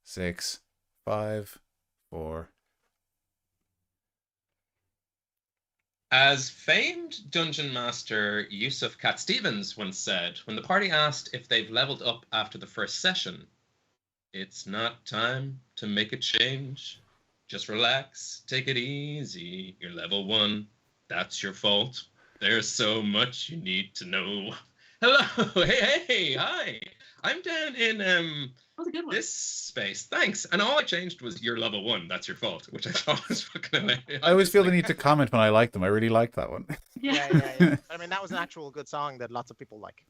6, 5, 4. As famed dungeon master Yusuf Cat Stevens once said, when the party asked if they've leveled up after the first session, it's not time to make a change. Just relax, take it easy. You're level 1. That's your fault. There's so much you need to know. Hello, hey, hi. I'm down in That was a good one. this space. Thanks. And all I changed was you're level 1. That's your fault, which I thought was fucking hilarious. I always feel the need to comment when I like them. I really like that one. Yeah. I mean, that was an actual good song that lots of people like.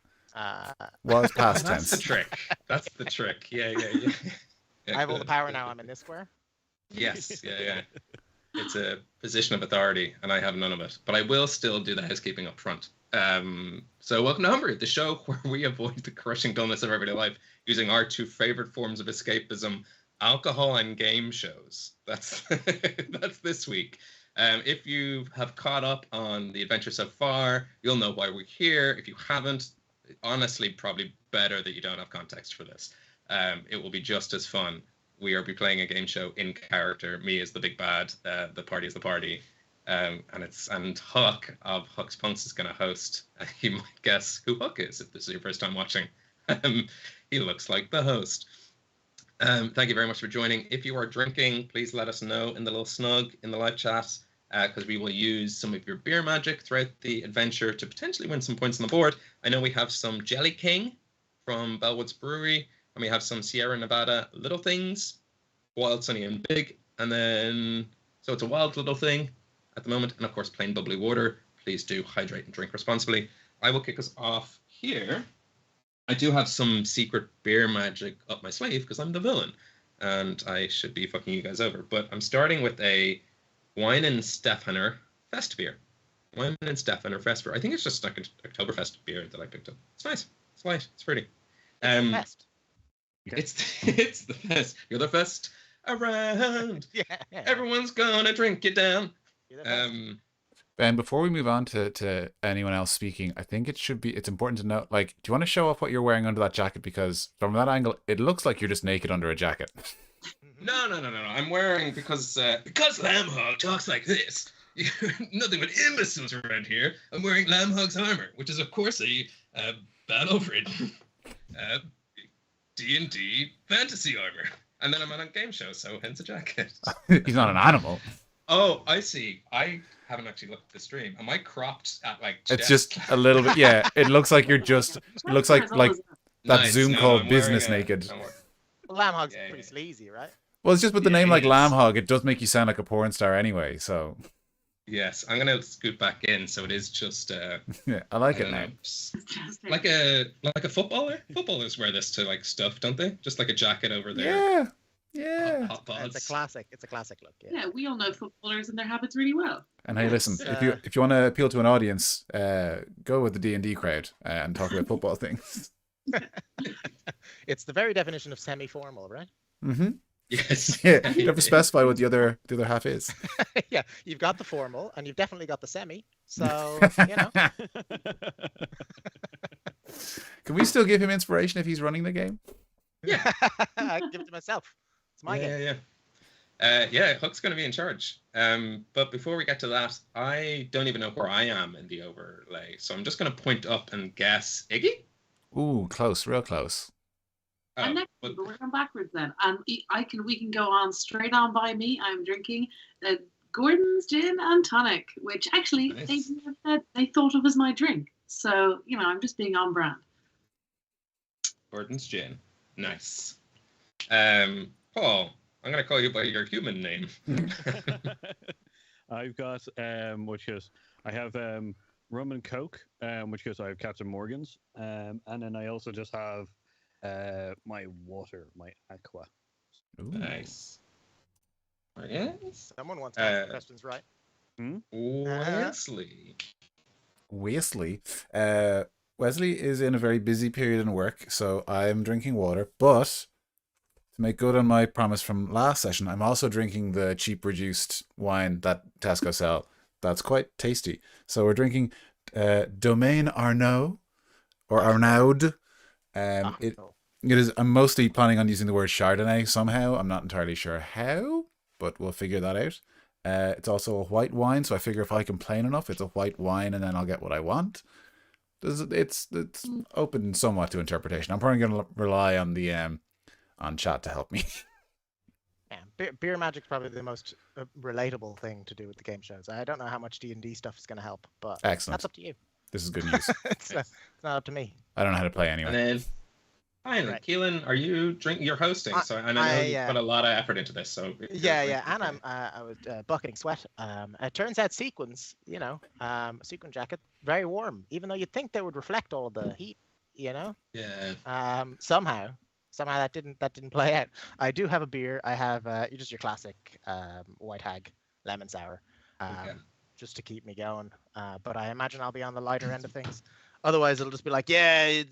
Was past That's tense. the trick. That's the trick. Yeah. I have all the power now. I'm in this square. Yes, yeah. It's a position of authority, and I have none of it. But I will still do the housekeeping up front. So welcome to Homebrew, the show where we avoid the crushing dullness of everyday life using our two favorite forms of escapism, alcohol and game shows. That's that's this week. If you have caught up on the adventure so far, you'll know why we're here. If you haven't, honestly, probably better that you don't have context for this. It will be just as fun. We are be playing a game show in character. Me is the big bad. The party is the party. And Huck of Huck's Punks is going to host. You might guess who Huck is if this is your first time watching. He looks like the host. Thank you very much for joining. If you are drinking, please let us know in the little snug in the live chat, because we will use some of your beer magic throughout the adventure to potentially win some points on the board. I know we have some Jelly King from Bellwoods Brewery, and we have some Sierra Nevada Little Things, Wild, Sunny, and Big. And then, so it's a wild little thing at the moment, and of course, plain bubbly water. Please do hydrate and drink responsibly. I will kick us off here. I do have some secret beer magic up my sleeve because I'm the villain, and I should be fucking you guys over. But I'm starting with a Wine and Stefaner Fest beer. Wine and Stefaner Fest beer. I think it's just like an Oktoberfest beer that I picked up. It's nice. It's light. It's pretty. Fest. It's the fest. You're the fest around. Yeah. Everyone's gonna drink you down. Ben, before we move on to anyone else speaking, I think it's important to note, like, do you want to show off what you're wearing under that jacket? Because from that angle, it looks like you're just naked under a jacket. No. I'm wearing because Lamb Hog talks like this. Nothing but imbeciles around here. I'm wearing Lamb Hog's armor, which is of course a battle-ridden D&D fantasy armor. And then I'm on a game show, so hence a jacket. He's not an animal. Oh, I see. I haven't actually looked at the stream. Am I cropped at like chest? It's just a little bit, yeah. It looks like you're just, it looks like that Nice. Zoom No, called I'm Business wearing Naked. Lamb Hog's Yeah, pretty sleazy, right? Well, it's just with the Yeah, name it like is. Lamb Hog, it does make you sound like a porn star anyway, so. Yes, I'm gonna scoot back in, so it is just Yeah, I like I it don't now. know, like a footballer. Footballers wear this to like stuff, don't they? Just like a jacket over there. Yeah. Hot pods. It's a classic. It's a classic look. Yeah. Yeah, we all know footballers and their habits really well. And hey, listen, It's, if you want to appeal to an audience, go with the D&D crowd and talk about football things. It's the very definition of semi-formal, right? Mm-hmm. Yes. Yeah, you never specify what the other half is. Yeah, you've got the formal, and you've definitely got the semi. So Can we still give him inspiration if he's running the game? Yeah, I give it to myself. It's my game. Yeah, Huck's going to be in charge. But before we get to that, I don't even know where I am in the overlay. So I'm just going to point up and guess Iggy. Ooh, close, real close. And next week, but we're going backwards then. And we can go on straight on by me. I'm drinking Gordon's Gin and Tonic, which actually they thought of as my drink. So, I'm just being on brand. Gordon's Gin. Nice. Paul, I'm going to call you by your human name. I've got I have rum and coke, which goes I have Captain Morgan's, and then I also just have my water, my aqua. Ooh. Nice. Yes. Someone wants to ask the questions right. Wesley. Wesley is in a very busy period in work, so I'm drinking water. But to make good on my promise from last session, I'm also drinking the cheap reduced wine that Tesco sell. That's quite tasty. So we're drinking Domaine Arnaud or Arnaud. It is. I'm mostly planning on using the word Chardonnay somehow. I'm not entirely sure how, but we'll figure that out. It's also a white wine, so I figure if I complain enough, it's a white wine, and then I'll get what I want. It's open somewhat to interpretation. I'm probably going to rely on the on chat to help me. Yeah, beer magic's probably the most relatable thing to do with the game shows. I don't know how much D&D stuff is going to help, but Excellent. that's up to you. This is good news. It's not up to me. I don't know how to play anyway. And then finally, Right. Keelan, are you drinking? You're hosting, so and I know you put a lot of effort into this. So Yeah, and I was bucketing sweat. It turns out sequins, a sequin jacket, very warm, even though you'd think they would reflect all the heat, Yeah. Somehow that didn't play out. I do have a beer. I have just your classic White Hag lemon sour, just to keep me going. But I imagine I'll be on the lighter end of things. Otherwise, it'll just be like, you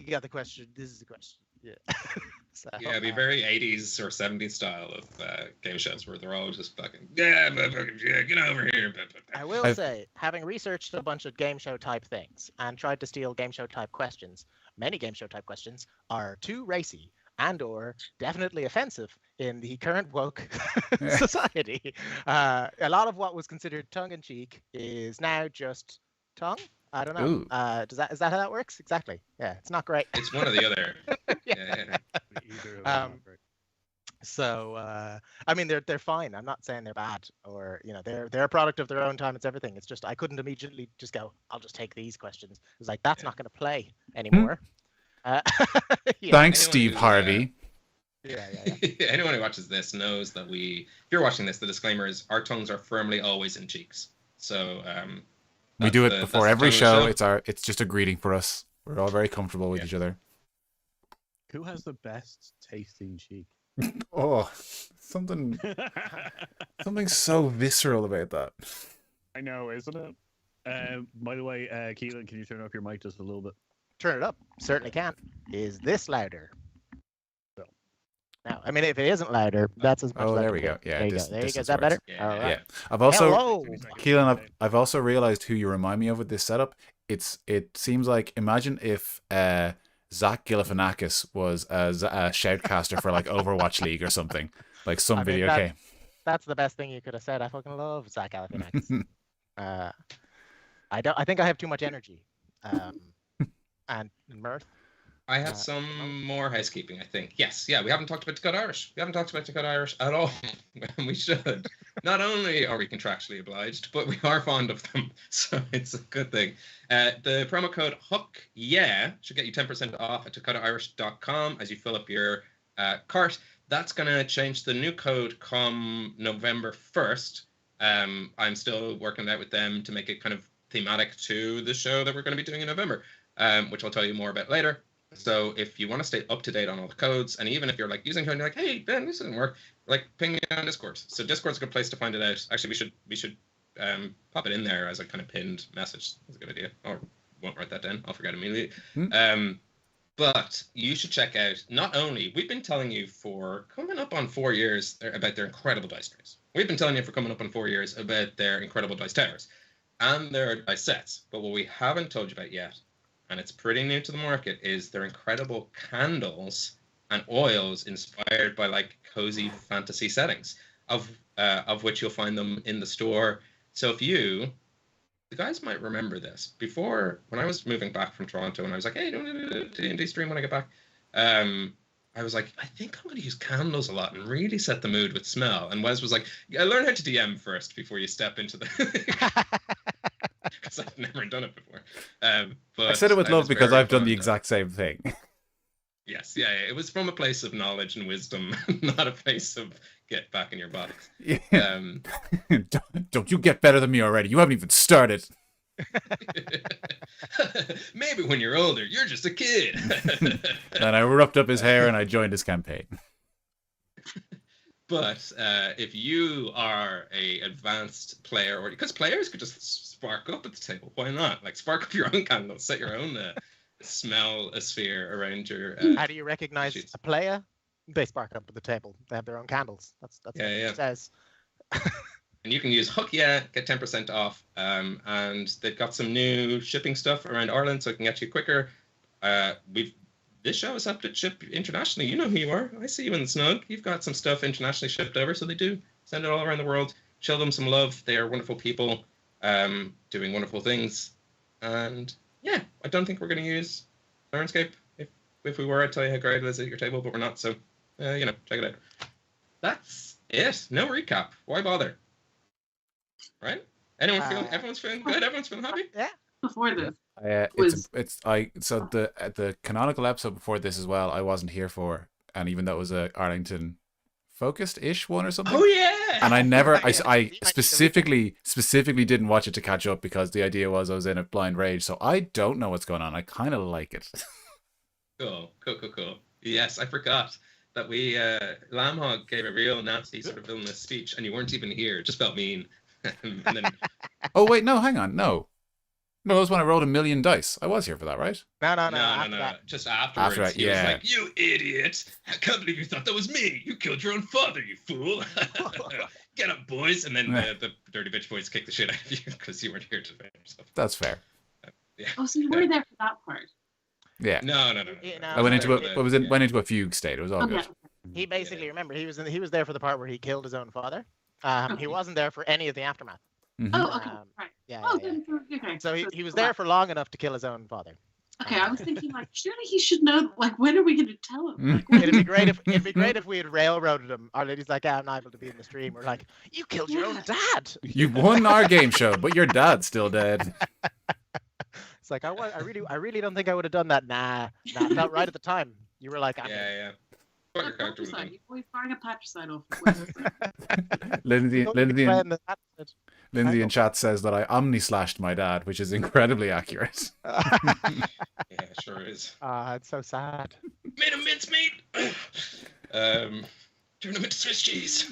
got the question. This is the question. Yeah. So, Yeah, it'd be very 80s or 70s style of game shows where they're all just fucking, get over here. I will say, having researched a bunch of game show type things and tried to steal game show type questions, many game show type questions are too racy and or definitely offensive in the current woke society. A lot of what was considered tongue-in-cheek is now just tongue. I don't know. Is that how that works? Exactly. Yeah, it's not great. It's one or the other. Yeah. Either of them are great. So I mean, they're fine. I'm not saying they're bad, or they're a product of their own time. It's everything. It's just I couldn't immediately just go, I'll just take these questions. It was like that's not going to play anymore. Thanks, Steve Harvey. Yeah. Anyone who watches this knows that if you're watching this, the disclaimer is our tongues are firmly always in cheeks. So we do it before every show. It's just a greeting for us. We're all very comfortable with each other. Who has the best tasting cheek? Oh, something so visceral about that. I know, isn't it? By the way, Keelan, can you turn up your mic just a little bit? Turn it up. Certainly can. Is this louder? No. No. I mean, if it isn't louder, that's as much. Oh, there we go. Yeah, there you go. There you go. Is that better? Yeah. All right. Yeah. I've also, Hello. Keelan, I've also realized who you remind me of with this setup. It seems like, imagine if Zach Galifianakis was a shoutcaster for like Overwatch League or something, like some video game. That's the best thing you could have said. I fucking love Zach Galifianakis. I think I have too much energy, and mirth. I have some more housekeeping, I think. Yes, we haven't talked about Dakota Irish. We haven't talked about Dakota Irish at all. We should. Not only are we contractually obliged, but we are fond of them. So it's a good thing. The promo code HUCK, should get you 10% off at dakotairish.com as you fill up your cart. That's going to change the new code come November 1st. I'm still working out with them to make it kind of thematic to the show that we're going to be doing in November, which I'll tell you more about later. So if you want to stay up to date on all the codes, and even if you're like using code and you're like, hey, Ben, this doesn't work, like ping me on Discord. So Discord's a good place to find it out. Actually, we should pop it in there as a kind of pinned message. That's a good idea. Or won't write that down. I'll forget immediately. But you should check out, not only, we've been telling you for coming up on 4 years about their incredible dice trays. We've been telling you for coming up on 4 years about their incredible dice towers and their dice sets. But what we haven't told you about yet, and it's pretty new to the market, is their incredible candles and oils inspired by like cozy fantasy settings, of which you'll find them in the store. So the guys might remember this. Before, when I was moving back from Toronto, and I was like, hey, do a D&D stream when I get back, I was like, I think I'm going to use candles a lot and really set the mood with smell. And Wes was like, learn how to DM first before you step into the... Because I've never done it before. But I said it with love because I've done the fond of exact same thing. Yes, it was from a place of knowledge and wisdom, not a place of get back in your box. Yeah. Don't you get better than me already? You haven't even started. Maybe when you're older, you're just a kid. And I roughed up his hair and I joined his campaign. But if you are a advanced player, or because players could just spark up at the table, why not? Like spark up your own candles, set your own smell a sphere around your. How do you recognize sheets. a player? They spark up at the table. They have their own candles. That's what it says. And you can use Huck, get 10% off. And they've got some new shipping stuff around Ireland, so it can get you quicker. This this show is up to ship internationally. You know who you are. I see you in the snug. You've got some stuff internationally shipped over, so they do send it all around the world. Show them some love. They are wonderful people, doing wonderful things. And yeah, I don't think we're going to use RuneScape. If we were, I'd tell you how great it is at your table, but we're not. So, check it out. That's it. No recap. Why bother? Right? Everyone's feeling good? Everyone's feeling happy? Yeah. Before this. So the canonical episode before this as well, I wasn't here for, and even though it was a Arlington focused-ish one or something. Oh yeah. And I specifically didn't watch it to catch up because the idea was I was in a blind rage, so I don't know what's going on. I kind of like it. Cool. Yes, I forgot that we Lambhog gave a real nasty sort of villainous speech, and you weren't even here. It just felt mean. And then, oh wait, no, hang on, no, that was when I rolled 1,000,000 dice. I was here for that, right? No. Just afterwards. After that, he was yeah. like, "You idiot! I can't believe you thought that was me. You killed your own father, you fool! Get up, boys!" And then the dirty bitch boys kicked the shit out of you because you weren't here to defend yourself. That's fair. Yeah. Oh, so you were there for that part. Yeah. No. I went into a fugue state. It was all good. He basically remember he was there for the part where he killed his own father. He wasn't there for any of the aftermath. Mm-hmm. Oh, okay, right. Yeah. Okay. So he was there for long enough to kill his own father. Okay, I was thinking like, surely he should know. Like, when are we going to tell him? Like, It'd be great if we had railroaded him. Our lady's like, I'm not able to be in the stream. We're like, you killed your own dad. You won our game show, but your dad's still dead. It's like I really don't think I would have done that. Nah, not right at the time. You were like, yeah. What your character was doing. You're always buying a patricide off. Lindsay in chat says that I omni-slashed my dad, which is incredibly accurate. Yeah, it sure is. It's so sad. Made a mincemeat. Turn them into Swiss cheese.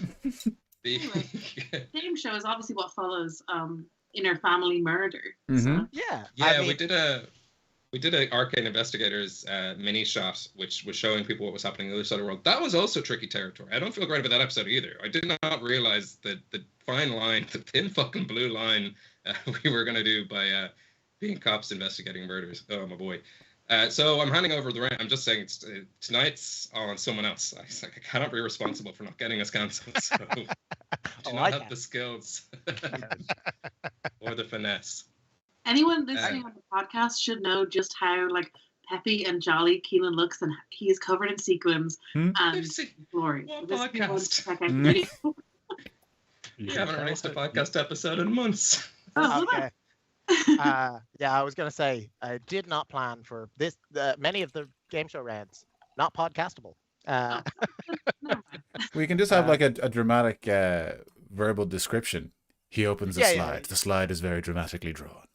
Anyway, game show is obviously what follows inner family murder. Mm-hmm. So. Yeah. We did a Arcane Investigators mini shot, which was showing people what was happening in the other side of the world. That was also tricky territory. I don't feel great about that episode either. I did not realize the fine line, the thin fucking blue line we were going to do by being cops investigating murders. Oh, my boy. So I'm handing over the reins. I'm just saying tonight's on someone else. I cannot be responsible for not getting us cancelled. So do not have the skills or the finesse. Anyone listening on the podcast should know just how like peppy and jolly Keelan looks, and he is covered in sequins and glory. What podcast? You haven't released a podcast episode in months. Okay. I was gonna say I did not plan for this. Many of the game show rounds not podcastable. We can just have like a dramatic verbal description. He opens the slide. Yeah. The slide is very dramatically drawn.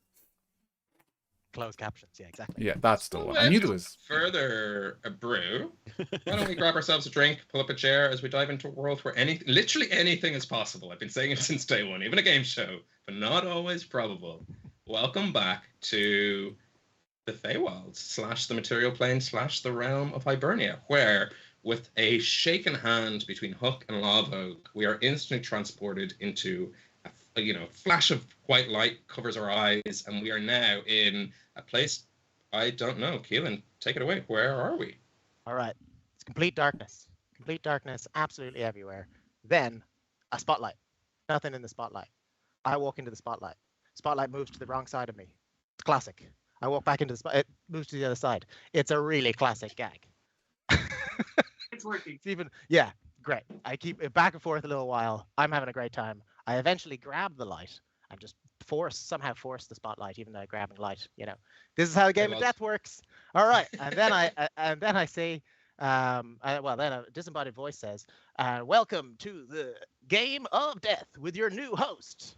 Closed captions, yeah, exactly. Yeah, that's the one. I knew there was further a brew. Why don't we grab ourselves a drink, pull up a chair as we dive into a world where literally anything is possible. I've been saying it since day one, even a game show, but not always probable. Welcome back to the Feywilds / the Material Plane / the Realm of Hibernia, where with a shaken hand between Huck and Lavog, we are instantly transported into a flash of white light covers our eyes, and we are now in a place I don't know. Keelan, take it away. Where are we? All right. It's complete darkness, absolutely everywhere. Then a spotlight. Nothing in the spotlight. I walk into the spotlight. Spotlight moves to the wrong side of me. It's classic. I walk back into the spot. It moves to the other side. It's a really classic gag. It's working. It's even, great. I keep it back and forth a little while. I'm having a great time. I eventually grab the light and just somehow force the spotlight, even though I'm grabbing light. This is how the game of death works. All right, and then I say, then a disembodied voice says, "Welcome to the game of death with your new host,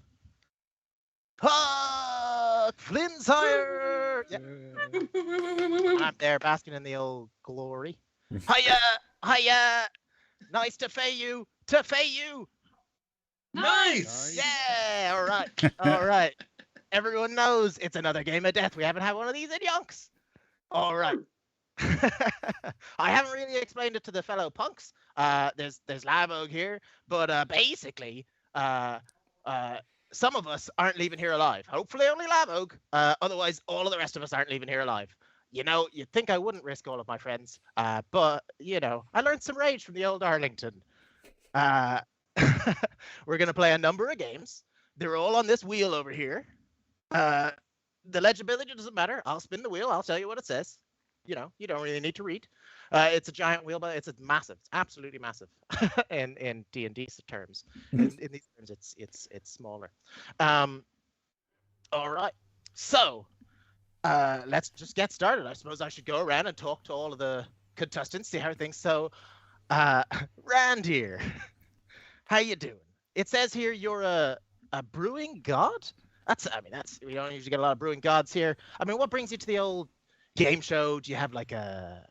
Huck Flynnsire." Yeah. I'm there basking in the old glory. Hiya! Nice to fay you. Nice! Yeah, all right. Everyone knows it's another game of death. We haven't had one of these in yonks. All right. I haven't really explained it to the fellow punks. There's Lavog here, but basically, some of us aren't leaving here alive. Hopefully only Lavog. Otherwise, all of the rest of us aren't leaving here alive. you'd think I wouldn't risk all of my friends, but I learned some rage from the old Arlington. Uh, we're gonna play a number of games. They're all on this wheel over here. The legibility doesn't matter. I'll spin the wheel. I'll tell you what it says. You don't really need to read. It's a giant wheel, but it's massive. It's absolutely massive in D&D terms. In these terms, it's smaller. All right. So let's just get started. I suppose I should go around and talk to all of the contestants, see how things. So, Rand here, how you doing? It says here you're a brewing god. That's we don't usually get a lot of brewing gods here. I mean, what brings you to the old game show? Do you have like a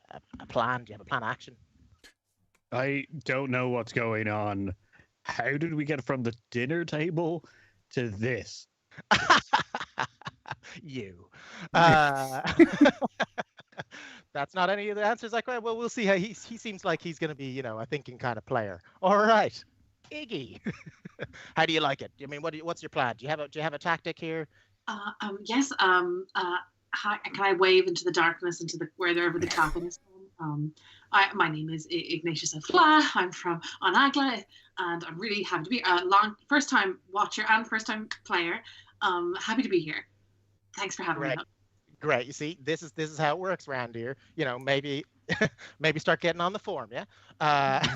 plan? Do you have a plan of action? I don't know what's going on. How did we get from the dinner table to this? You. That's not any of the answers I quite. Well, we'll see how he seems like he's going to be, a thinking kind of player. All right, Iggy. How do you like it? I mean, what's your plan? Do you have a tactic here? Yes. Can I wave into the darkness, into wherever the cabin is from? My name is Ignatius Fla. I'm from Onagla, and I'm really happy to be first time watcher and first time player. Happy to be here. Thanks for having me. Great. You see, this is how it works around here. Maybe start getting on the form. Yeah.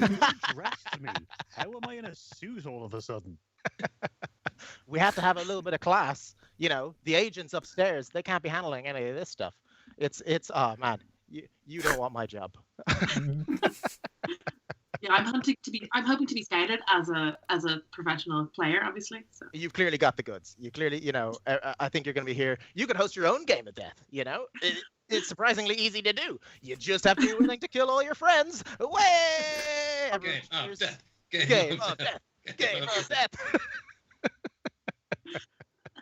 You dressed me. How am I in a suit all of a sudden? We have to have a little bit of class. The agents upstairs, they can't be handling any of this stuff. It's oh man, you don't want my job. Yeah, I'm hoping to be scouted as a professional player, obviously. So. You've clearly got the goods. You clearly, I think you're going to be here. You could host your own game of death. It's surprisingly easy to do. You just have to be willing to kill all your friends. Away! Game of death. Game of death. Game of death.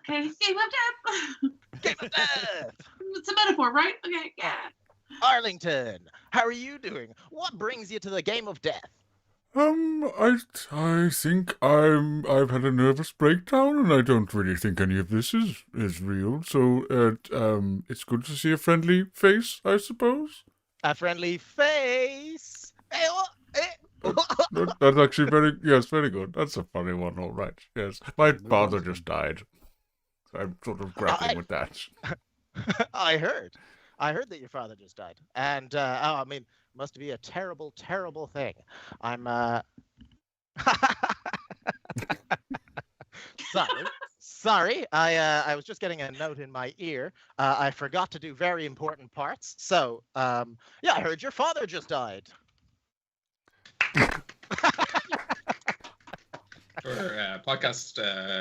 Okay, game of death. Game of death. It's a metaphor, right? Okay, yeah. Arlington, how are you doing? What brings you to the game of death? I think I've had a nervous breakdown, and I don't really think any of this is real. So it's good to see a friendly face, I suppose. A friendly face. Hey, That's actually very good. That's a funny one, all right. Yes, my father just died. So I'm sort of grappling with that. I heard that your father just died, and must be a terrible, terrible thing. I'm sorry. I was just getting a note in my ear. I forgot to do very important parts. So I heard your father just died. For podcast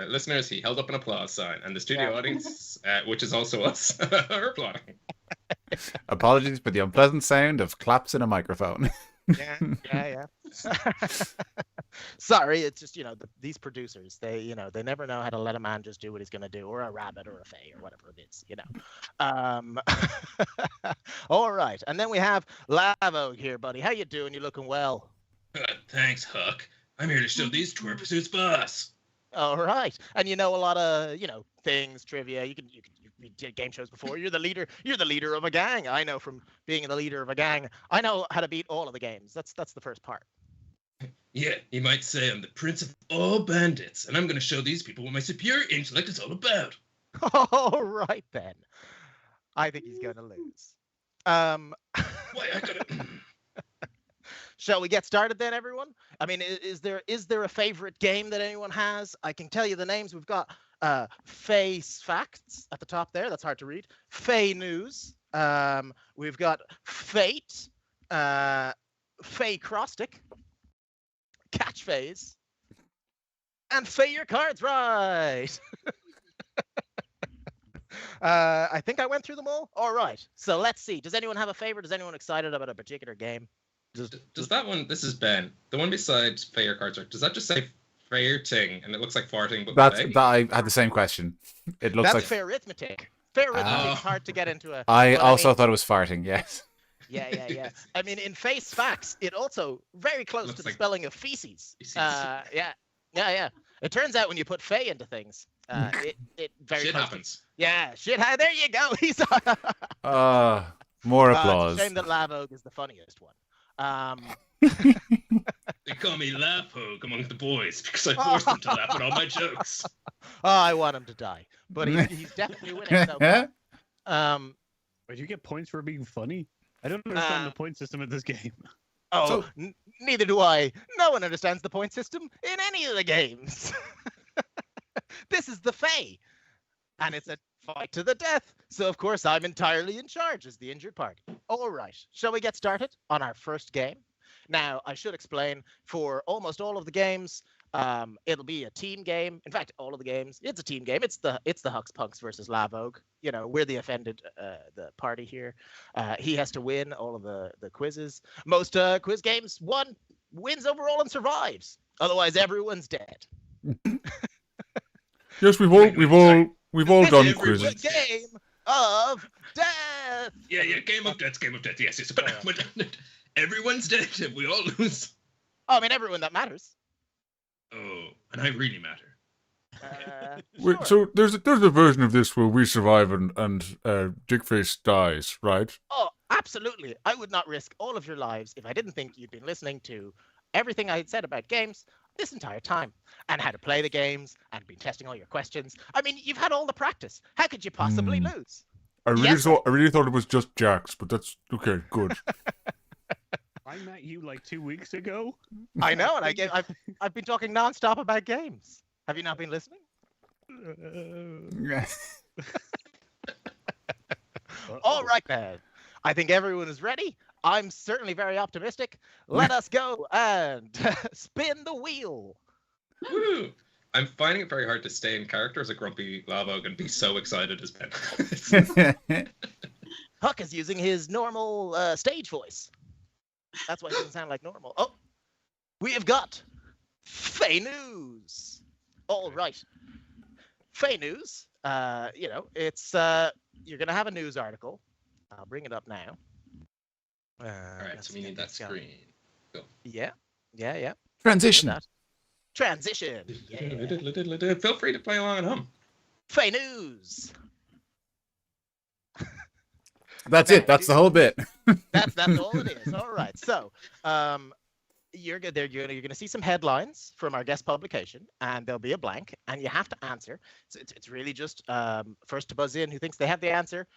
listeners, he held up an applause sign, and the studio audience, which is also us, are applauding. Apologies for the unpleasant sound of claps in a microphone. Yeah. Sorry, it's just these producers, they never know how to let a man just do what he's gonna do, or a rabbit, or a fae, or whatever it is. All right, and then we have Lavo here, buddy. How you doing? You looking well? Thanks, Huck. I'm here to show these tour pursuits boss. All right, and a lot of things, trivia. You did game shows before. You're the leader. You're the leader of a gang. I know from being the leader of a gang. I know how to beat all of the games. That's the first part. Yeah, you might say I'm the prince of all bandits, and I'm going to show these people what my superior intellect is all about. All right then. I think he's going to lose. Why I gotta. Shall we get started then, everyone? I mean, is there a favorite game that anyone has? I can tell you the names. We've got Face Facts at the top there. That's hard to read. Fey News. We've got Fate. Fey Crosstick. Catch Phase. And Fey Your Cards Right. I think I went through them all. All right. So let's see. Does anyone have a favorite? Is anyone excited about a particular game? Does that one? This is Ben. The one beside Fair Cards. Does that just say fair ting and it looks like farting? But I had the same question. It looks like fair arithmetic. Fair arithmetic is hard to get into a. I also thought it was farting. Yes. Yeah. I mean, in Face Facts, it also very close to the spelling of feces. Yeah. It turns out when you put "fey" into things, it very shit happens. Yeah, shit. There you go. He's. More It's applause. a shame that Lavog is the funniest one. They call me Laugh Hogue among the boys because I force them to laugh at all my jokes. I want him to die, but he's definitely winning so far. Wait, you get points for being funny? I don't understand the point system of this game. Oh, neither do I. No one understands the point system in any of the games. This is the Fae, and it's a fight to the death. So, of course, I'm entirely in charge as the injured party. All right, shall we get started on our first game? Now, I should explain, for almost all of the games, it'll be a team game. In fact, all of the games, it's a team game. It's the Hux Punks versus Lavog. You know, we're the offended the party here. He has to win all of the quizzes. Most quiz games, one wins overall and survives. Otherwise, everyone's dead. Yes, we've all done quizzes. It's a game of death. Yeah, game of death, game of death. Yes. But everyone's dead if we all lose. Oh, I mean, everyone that matters. Oh, and I really matter. Wait, so there's a version of this where we survive and Dickface dies, right? Oh, absolutely. I would not risk all of your lives if I didn't think you'd been listening to everything I had said about games this entire time, and how to play the games, and been testing all your questions. I mean, you've had all the practice. How could you possibly lose? I really thought it was just Jax, but that's okay. Good. I met you like 2 weeks ago. I know, and I've been talking nonstop about games. Have you not been listening? All right, then. I think everyone is ready. I'm certainly very optimistic. Let us go and spin the wheel. Woo! I'm finding it very hard to stay in character as a grumpy Lavog and be so excited as Ben. Huck is using his normal stage voice. That's why he doesn't sound like normal. Oh, we have got Fae News. All right. Fae News, it's, you're going to have a news article. I'll bring it up now. All right, so we need that screen. Go. Yeah. Transition. Transition. Yeah. Feel free to play along at home. Fae News. That's it. That's the whole bit. That's all it is. All right. So, you're gonna see some headlines from our guest publication, and there'll be a blank, and you have to answer. So it's really just first to buzz in who thinks they have the answer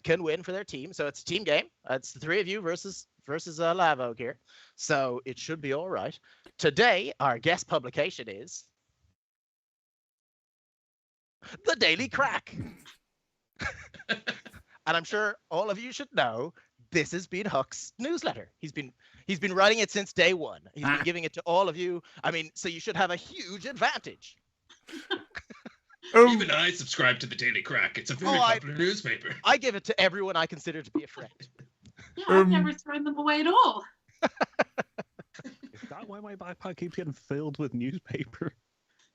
can win for their team. So it's a team game. It's the three of you versus Lavog here. So it should be all right. Today our guest publication is The Daily Crack. And I'm sure all of you should know this has been Huck's newsletter. He's been writing it since day one. He's been giving it to all of you. I mean, so you should have a huge advantage. Even I subscribe to the Daily Crack. It's a very popular newspaper. I give it to everyone I consider to be a friend. Yeah, I've never thrown them away at all. Is that why my backpack keeps getting filled with newspaper?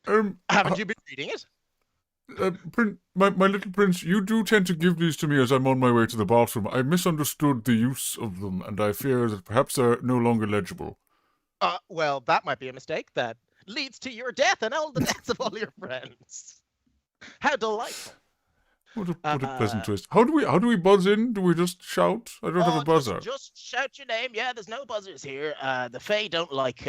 Haven't you been reading it? My little prince, you do tend to give these to me as I'm on my way to the bathroom. I misunderstood the use of them, and I fear that perhaps they're no longer legible. Well, that might be a mistake that leads to your death and all the deaths of all your friends. How delightful! What a pleasant twist. How do we buzz in? Do we just shout? I don't have a buzzer. Just shout your name. Yeah, there's no buzzers here. The Fae don't like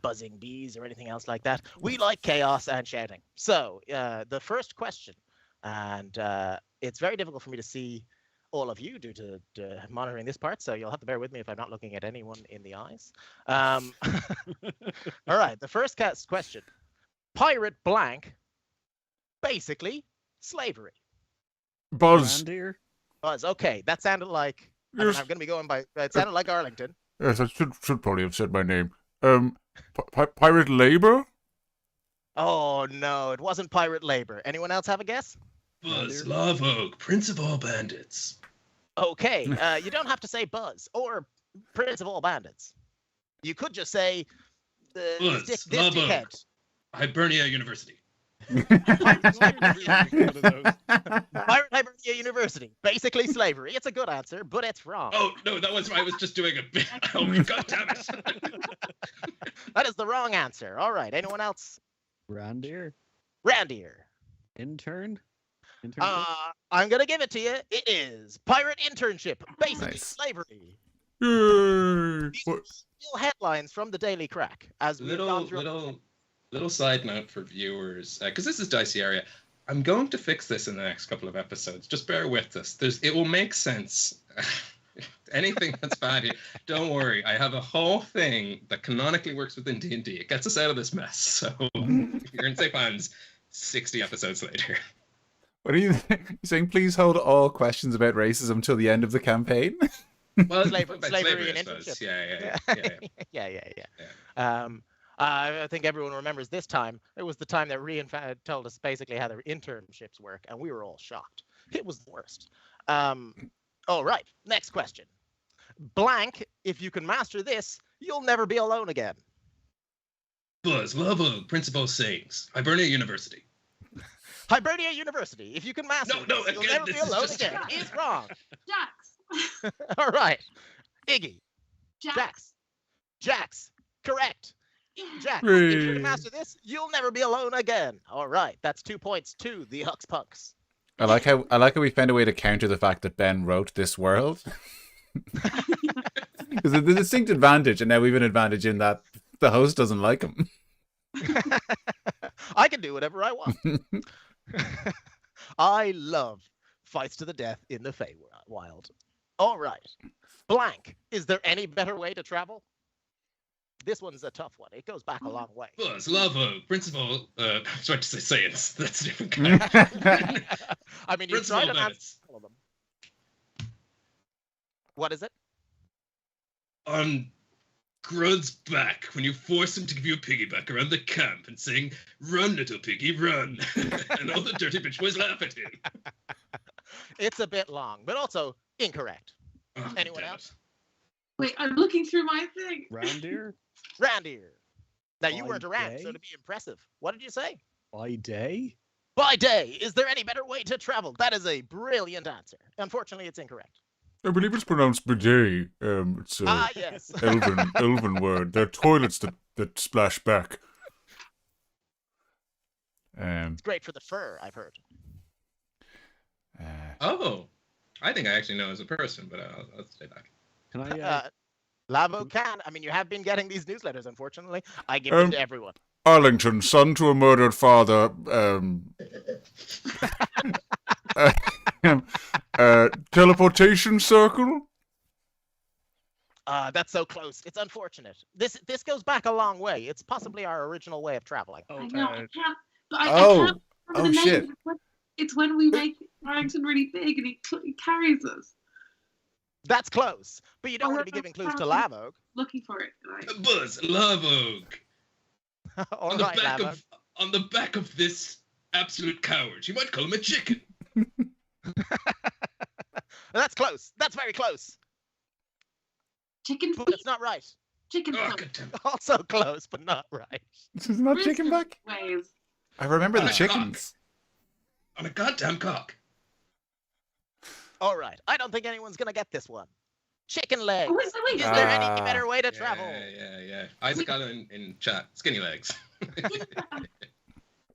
buzzing bees or anything else like that. We like chaos and shouting. So the first question, and it's very difficult for me to see all of you due to monitoring this part, so you'll have to bear with me if I'm not looking at anyone in the eyes. All right, the first question. Pirate blank, basically slavery. Buzz. Buzz. Okay, that sounded like. I mean, I'm going to be going by. It sounded like Arlington. Yes, I should probably have said my name. Pirate labor. Oh no, it wasn't pirate labor. Anyone else have a guess? Buzz Lavog, Prince of all bandits. Okay, you don't have to say Buzz or Prince of all bandits. You could just say Buzz Lavog, Hibernia University. Pirate Hibernia University. Basically slavery. It's a good answer, but it's wrong. Oh no, I was just doing a bit. Oh my god damn it. That is the wrong answer. All right. Anyone else? Randier. Randier. Intern. Internship? I'm gonna give it to you. It is pirate internship, basically Nice. slavery. Yay! These What- are still headlines from the Daily Crack as we've gone through. Little side note for viewers, because this is dicey area. I'm going to fix this in the next couple of episodes. Just bear with us. It will make sense. Anything that's bad here, don't worry. I have a whole thing that canonically works within D&D. It gets us out of this mess. So you're in safe hands 60 episodes later. What are you saying? Please hold all questions about racism till the end of the campaign. Well, Slavery and I suppose. internship. Yeah. I think everyone remembers this time. It was the time that Rian told us basically how their internships work, and we were all shocked. It was the worst. All right, next question. Blank, if you can master this, you'll never be alone again. Buzz, love of principal sayings. Hibernia University. Hibernia University, if you can master No, this, you'll again, never be this is alone just- again. He's wrong. Jax. All right. Iggy. Jax. Jax. Correct. Yeah. Jax, if you Hooray. can master this, you'll never be alone again. All right, that's 2 points to the Hux Punks. I like how we found a way to counter the fact that Ben wrote this world. Because the distinct advantage, and now we've an advantage in that the host doesn't like him. I can do whatever I want. I love fights to the death in the Feywild. All right. Blank. Is there any better way to travel? This one's a tough one. It goes back a long way. Buzz, love of principal. I was about to say sayings. That's a different kind. I mean, you Principal tried to answer minutes. all of them. What is it? On Grud's back when you force him to give you a piggyback around the camp and sing, "Run, little piggy, run," and all the dirty bitch boys laugh at him. It's a bit long, but also incorrect. Oh, Anyone damn else? Wait, I'm looking through my thing. Reindeer? Randir. Now, you By weren't around, so day? to be impressive. What did you say? By day? By day. Is there any better way to travel? That is a brilliant answer. Unfortunately, it's incorrect. I believe it's pronounced bidet. It's a Yes. elven word. They're toilets that splash back. It's great for the fur, I've heard. Oh, I think I actually know as a person, but I'll stay back. Can I? Lavo can. I mean, you have been getting these newsletters, unfortunately. I give them to everyone. Arlington, son to a murdered father. Teleportation circle. That's so close. It's unfortunate. This goes back a long way. It's possibly our original way of traveling. Oh, I know. I can't. I Oh. can't remember Oh, the name. shit. It's when we make Arlington really big and he carries us. That's close. But you don't Oh, want to be that's giving clues to fine. Lavog. Looking for it. Right. Buzz, love oak. All On the right, back Lavog. on the back of this absolute coward. You might call him a chicken. That's close. That's very close. Chicken But feet. it's not right. Chicken Oh, foot. goddamn. Also close, but not right. This is not chicken back. Ways. I remember the On a chickens. On a goddamn cock. All right. I don't think anyone's going to get this one. Chicken legs. Oh, wait. Is there any Ah. better way to travel? Yeah. Isaac got it in chat. Skinny legs.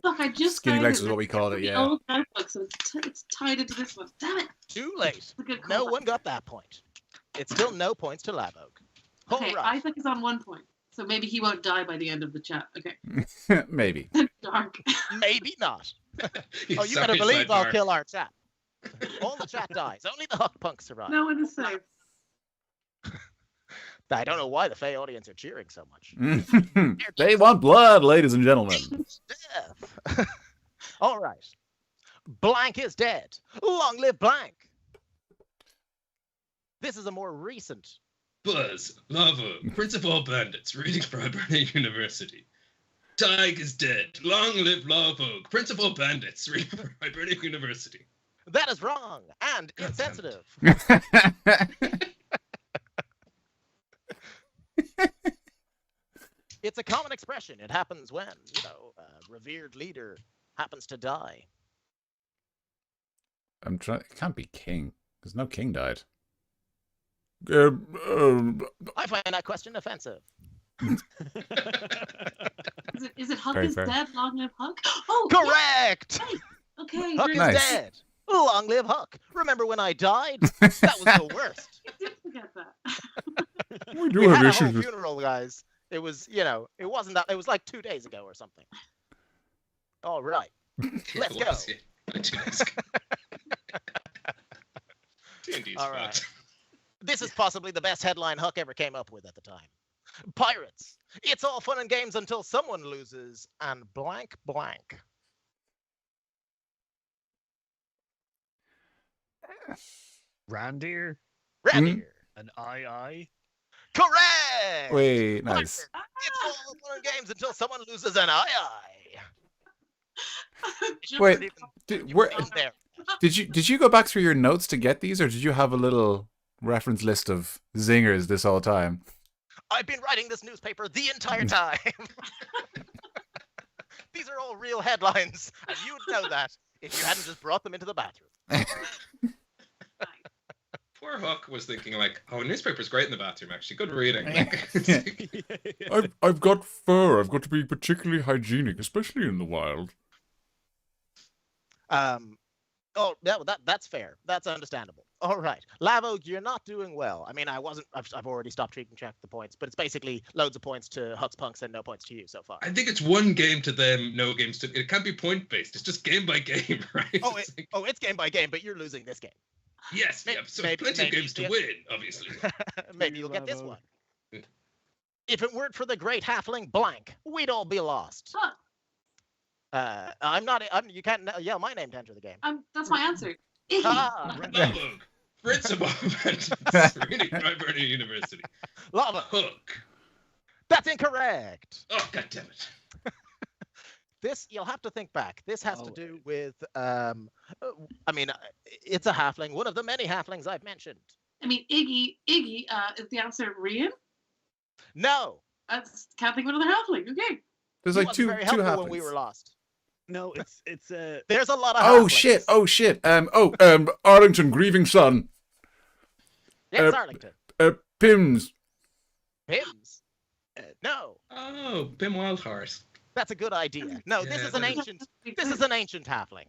Look, I just Skinny found legs it. is what we called it, The yeah. old notebook, so it's tied into this one. Damn it! Too late. It's a good No callback. one got that point. It's still no points to Lavog. All Okay, right. Isaac is on 1 point, so maybe he won't die by the end of the chat. Okay, Maybe. dark. Maybe not. Oh, you better Sorry, believe I'll sidebar. kill our chat. All the chat dies. Only the Huck Punks survive. No one is safe. I don't know why the Fey audience are cheering so much. They want blood, ladies and gentlemen. Death. All right. Blank is dead. Long live Blank. This is a more recent. Buzz, Lava, Prince of all bandits, reading for Hibernia University. Tig is dead. Long live Lava, Prince of all bandits, reading for Hibernia University. That is wrong and insensitive. It's a common expression. It happens when, a revered leader happens to die. I'm trying. It can't be king because no king died. I find that question offensive. Is it Huck Very is fair. dead? Long live Huck? Oh, yeah. Correct! Okay, Huck great. is Nice. dead. Long live Huck. Remember when I died? That was the worst. I did forget that. We do We have had a whole issues with. funeral, guys. It was, it wasn't that. It was like 2 days ago or something. All right. Let's go. D&D's All right. fucked. This is possibly the best headline Huck ever came up with at the time. Pirates. It's all fun and games until someone loses and blank blank. Randir, Randy. an II. Correct. Wait, nice. It's all fun and games until someone loses an eye. Wait, where, There. did you go back through your notes to get these, or did you have a little reference list of zingers this whole time? I've been writing this newspaper the entire time. These are all real headlines, and you would know that if you hadn't just brought them into the bathroom. Poor Huck was thinking like, oh, newspaper's great in the bathroom, actually. Good reading. I've got fur. I've got to be particularly hygienic, especially in the wild. Oh, that's fair. That's understandable. All right, Lavo, you're not doing well. I mean, I've already stopped keeping track of the points, but it's basically loads of points to Huck's Punks and no points to you so far. I think it's one game to them, no games to... It can't be point-based. It's just game by game, right? Oh, it's game by game, but you're losing this game. Yes, Maybe- yeah, so maybe- plenty of maybe games to you win, obviously. Maybe you'll get this Lavo. one. If it weren't for the great halfling blank, we'd all be lost. Huh. You can't yell my name to enter the game. That's my answer. Iggy. Ah, Lavo, Prince of Bandits, reading Primary University. Lava. Hook. That's incorrect. Oh, God damn it. This, you'll have to think back. This has to Oh. do with, it's a halfling, one of the many halflings I've mentioned. I mean, Iggy is the answer Rian? No. I can't think of another halfling. Okay. There's He like wasn't two very helpful when we halflings. were lost. No, it's There's a lot of Oh halflings. shit! Arlington, grieving son. Yes, Arlington. Pims. Pims. No. Oh, Bim Wildhorse. That's a good idea. No, this Yeah, is an that is- ancient halfling.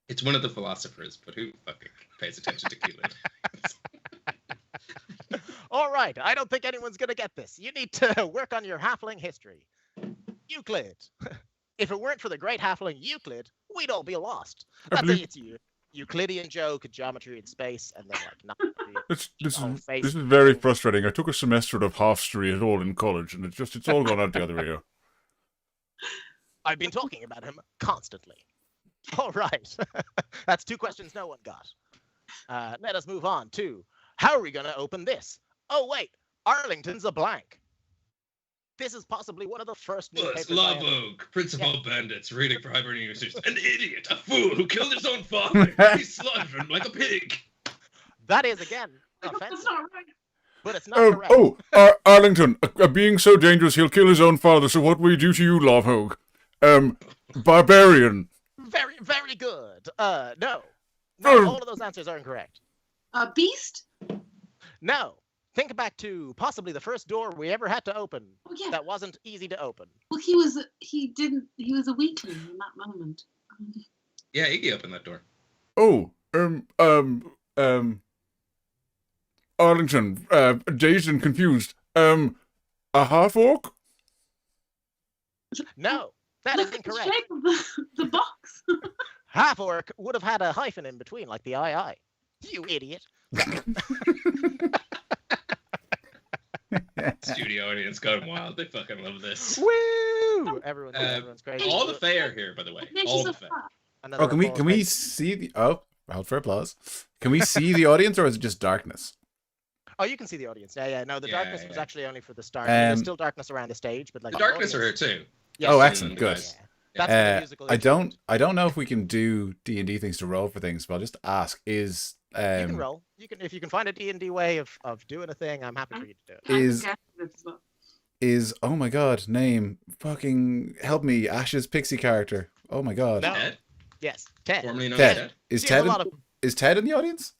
It's one of the philosophers, but who fucking pays attention to Keelan? All right, I don't think anyone's going to get this. You need to work on your halfling history. Euclid. If it weren't for the great halfling Euclid, we'd all be lost. That's believe- it's you. Euclidean joke, geometry in space, and then like not. This Oh, face. is very frustrating. I took a semester of half-story at all in college, and it's all gone out the other ear. I've been talking about him constantly. All right. That's 2 questions no one got. Let us move on to, how are we going to open this? Oh, wait. Arlington's a blank. This is possibly one of the first Buzz, newspapers I ever- Lavog, Prince of Yeah. all bandits, reading for Hibernian University. An idiot, a fool who killed his own father. He slaughtered him like a pig. That is, again, That's offensive, not right. but it's not correct. Arlington, being so dangerous, he'll kill his own father. So what will we do to you, Lovehog? Barbarian. Very, very good. No. Oh. No, all of those answers are incorrect. Beast? No. Think back to possibly the first door we ever had to open Oh, yeah. that wasn't easy to open. Well, he was a weakling in that moment. Yeah, Iggy opened that door. Arlington, dazed and confused. A half-orc? No, that is Look at the incorrect. shape of the box. Half orc would have had a hyphen in between, like the II. You idiot. Studio audience gone wild. They fucking love this. Woo! Everyone's crazy. All the fair here, by the way. All the fair. Another Oh, can we applause, can we thanks. see the? Oh, hold for applause. Can we see the audience, or is it just darkness? Oh, you can see the audience. Yeah. No, the Yeah, darkness was yeah. actually only for the start. There's Um, still darkness around the stage, but like The darkness are here too. Yeah, Oh, so- excellent, good. Yeah. That's the musical I don't instrument. know if we can do D&D things to roll for things, but I'll just ask: is You can roll. You can if you can find a D&D way of doing a thing. I'm happy for you to do it. Is- I guess as well. oh my god, name fucking help me, Ash's pixie character. Oh my god, No. Ted, Yes, Ted. formerly known Ted. as Ted. is See, there's Ted a lot of is Ted in the audience?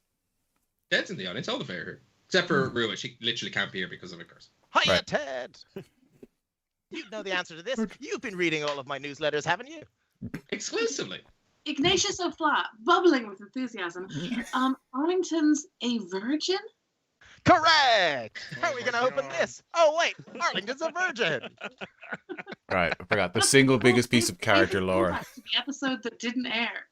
Ted's in the audience. All the fair here. Except for Rua. She literally can't be here because of a curse. Hiya, Right. Ted. You know the answer to this. You've been reading all of my newsletters, haven't you? Exclusively. Ignatius O'Flat, bubbling with enthusiasm. Arlington's a virgin? Correct! How are we my going to open God. this? Oh, wait, Arlington's a virgin! Right, I forgot. The single biggest piece of character lore. The episode that didn't air.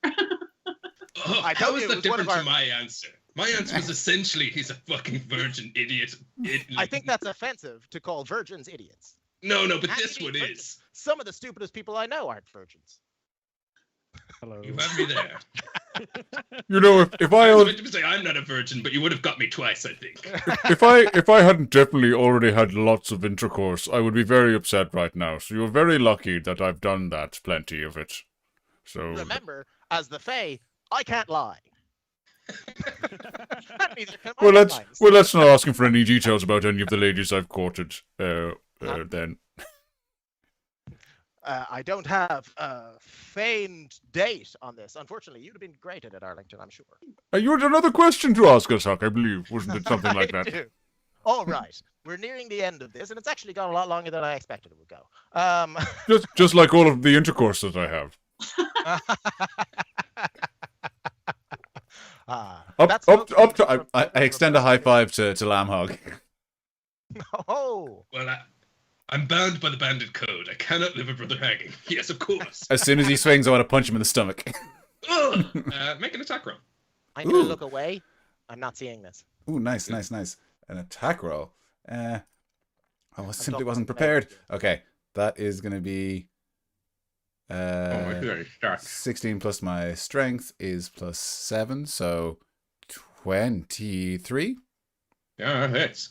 Oh, I how told is you it that was one different of to our- my answer? My answer was essentially he's a fucking virgin idiot. I think that's offensive to call virgins idiots. No, but How this can you one be virgins? is. Some of the stupidest people I know aren't virgins. Hello. You have me there. You know, if I I was owned, meant to say I'm not a virgin, but you would have got me twice, I think. if I hadn't definitely already had lots of intercourse, I would be very upset right now. So you're very lucky that I've done that, plenty of it. So Remember, as the Fae, I can't lie. That means there can well, be let's lines. well, let's not asking for any details about any of the ladies I've courted. Then I don't have a feigned date on this. Unfortunately, you'd have been great at it, Arlington, I'm sure. You had another question to ask us, Huck. I believe, wasn't it something like I that? do. All right. We're nearing the end of this, and it's actually gone a lot longer than I expected it would go. Just like all of the intercourse that I have. That's Up to. I extend a high five to Lamb Hog. Oh, Well, I'm bound by the bandit code. I cannot live a brother hanging. Yes, of course. As soon as he swings, I want to punch him in the stomach. Ugh. Make an attack roll. I'm gonna Ooh. look away. I'm not seeing this. Ooh, nice. An attack roll. I simply wasn't talking prepared. about- Okay, that is going to be Oh, my God, start. 16 plus my strength is plus 7, so 23. Yeah, that hits.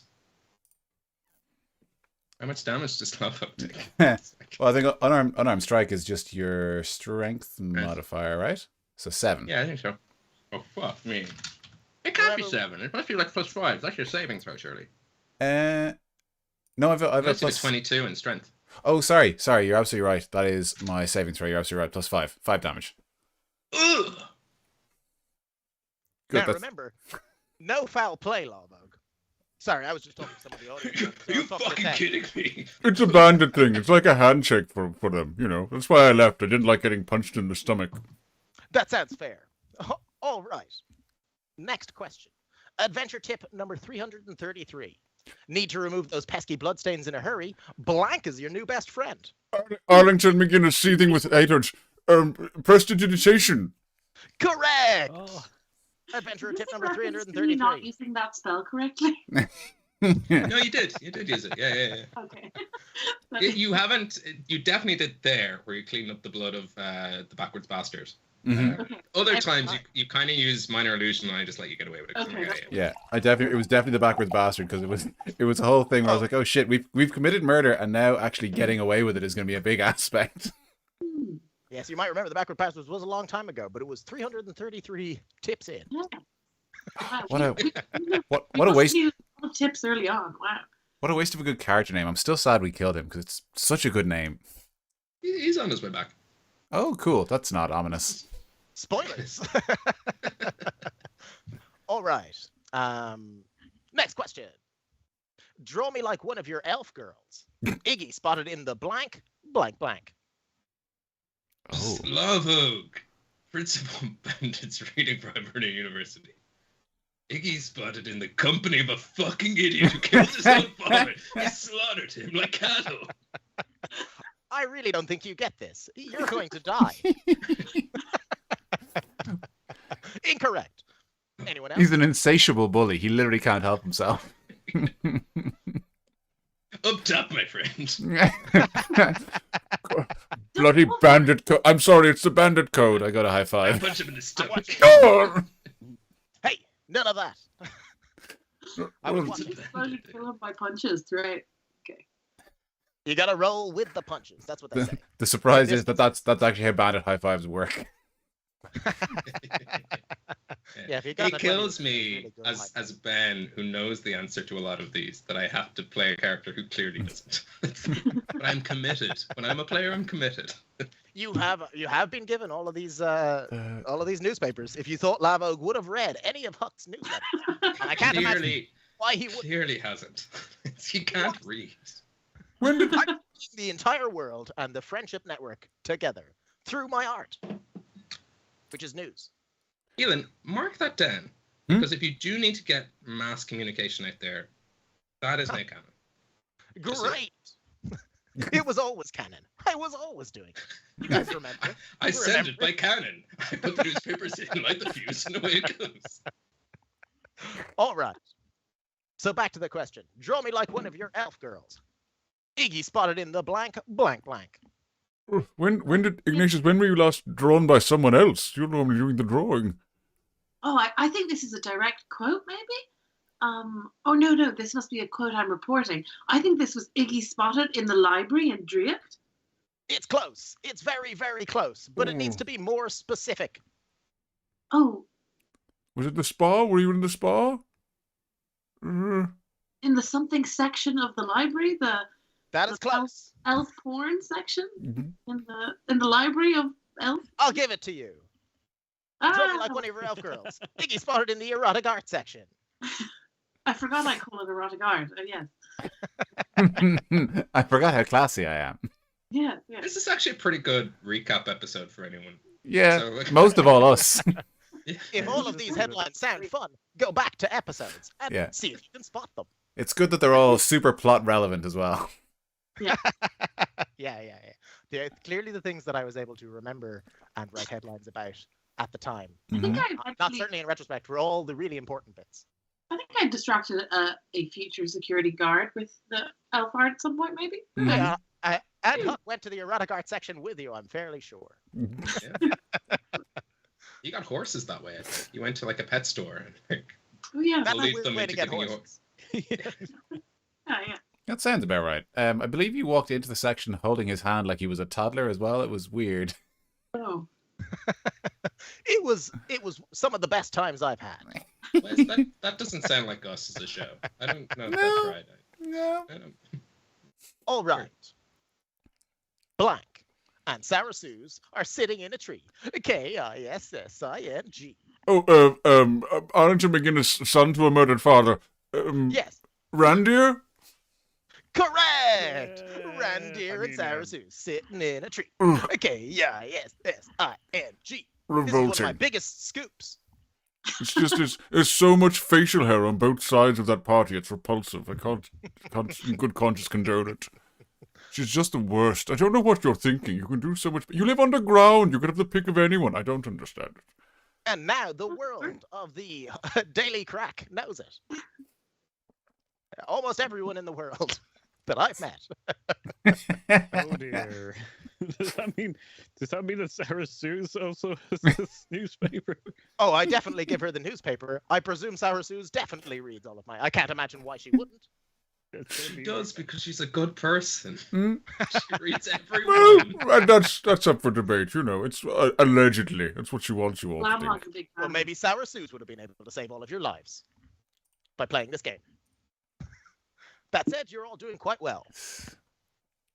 How much damage does Slavo take? Well, I think unarmed strike is just your strength modifier, right? So 7. Yeah, I think so. Oh, fuck me. It can't be Whatever. 7. It must be like +5. That's your saving throw, surely. No, I've a Unless it's plus. 22 in strength. Oh, sorry. You're absolutely right. That is my saving throw. You're absolutely right. Plus 5. 5 damage. Ugh! Good. Now That's, remember, no foul play, Lawbog. Sorry, I was just talking to some of the audience. Are so you I'll talk to fucking them. kidding me? it's a bandit thing. It's like a handshake for them. You know. That's why I left. I didn't like getting punched in the stomach. That sounds fair. All right. Next question. Adventure tip number 333. Need to remove those pesky bloodstains in a hurry? Blank is your new best friend. Arlington McGinnis seething with hatred. Prestidigitation. Correct. Oh, Adventure Is tip this a number reference to me not 333. using that spell correctly? No, you did. You did use it. Yeah. Okay. You haven't. You definitely did there, where you cleaned up the blood of the backwards bastard. Mhm. Okay. Other Every times time. you kind of use minor illusion, and I just let you get away with it. 'cause I'm Okay, like, that's yeah, Yeah, it was definitely the backwards bastard because it was a whole thing where I was like, oh shit, we've committed murder and now actually getting away with it is going to be a big aspect. Hmm. Yes, you might remember the backward passage was a long time ago, but it was 333 tips in. Yeah. Wow. What a what We a must waste use a lot of tips early on. Wow. what a waste of a good character name. I'm still sad we killed him because it's such a good name. He's on his way back. Oh, cool. That's not ominous. Spoilers. All right. Next question. Draw me like one of your elf girls. Iggy spotted in the blank, blank, blank. Oh. Slavog, principal bandits reading for Hibernia University. Iggy spotted in the company of a fucking idiot who killed his own father. He slaughtered him like cattle. I really don't think you get this. You're going to die. Incorrect. Anyone else? He's an insatiable bully. He literally can't help himself. Up top, my friend. Bloody bandit code. I'm sorry, it's the bandit code. I got a high I five. punch him in the stomach. Oh! Hey, none of that. I was Well, watching. Exposure to kill him by punches throughout. You gotta roll with the punches. That's what they say. The surprise is that's actually how bandit high fives work. Yeah, if you got It that kills money, me it's really good as Ben, who knows the answer to a lot of these, that I have to play a character who clearly doesn't. But I'm committed. When I'm a player, I'm committed. You have been given all of these newspapers. If you thought Lavog would have read any of Huck's newsletters, and I can't imagine Clearly, why he would. clearly hasn't. He can't read. When did I'm the entire world and the friendship network together through my art. which is news. Elon, mark that down. Because if you do need to get mass communication out there, that is now canon. Great. It was always canon. I was always doing it. You guys remember? I send it by cannon. I put the newspapers in, light the fuse, and away it goes. All right. So back to the question. Draw me like one of your elf girls. Iggy spotted in the blank, blank, blank. When did Ignatius? When were you last drawn by someone else? You're normally doing the drawing. Oh, I think this is a direct quote, maybe. Oh no, this must be a quote I'm reporting. I think this was Iggy spotted in the library in Drift. It's close. It's very, very close, but it needs to be more specific. Oh, Was it the spa? Were you in the spa? in the something section of the library, That is close. elf porn section Mhm. in the library of elf. I'll give it to you. Draw me Ah, like one of your elf girls. Iggy spotted in the erotic art section. I forgot I call it erotic art. Oh yes, I forgot how classy I am. yeah. This is actually a pretty good recap episode for anyone. Yeah, So, most of all us. If all of these headlines sound fun, go back to episodes and see if you can spot them. It's good that they're all super plot relevant as well. Yeah. They're clearly the things that I was able to remember and write headlines about at the time. I think Not certainly in retrospect, for all the really important bits. I think I distracted a future security guard with the elf art at some point, maybe. Yeah, and Huck went to the erotic art section with you, I'm fairly sure. You got horses that way, I think. You went to like a pet store and like, Oh yeah. That's a lead weird them way to into get giving you horses. Yeah. That sounds about right. I believe you walked into the section holding his hand like he was a toddler as well. It was weird. Oh. It was some of the best times I've had. Wes, that doesn't sound like us as a show. I don't know if that's right. No. I don't... All right. Blank and Sarah Sue's are sitting in a tree. Kissing. Oh, Arlington McGinnis, son to a murdered father. Yes. Randir? Correct! Yeah, Randir and Sarah Sue sitting in a tree. Ugh. Kissing. This is one of my Revolting. biggest scoops. It's just, there's so much facial hair on both sides of that party, it's repulsive. I can't in good conscience condone it. She's just the worst. I don't know what you're thinking. You can do so much. You live underground. You could have the pick of anyone. I don't understand it. And now the world of the Daily Crack knows it. Almost everyone in the world that I've met. Oh dear. Does that mean that Sarah Sue's also has this newspaper? Oh, I definitely give her the newspaper. I presume Sarah Sue's definitely reads all of my. I can't imagine why she wouldn't. She does because she's a good person. Hmm? She reads every Well, one. that's up for debate. You know, it's allegedly. That's what she wants you all to Lamhawk's think. a big Well, fan. maybe Sarah Sue's would have been able to save all of your lives by playing this game. That said, you're all doing quite well.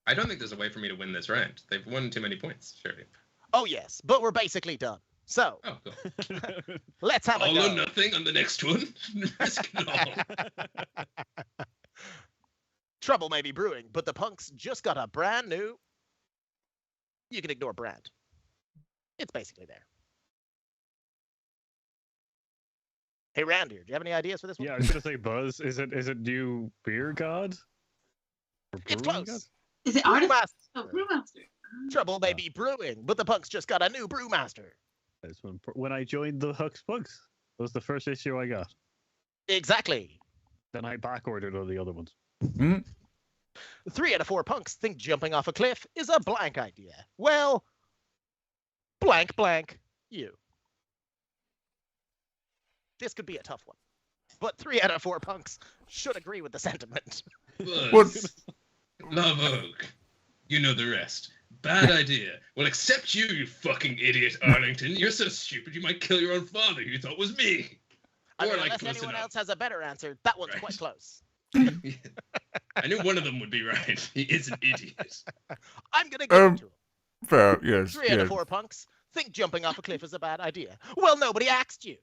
I don't think there's a way for me to win this round. They've won too many points, surely. Oh yes, but we're basically done. So Oh, cool. let's have a All go. or nothing on the next one. Risk it all. Trouble may be brewing, but the punks just got a brand new. You can ignore brand. It's basically there. Hey, Randy, do you have any ideas for this one? Yeah, I was gonna say Buzz. Is it new beer god? Or It's brewing close. Is it artist? Brewmaster. Oh, Brewmaster. Trouble may be brewing, but the punks just got a new brewmaster. That's when I joined the Huck's Bugs. That was the first issue I got. Exactly. Then I back ordered all the other ones. 3 out of 4 punks think jumping off a cliff is a blank idea. Well, blank, you. This could be a tough one. But 3 out of 4 punks should agree with the sentiment. Buzz. Love Oak. You know the rest. Bad idea. Well, except you, you fucking idiot, Arlington. You're so stupid you might kill your own father, you thought was me. I mean, Or, like, unless close anyone enough. else has a better answer, that one's Right. quite close. I knew one of them would be right. He is an idiot. I'm going to give it to him. Fair, yes. 3 out of 4 punks think jumping off a cliff is a bad idea. Well, nobody asked you.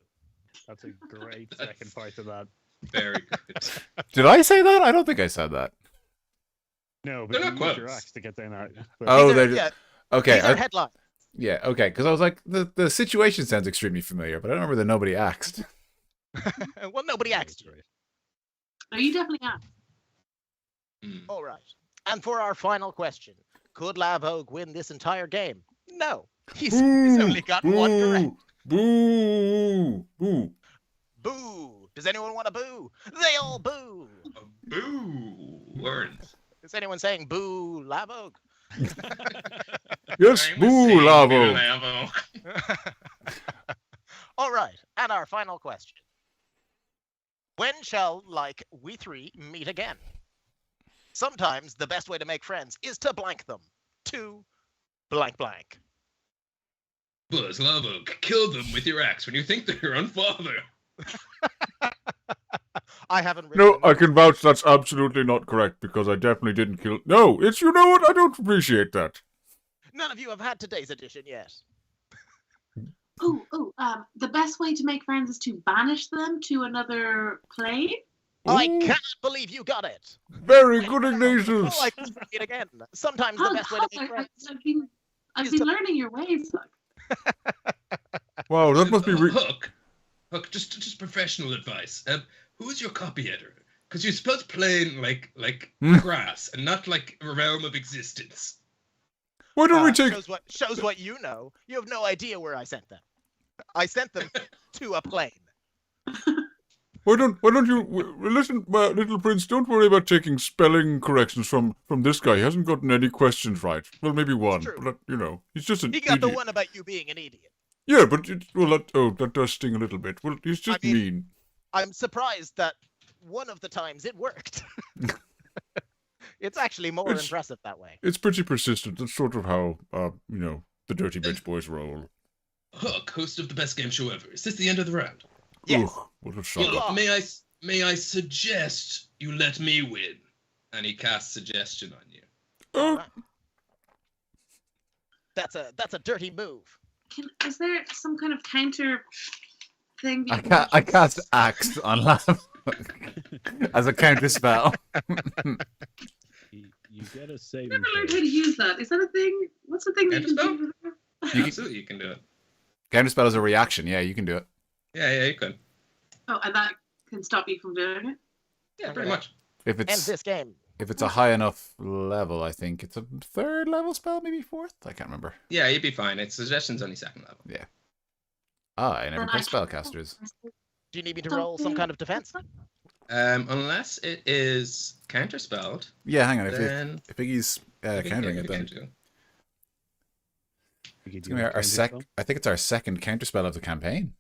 That's a great second part of that. Very good. Did I say that? I don't think I said that. No, but They're you not use your quotes. axe to get down out. Oh, These are- they're yeah, okay. these are headlines. Yeah, okay, because I was like, the situation sounds extremely familiar, but I don't remember that nobody asked. Well, nobody asked you. No, you definitely have. All right. And for our final question, could Lavog win this entire game? No. He's only got one correct. Boo! Boo! Boo! Does anyone want to boo? They all boo! Boo! Words. Is anyone saying boo Lavog? Yes, I'm boo, saying Lavo! Lavo. All right. And our final question. When shall, like, we three meet again? Sometimes the best way to make friends is to blank them. To blank blank. Buzz Lavo, kill them with your axe when you think they're your own father. I haven't written No, I can vouch that's absolutely not correct because I definitely didn't kill. No, it's, you know what? I don't appreciate that. None of you have had today's edition yet. The best way to make friends is to banish them to another plane. I Ooh, cannot believe you got it. very good, Ignatius. Oh, I can try it again. Sometimes the best way to make friends. I've is been to- learning your ways. Look. Wow, that must be. Hook, just professional advice. Who's your copy editor? Because you're supposed to play in like grass and not like a realm of existence. Why don't we take? Shows what you know. You have no idea where I sent them. I sent them to a plane. Why don't you listen, little prince? Don't worry about taking spelling corrections from this guy. He hasn't gotten any questions right. Well, maybe one, true. but you know, he's just an He got idiot. the one about you being an idiot. Yeah, but that does sting a little bit. Well, he's just mean. I'm surprised that one of the times it worked. It's actually more impressive that way. It's pretty persistent. That's sort of how the Dirty Bitch Boys roll. Hook, host of the best game show ever. Is this the end of the round? Yes. Ugh, what a shocker. Well, may I suggest you let me win? And he casts suggestion on you. Oh, That's a dirty move. Is there some kind of counter thing? I cast Axe on Lav as a counter spell. You get a saving I've never learned how throw. to use that. Is that a thing? What's the thing that you can do? Absolutely, you can do it. Counter spell is a reaction. Yeah, you can do it. Yeah, you can. Oh, and that can stop you from doing it? Yeah, pretty much. If End it's this game. if it's a high enough level, I think it's a third level spell, maybe fourth. I can't remember. Yeah, you'd be fine. It's suggestion's only second level. Yeah. I never play spellcasters. Do you need me to roll some kind of defense? Unless it is counterspelled. Yeah, hang on. Then If Iggy's countering it, then You it's can gonna do be our a second. counter I think it's our second counterspell of the campaign.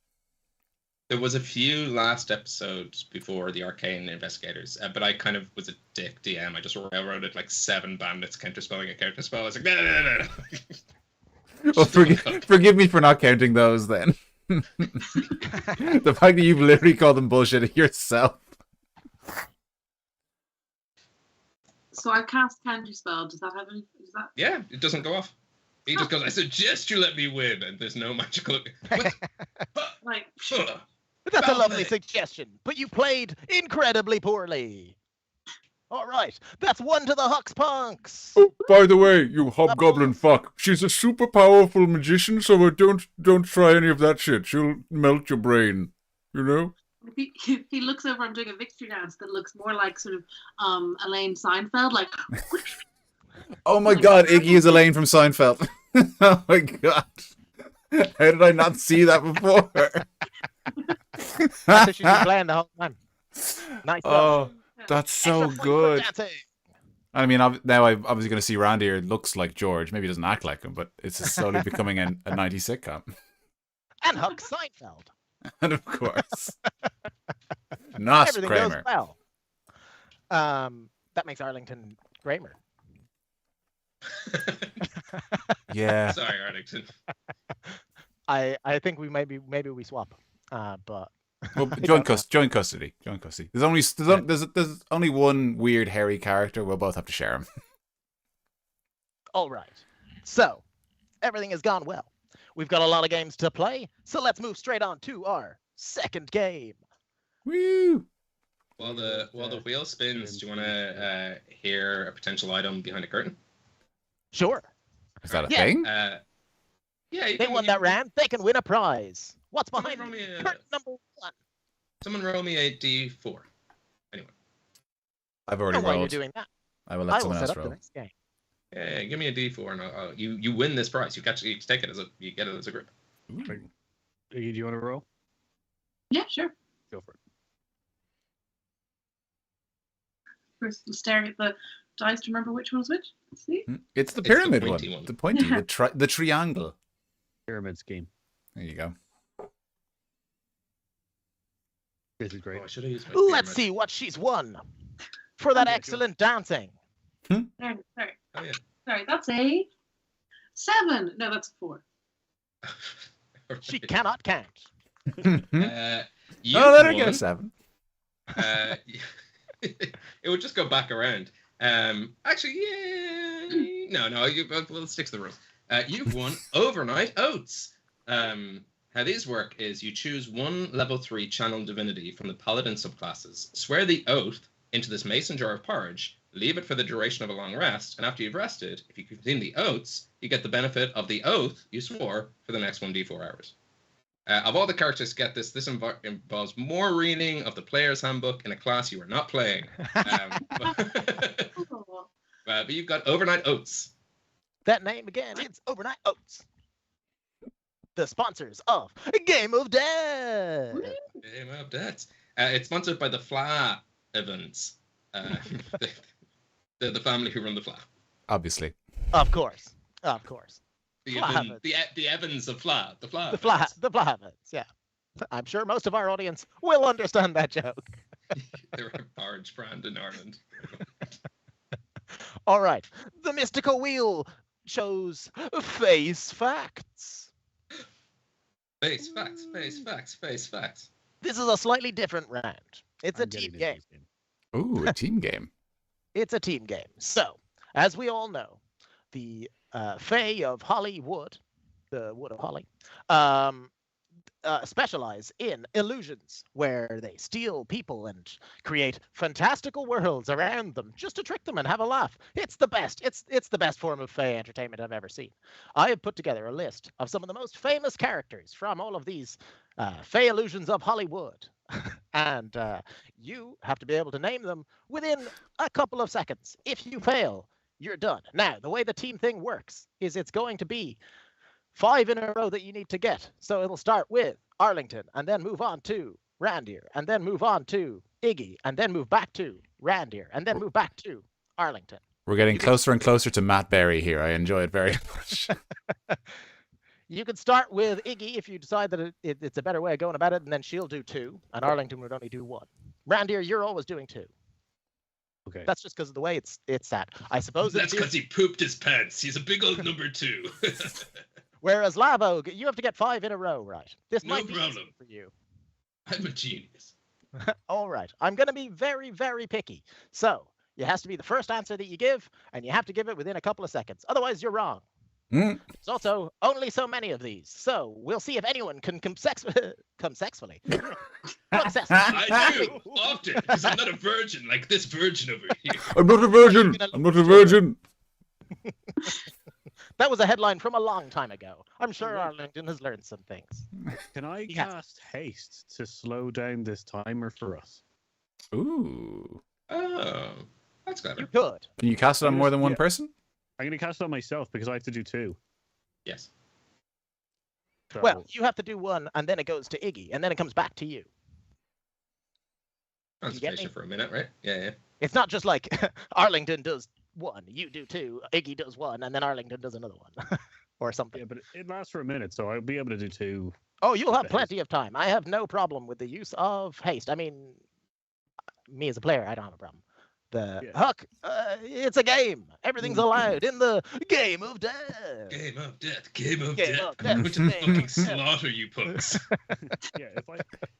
there was a few last episodes before the Arcane Investigators, but I kind of was a dick DM. I just railroaded like 7 bandits counterspelling a counterspell. I was like, no. Well, forgive me for not counting those then. The fact that you've literally called them bullshit yourself. So I cast counterspell. Does that have any? Is that? Yeah, it doesn't go off. He just goes, I suggest you let me win, and there's no magical. Like, That's a Well lovely played. suggestion, but you played incredibly poorly. All right, that's 1 to the Hux Punks. Oh, by the way, you hobgoblin fuck, she's a super powerful magician, so don't try any of that shit. She'll melt your brain. You know? if he looks over, I'm doing a victory dance that looks more like sort of Elaine Seinfeld, like. Oh my god, Iggy is Elaine from Seinfeld. Oh my god. How did I not see that before? That's what she's been playing the whole time. Nice. Oh, that's so Excellent good. dancing. I mean, now I'm obviously going to see Randy here. Looks like George. Maybe he doesn't act like him, but it's slowly becoming a 90s sitcom. And Huck Seinfeld. And of course, not Everything Kramer. goes well. That makes Arlington Kramer. Yeah. Sorry, Arlington. I think we maybe we swap. But Well, joint custody. There's only one weird hairy character. We'll both have to share him. all right. So everything has gone well. We've got a lot of games to play, so let's move straight on to our second game. Woo! While the wheel spins, do you want to hear a potential item behind a curtain? Sure. Is that a Yeah. thing? Yeah, you They can, won that round. They can win a prize. What's Someone behind roll me a- curtain number 1? Someone roll me a d4. I've already And while you're rolled. doing that, I will I let will someone set else up the roll. next game. Yeah, give me a d4, and you win this prize. You take it you get it as a group. Ooh. Iggy, do you want to roll? Yeah, sure. Go for it. First, I'm staring at the dice to remember which one's which. Let's see. It's the It's the pyramid pointy one. one. The pointy, the triangle. Pyramid scheme. There you go. This is great. Oh, I should have used my Let's pyramid. see what she's won for that Yeah, excellent dancing. Sorry. Oh, yeah. Sorry, that's a 7. No, that's a 4. She cannot count. You Let her get won. a 7. It would just go back around. Actually, yeah. No. We'll stick to the rules. You've won overnight oats. How these work is you choose one level 3 channel divinity from the paladin subclasses, swear the oath into this mason jar of porridge, leave it for the duration of a long rest, and after you've rested, if you consume the oats, you get the benefit of the oath you swore for the next 1d4 hours. Of all the characters get this involves more reading of the player's handbook in a class you are not playing. But you've got overnight oats. That name again, it's Overnight Oats. The sponsors of Game of Death. Game of Death. It's sponsored by the Fla Evans. The family who run the Fla. Obviously. Of course. The Fla Evans, the Evans of Fla. The Fla. The Fla Evans. Evans, yeah. I'm sure most of our audience will understand that joke. They're a large brand in Ireland. All right. The mystical wheel shows face facts. Face facts. This is a slightly different round. It's a I'm team getting game. this game. Ooh, a team game. It's a team game. So, as we all know, the Fae of Hollywood, the Wood of Holly, specialize in illusions where they steal people and create fantastical worlds around them just to trick them and have a laugh. It's the best. It's the best form of Fae entertainment I've ever seen. I have put together a list of some of the most famous characters from all of these Fae illusions of Hollywood. And you have to be able to name them within a couple of seconds. If you fail, you're done. Now, the way the team thing works is it's going to be 5 in a row that you need to get. So it'll start with Arlington, and then move on to Randir, and then move on to Iggy, and then move back to Randir, and then move back to Arlington. We're getting closer and closer to Matt Berry here. I enjoy it very much. You could start with Iggy if you decide that it's a better way of going about it, and then she'll do 2, and Arlington would only do 1. Randir, you're always doing 2. Okay. That's just because of the way it's sat. I suppose That's because he pooped his pants. He's a big old number 2. Whereas Lavo, you have to get 5 in a row, right? This No might be problem. easy for you. I'm a genius. All right. I'm going to be very, very picky. So it has to be the first answer that you give, and you have to give it within a couple of seconds. Otherwise, you're wrong. Mm. There's also only so many of these. So we'll see if anyone can come sexually. I do, often, because I'm not a virgin like this virgin over here. I'm not a virgin. I'm not a virgin. That was a headline from a long time ago. I'm sure Arlington has learned some things. Can I Yes. cast haste to slow down this timer for us? Ooh. Oh, that's You clever. could. Can you cast it on more than one Yeah. person? I'm going to cast it on myself because I have to do 2. Yes. So, Well, you have to do 1, and then it goes to Iggy, and then it comes back to you. You get Concentration me? for a minute, right? Yeah. It's not just like Arlington does 1, you do 2, Iggy does 1, and then Arlington does another one, or something. yeah, but it lasts for a minute, so I'll be able to do 2. Oh, you'll have Haste. plenty of time. I have no problem with the use of haste. I mean, me as a player, I don't have a problem. The Yeah. Huck, it's a game. Everything's allowed in the game of death. Game of death. Game of Game death. of death. I'm going to Game fucking of death. slaughter you punks.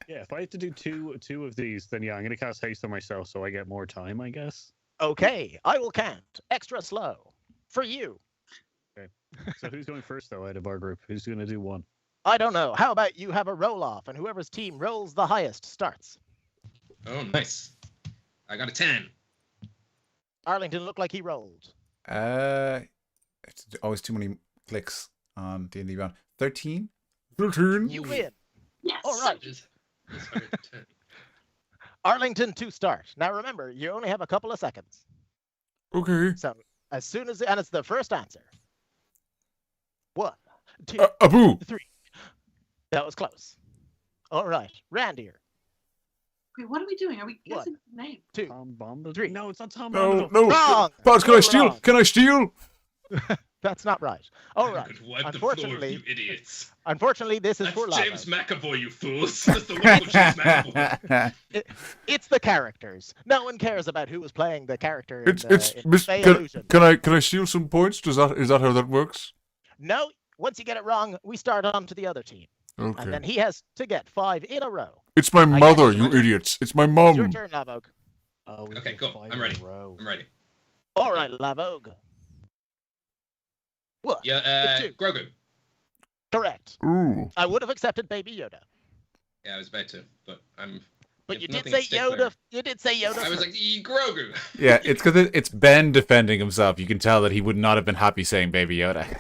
If I have to do two of these, then yeah, I'm going to cast haste on myself so I get more time, I guess. Okay, I will count extra slow for you. So who's going first though out of our group? Who's going to do 1? I don't know. How about you have a roll off, and whoever's team rolls the highest starts. Oh, nice. I got a 10. Arlington looked like he rolled. It's always too many clicks on D&D Beyond. 13. 13. You win. Yes. All right. It's harder than 10. Arlington to start. Now remember, you only have a couple of seconds. Okay. So as soon as and it's the first answer. 1, 2, Abu. 3. That was close. All right, Randir. Wait, what are we doing? Are we What? guessing the name? 2. Tom Bombadil? 3. No, it's not Tom No, Bombadil. no. Wrong. Pods, can I You're steal? wrong. Can I steal? That's not right. All right. Could wipe the floor, Unfortunately, you idiots. this is That's for Lava. James McAvoy, you fools. That's the local James McAvoy. It's the characters. No one cares about who was playing the character. In It's the, it's. in Miss, Fey can Illusion. I steal some points? Is that how that works? No. Once you get it wrong, we start on to the other team, and Okay. then he has to get 5 in a row. It's my guess mother, it's you my- idiots. It's my It's your mum. turn, Lavog. Oh, we Okay, did cool. 5 I'm in ready. a row. I'm ready. All right, Lavog. What? Yeah, It's 2. Grogu. Correct. Ooh. I would have accepted Baby Yoda, Yeah, I was about to, but I'm. but If you did nothing say stickler. Yoda. You did say Yoda. I was like, Grogu. Yeah, it's because it's Ben defending himself. You can tell that he would not have been happy saying Baby Yoda.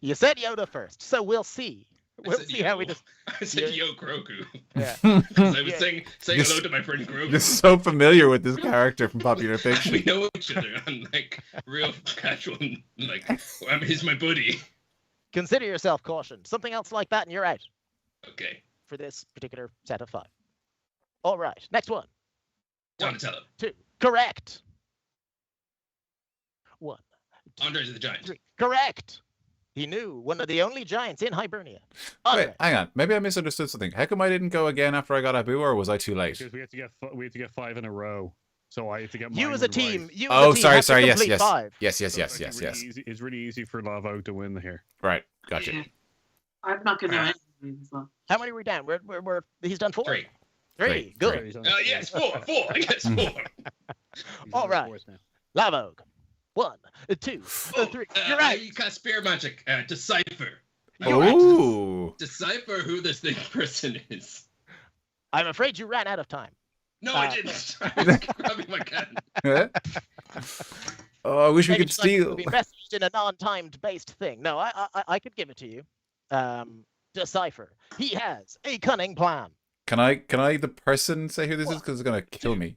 You said Yoda first, so we'll see. I We'll said, see how we yo. just. I said, Yeah. yo, Grogu. Yeah. Because I was Yeah. saying Yes. hello to my friend Grogu. You're so familiar with this character from popular we fiction. know each other on like real casual, like he's my buddy. Consider yourself cautioned. Something else like that, and you're out Okay, for this particular set of 5. All right, next one. Donatello, 2. Correct. 1, Andre the Giant. 3. Correct. He knew one of the only giants in Hibernia. Andre. Wait, hang on. Maybe I misunderstood something. How come I didn't go again after I got Abu, or was I too late? Because we had to get 5 in a row. So I had to get You mine as a right. team. You Oh, as a team sorry, have to sorry. Yes, complete yes. 5. Yes, So it's yes. actually really easy- It's really easy for Lavo to win here. Right, gotcha. Yeah. I'm not going to know anything. So. How many are we down? We're he's done 4. 3. 3. Good. Yes, 4. I guess 4. All right. Lavog. 1, 2, 3. You're right. You cast spear magic. Decipher. Ooh. Decipher who this thing person is. I'm afraid you ran out of time. No, I didn't. I was grabbing my gun. Oh, I wish we Maybe could just like it steal. would be messaged in a non-timed based thing. No, I could give it to you. Decipher. He has a cunning plan. Can I, the person, say who this is? Because it's gonna kill me.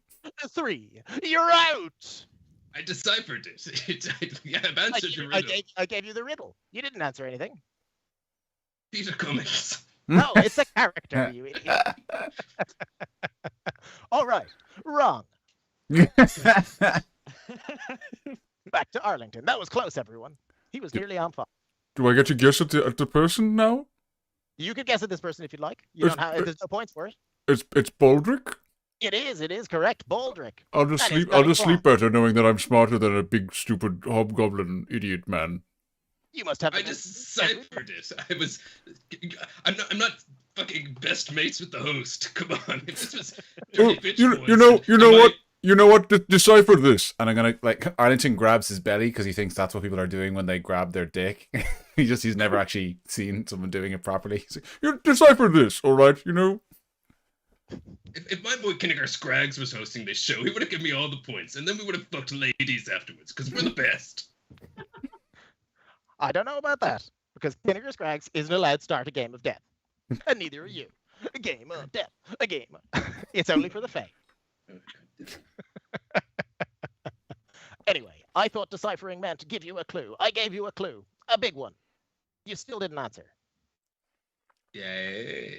3. You're out. I deciphered it. I've answered your riddle. I gave you the riddle. You didn't answer anything. Peter Cummings. No, it's a character, you idiot. All right. Wrong. Back to Arlington. That was close, everyone. He was nearly on fire. Do I get to guess at the person now? You could guess at this person if you'd like. You don't have. There's no points for it. It's Baldric. It is correct. Baldric. I'll just That is sleep. I'll very just sleep better knowing that I'm smarter than a big stupid hobgoblin idiot man. You must have. I deciphered it. I'm not fucking best mates with the host. Come on. If this was Oh, Dirty Bitch you Boys, know I what? might- You know what? Decipher this. And I'm gonna Arlington grabs his belly because he thinks that's what people are doing when they grab their dick. He's never actually seen someone doing it properly. He's like, you decipher this, all right? You know. If my boy Kinniger Scraggs was hosting this show, he would have given me all the points, and then we would have fucked ladies afterwards, because we're the best. I don't know about that because Vinegar Scraggs isn't allowed to start a game of death, and neither are you. A game of death. A game. It's only for the Fae. Anyway, I thought deciphering meant give you a clue. I gave you a clue. A big one. You still didn't answer. Yeah.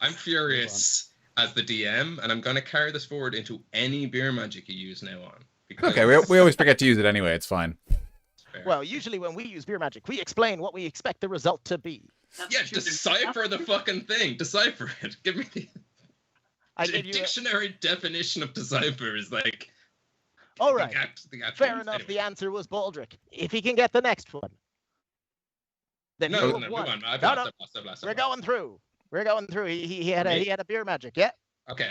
I'm furious as the DM, and I'm going to carry this forward into any beer magic you use now on. Because Okay, we always forget to use it anyway. It's fine. Fair. Well, usually when we use beer magic, we explain what we expect the result to be. That's Yeah, true. decipher the fucking thing. Decipher it. Give me the I gave you. dictionary definition of decipher is like. All right. The actual Fair one. enough. Anyway. The answer was Baldric. If he can get the next one, then No, he no, will move won. on. I've No, lost, no. I've lost. We're going through. We're going through. He had a beer magic. Yeah. Okay.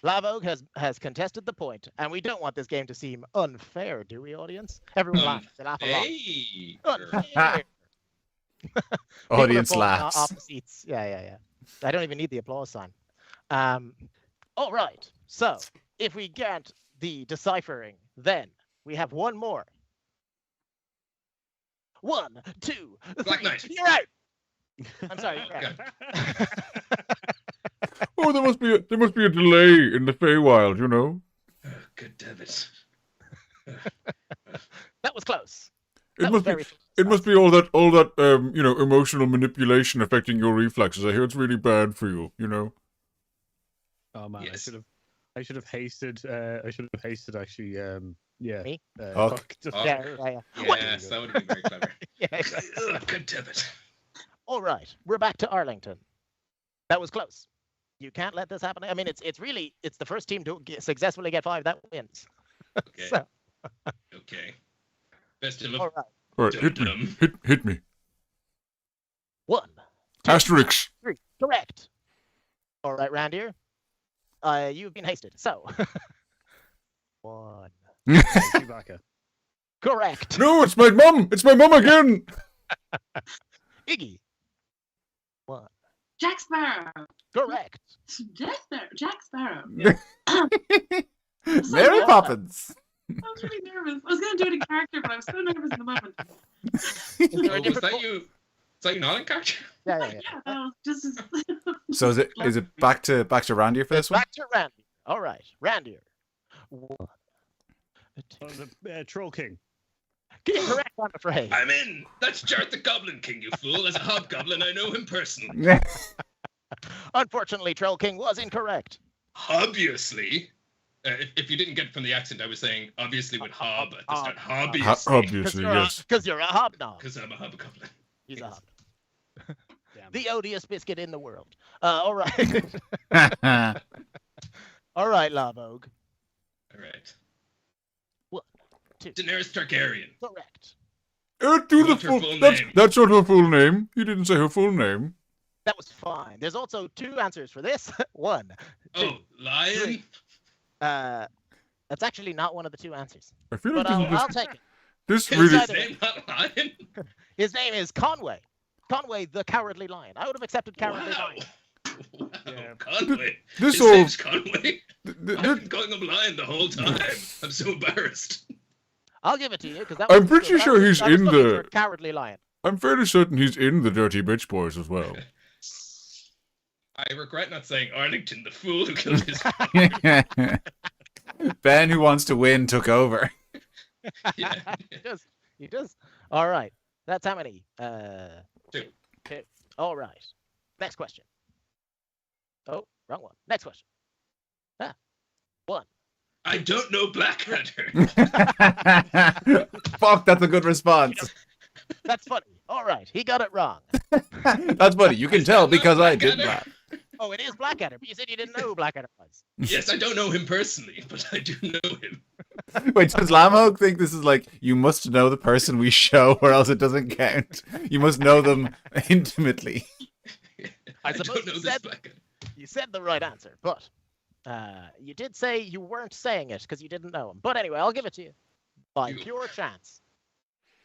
Lavog has contested the point, and we don't want this game to seem unfair, do we, audience? Everyone laugh. They laugh a lot. Hey. Unfair. People Audience are falling laughs. off the seats. Yeah. I don't even need the applause sign. All right. So if we get the deciphering, then we have one more. 1, 2, Black 3. Knight. You're out. I'm sorry. You're out. Oh, there must be a delay in the Feywild, you know. Oh, God damn it. That was close. It That must was be very it must be all that emotional manipulation affecting your reflexes. I hear it's really bad for you, you know. Oh man, Yes. I should have hasted. I should have hasted actually. Yeah. Me? Huck. Huck, just- Huck. Yeah. Yes, that would have been very clever. Yeah. Ugh, God damn it. All right, we're back to Arlington. That was close. You can't let this happen. I mean, it's the first team to successfully get 5 that wins. Okay. So, Okay. Best of all luck. right, All right, hit me. Hit me. 1, Asterix. 3, correct. All right, Randir. You've been hasted. So, 1, Chewbacca. correct. No, it's my mum. It's my mum again. Iggy, 1, Jack Sparrow. correct. Jack Sparrow. Mary Poppins. I was really nervous. I was going to do it in character, but I was so nervous in the moment. Is there a Oh, was different that you? Is that you not in character? Yeah. Yeah, that was just. So is it back to Randy for this one? Back to Randy. All right, Randy. 1, 2. Oh, the Troll King. Correct, I'm afraid. I'm in. That's Jareth the Goblin King, you fool. As a hobgoblin, I know him personally. Unfortunately, Troll King was incorrect. Obviously. If you didn't get it from the accent, I was saying obviously with hob at the start. Hob. Obviously. Obviously, yes. Because you're a hobnob. Because I'm a hobgoblin. He's a hob. Damn. The odious biscuit in the world. All right. All right, Lavog. All right. 1, 2. Daenerys Targaryen. Correct. Do the What's her full. full That's name? not her full name. You didn't say her full name. That was fine. There's also 2 answers for this. 1. Oh, Lion? 3. That's actually not one of the 2 answers. I feel But like I'll take it. this Is really. his name not Lion? His name is Conway. Conway the Cowardly Lion. I would have accepted Cowardly Wow. Lion. Wow, Yeah. Conway. This His old. name's Conway. I've th- been calling him Lion the whole time. I'm so embarrassed. I'll give it to you because I'm pretty sure he's in the- Cowardly Lion. I'm fairly certain he's in the Dirty Bitch Boys as well. I regret not saying Arlington, the fool who killed his father. Ben, who wants to win, took over. Yeah. He does. All right. That's how many? 2. 2. All right. Next question. Oh, wrong one. Next question. 1. I don't know Blackadder. Fuck, that's a good response. That's funny. All right. He got it wrong. That's funny. You can tell because I did Blackadder? that. Oh, it is Blackadder. But you said you didn't know who Blackadder was. Yes, I don't know him personally, but I do know him. Wait, does Lamhog think this is like, you must know the person we show or else it doesn't count? You must know them intimately. I I suppose don't know you this said- Blackadder. You said the right answer, but you did say you weren't saying it because you didn't know him. But anyway, I'll give it to you by You- pure chance.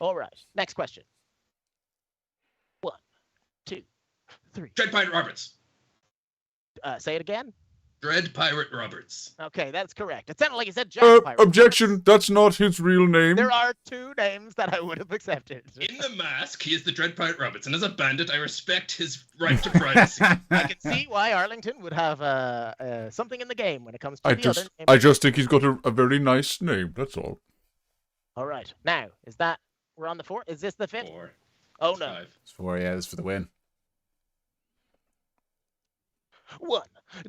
All right. Next question. 1, 2, 3. Dread Pirate Roberts. Say it again. Dread Pirate Roberts. Okay, that's correct. It sounded like you said Jack Pirate. Objection, that's not his real name. There are 2 names that I would have accepted. In the mask, he is the Dread Pirate Roberts, and as a bandit, I respect his right to privacy. I can see why Arlington would have something in the game when it comes to I the other just, names. I just think he's got a very nice name, that's all. All right. Now, is that we're on the 4th? Is this the 5th? 4. Oh no. 5. It's for, yeah, it's for the win. 1,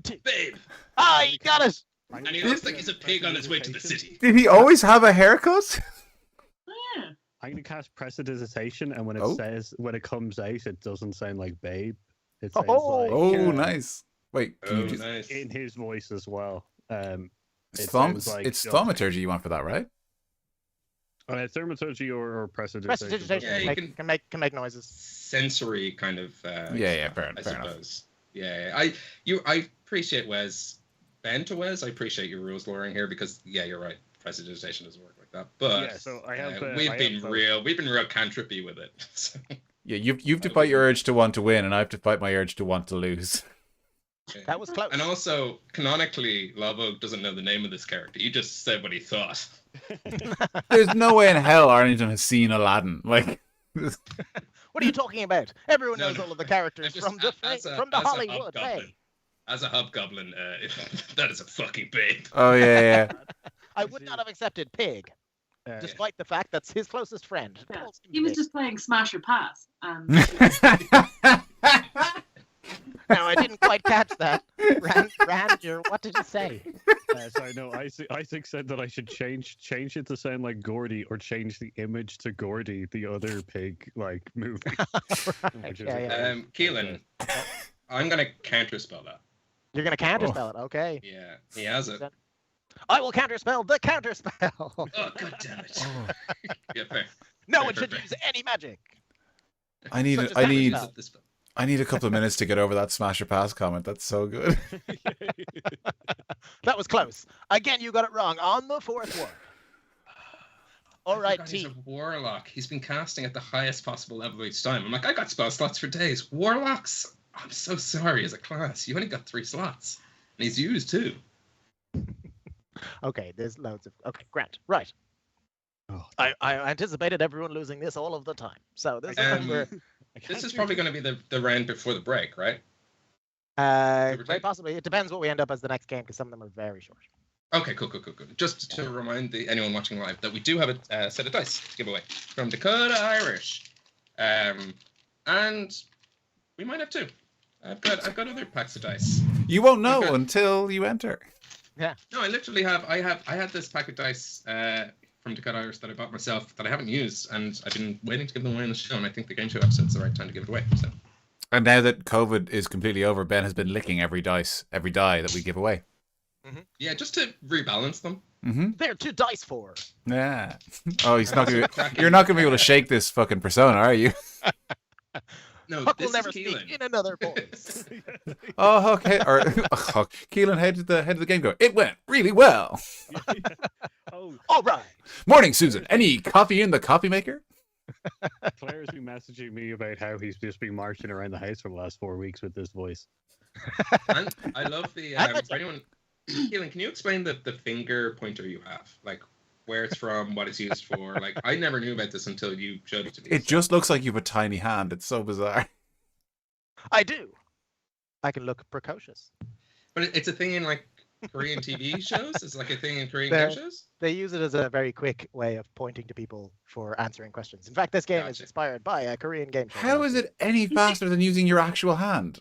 2. Babe! Ah, you got it. And he looks like he's a pig on his way to the city. Did he always have a haircut? Yeah. I'm gonna cast Prestidigitation, and when it Oh. says when it comes out, it doesn't sound like babe. It sounds Oh. like Oh, nice. Wait, can Oh, you just... nice. in his voice as well. It's, it thaumaturgy sounds like it's Joe. thaumaturgy you want for that, right? Thaumaturgy or Prestidigitation. Prestidigitation Yeah, you can make noises. Sensory kind of. Yeah, fair I enough. suppose. Yeah, I appreciate Wes. Ben to Wes, I appreciate your rules lawyering here because you're right. Prestidigitation doesn't work like that. But Yeah, so I have, we've I been have, we've been real cantripy with it. So, Yeah, you've to fight your urge to want to win, and I have to fight my urge to want to lose. yeah. That was close. And also, canonically, Lavo doesn't know the name of this character. He just said what he thought. There's no way in hell Arlington has seen Aladdin. Like, What are you talking about? Everyone No, knows no. all of the characters Just from the as a Hollywood. hobgoblin. Hey, As a hobgoblin, that is a fucking babe. Oh yeah, I would not have accepted Pig, despite the fact that's his closest friend. Yeah. Calls him He was Pig. just playing Smash or Pass. And yeah. No, I didn't quite catch that. Ranger, what did you say? Sorry, no. Isaac said that I should change it to sound like Gordy, or change the image to Gordy, the other pig movie. Right, yeah. Keelan, I'm gonna counterspell that. You're going to counterspell it, okay. Yeah, he has it. I will counterspell the counterspell. Oh, god damn it. Yeah, fair. No Fair, one fair, should fair. use any magic. I need Such as I need counterspell. This spell. I need a couple of minutes to get over that smash or pass comment. That's so good. That was close. Again, you got it wrong on the fourth one. All I right, forgot he's T. a warlock. He's been casting at the highest possible level each time. I'm like, I got spell slots for days. Warlocks? I'm so sorry as a class. You only got 3 slots. And he's used 2. Okay, there's loads of... Okay, Grant. Right. Oh, I anticipated everyone losing this all of the time. So this is when we're... This is probably going to be the round before the break, right? Give or very take. possibly. It depends what we end up as the next game, because some of them are very short. Okay, cool. Just to remind anyone watching live that we do have a set of dice to give away from Dakota Irish. And we might have 2. I've got other packs of dice. You won't know Okay. until you enter. No, I literally have. I had this pack of dice from Dakota Irish that I bought myself that I haven't used, and I've been waiting to give them away on the show. And I think the game show episode's the right time to give it away. So And now that COVID is completely over, Ben has been licking every die that we give away. yeah, just to rebalance them. Mm-hmm. They're 2 dice for. Yeah. Oh, he's not gonna. Cracking. You're not gonna be able to shake this fucking persona, are you? No, Huck this will never is speak Keelan. in another voice. Oh, Huck. Huck. Keelan, how did the game go? It went really well. Oh, All right. Morning, Susan. Any coffee in the coffee maker? Claire's been messaging me about how he's just been marching around the house for the last 4 weeks with this voice. And I love the I bet for anyone. Keelan, can you explain the finger pointer you have? Like where it's from, what it's used for? Like I never knew about this until you showed it to me. It just looks like you have a tiny hand. It's so bizarre. I do. I can look precocious. But it's a thing in like Korean TV shows. It's like a thing in Korean There- game shows. They use it as a very quick way of pointing to people for answering questions. In fact, this game is Gotcha. inspired by a Korean game show. How is it any faster than using your actual hand?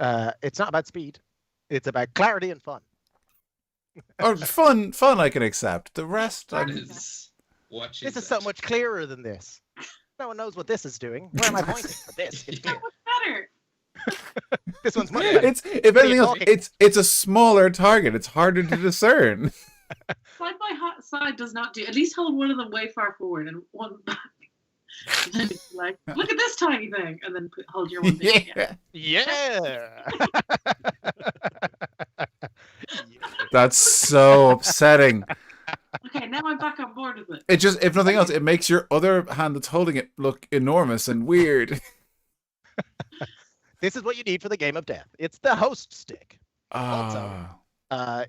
It's not about speed. It's about clarity and fun. Or fun I can accept. The rest, That I'm... is what she This is said. so much clearer than this. No one knows what this is doing. Where am I pointing for this? It's Yeah. clear. what's better? This one's much better. It's if anything else, talking? it's a smaller target. It's harder to discern. Side by side does not do. At least hold one of them way far forward and one back. And then it's like, look at this tiny thing, and then hold your one thing again. Yeah, Yeah. that's so upsetting. Okay, now I'm back on board with it. It just, if nothing else, it makes your other hand that's holding it look enormous and weird. This is what you need for the game of death. It's the host stick. Ah.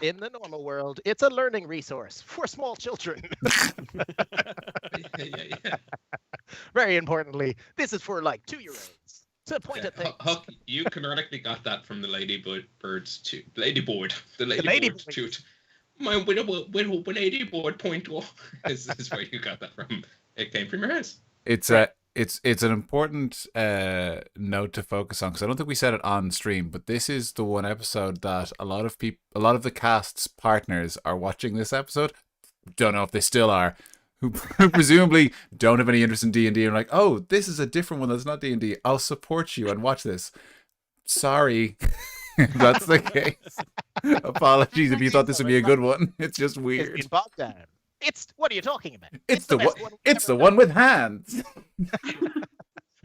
In the normal world, it's a learning resource for small children. yeah. Very importantly, this is for like 2-year-olds to point at things. Huck, you canonically got that from the Ladyboard. The Ladyboard. Ladyboard toot. My Ladyboard pointer is where you got that from. It came from your house. It's an important note to focus on, because I don't think we said it on stream, but this is the one episode that a lot of the cast's partners are watching this episode. Don't know if they still are, who presumably don't have any interest in D&D and are like, oh, this is a different one that's not D&D. I'll support you and watch this. Sorry, if that's the case. Apologies if you thought this would be a good one. It's just It's weird. been bogged down. What are you talking about? It's the best one. we've It's ever the one with hands.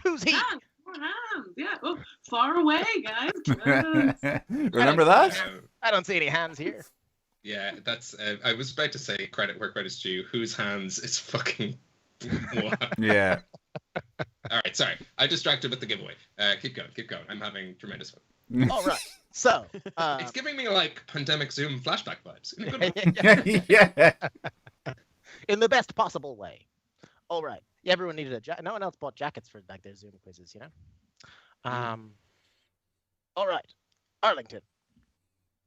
Who's he? Hands, more hands. Yeah. Oh, far away, guys. Yes. Remember that? I don't see any hands here. Yeah, that's. I was about to say credit where credit's due. Whose hands is fucking. What? Yeah. All right, sorry. I distracted with the giveaway. Keep going. I'm having tremendous fun. All right. So, It's giving me like pandemic Zoom flashback vibes in a good way. Yeah. in the best possible way. All right. Yeah, everyone needed a jacket. No one else bought jackets for like their Zoom quizzes, you know. All right, Arlington.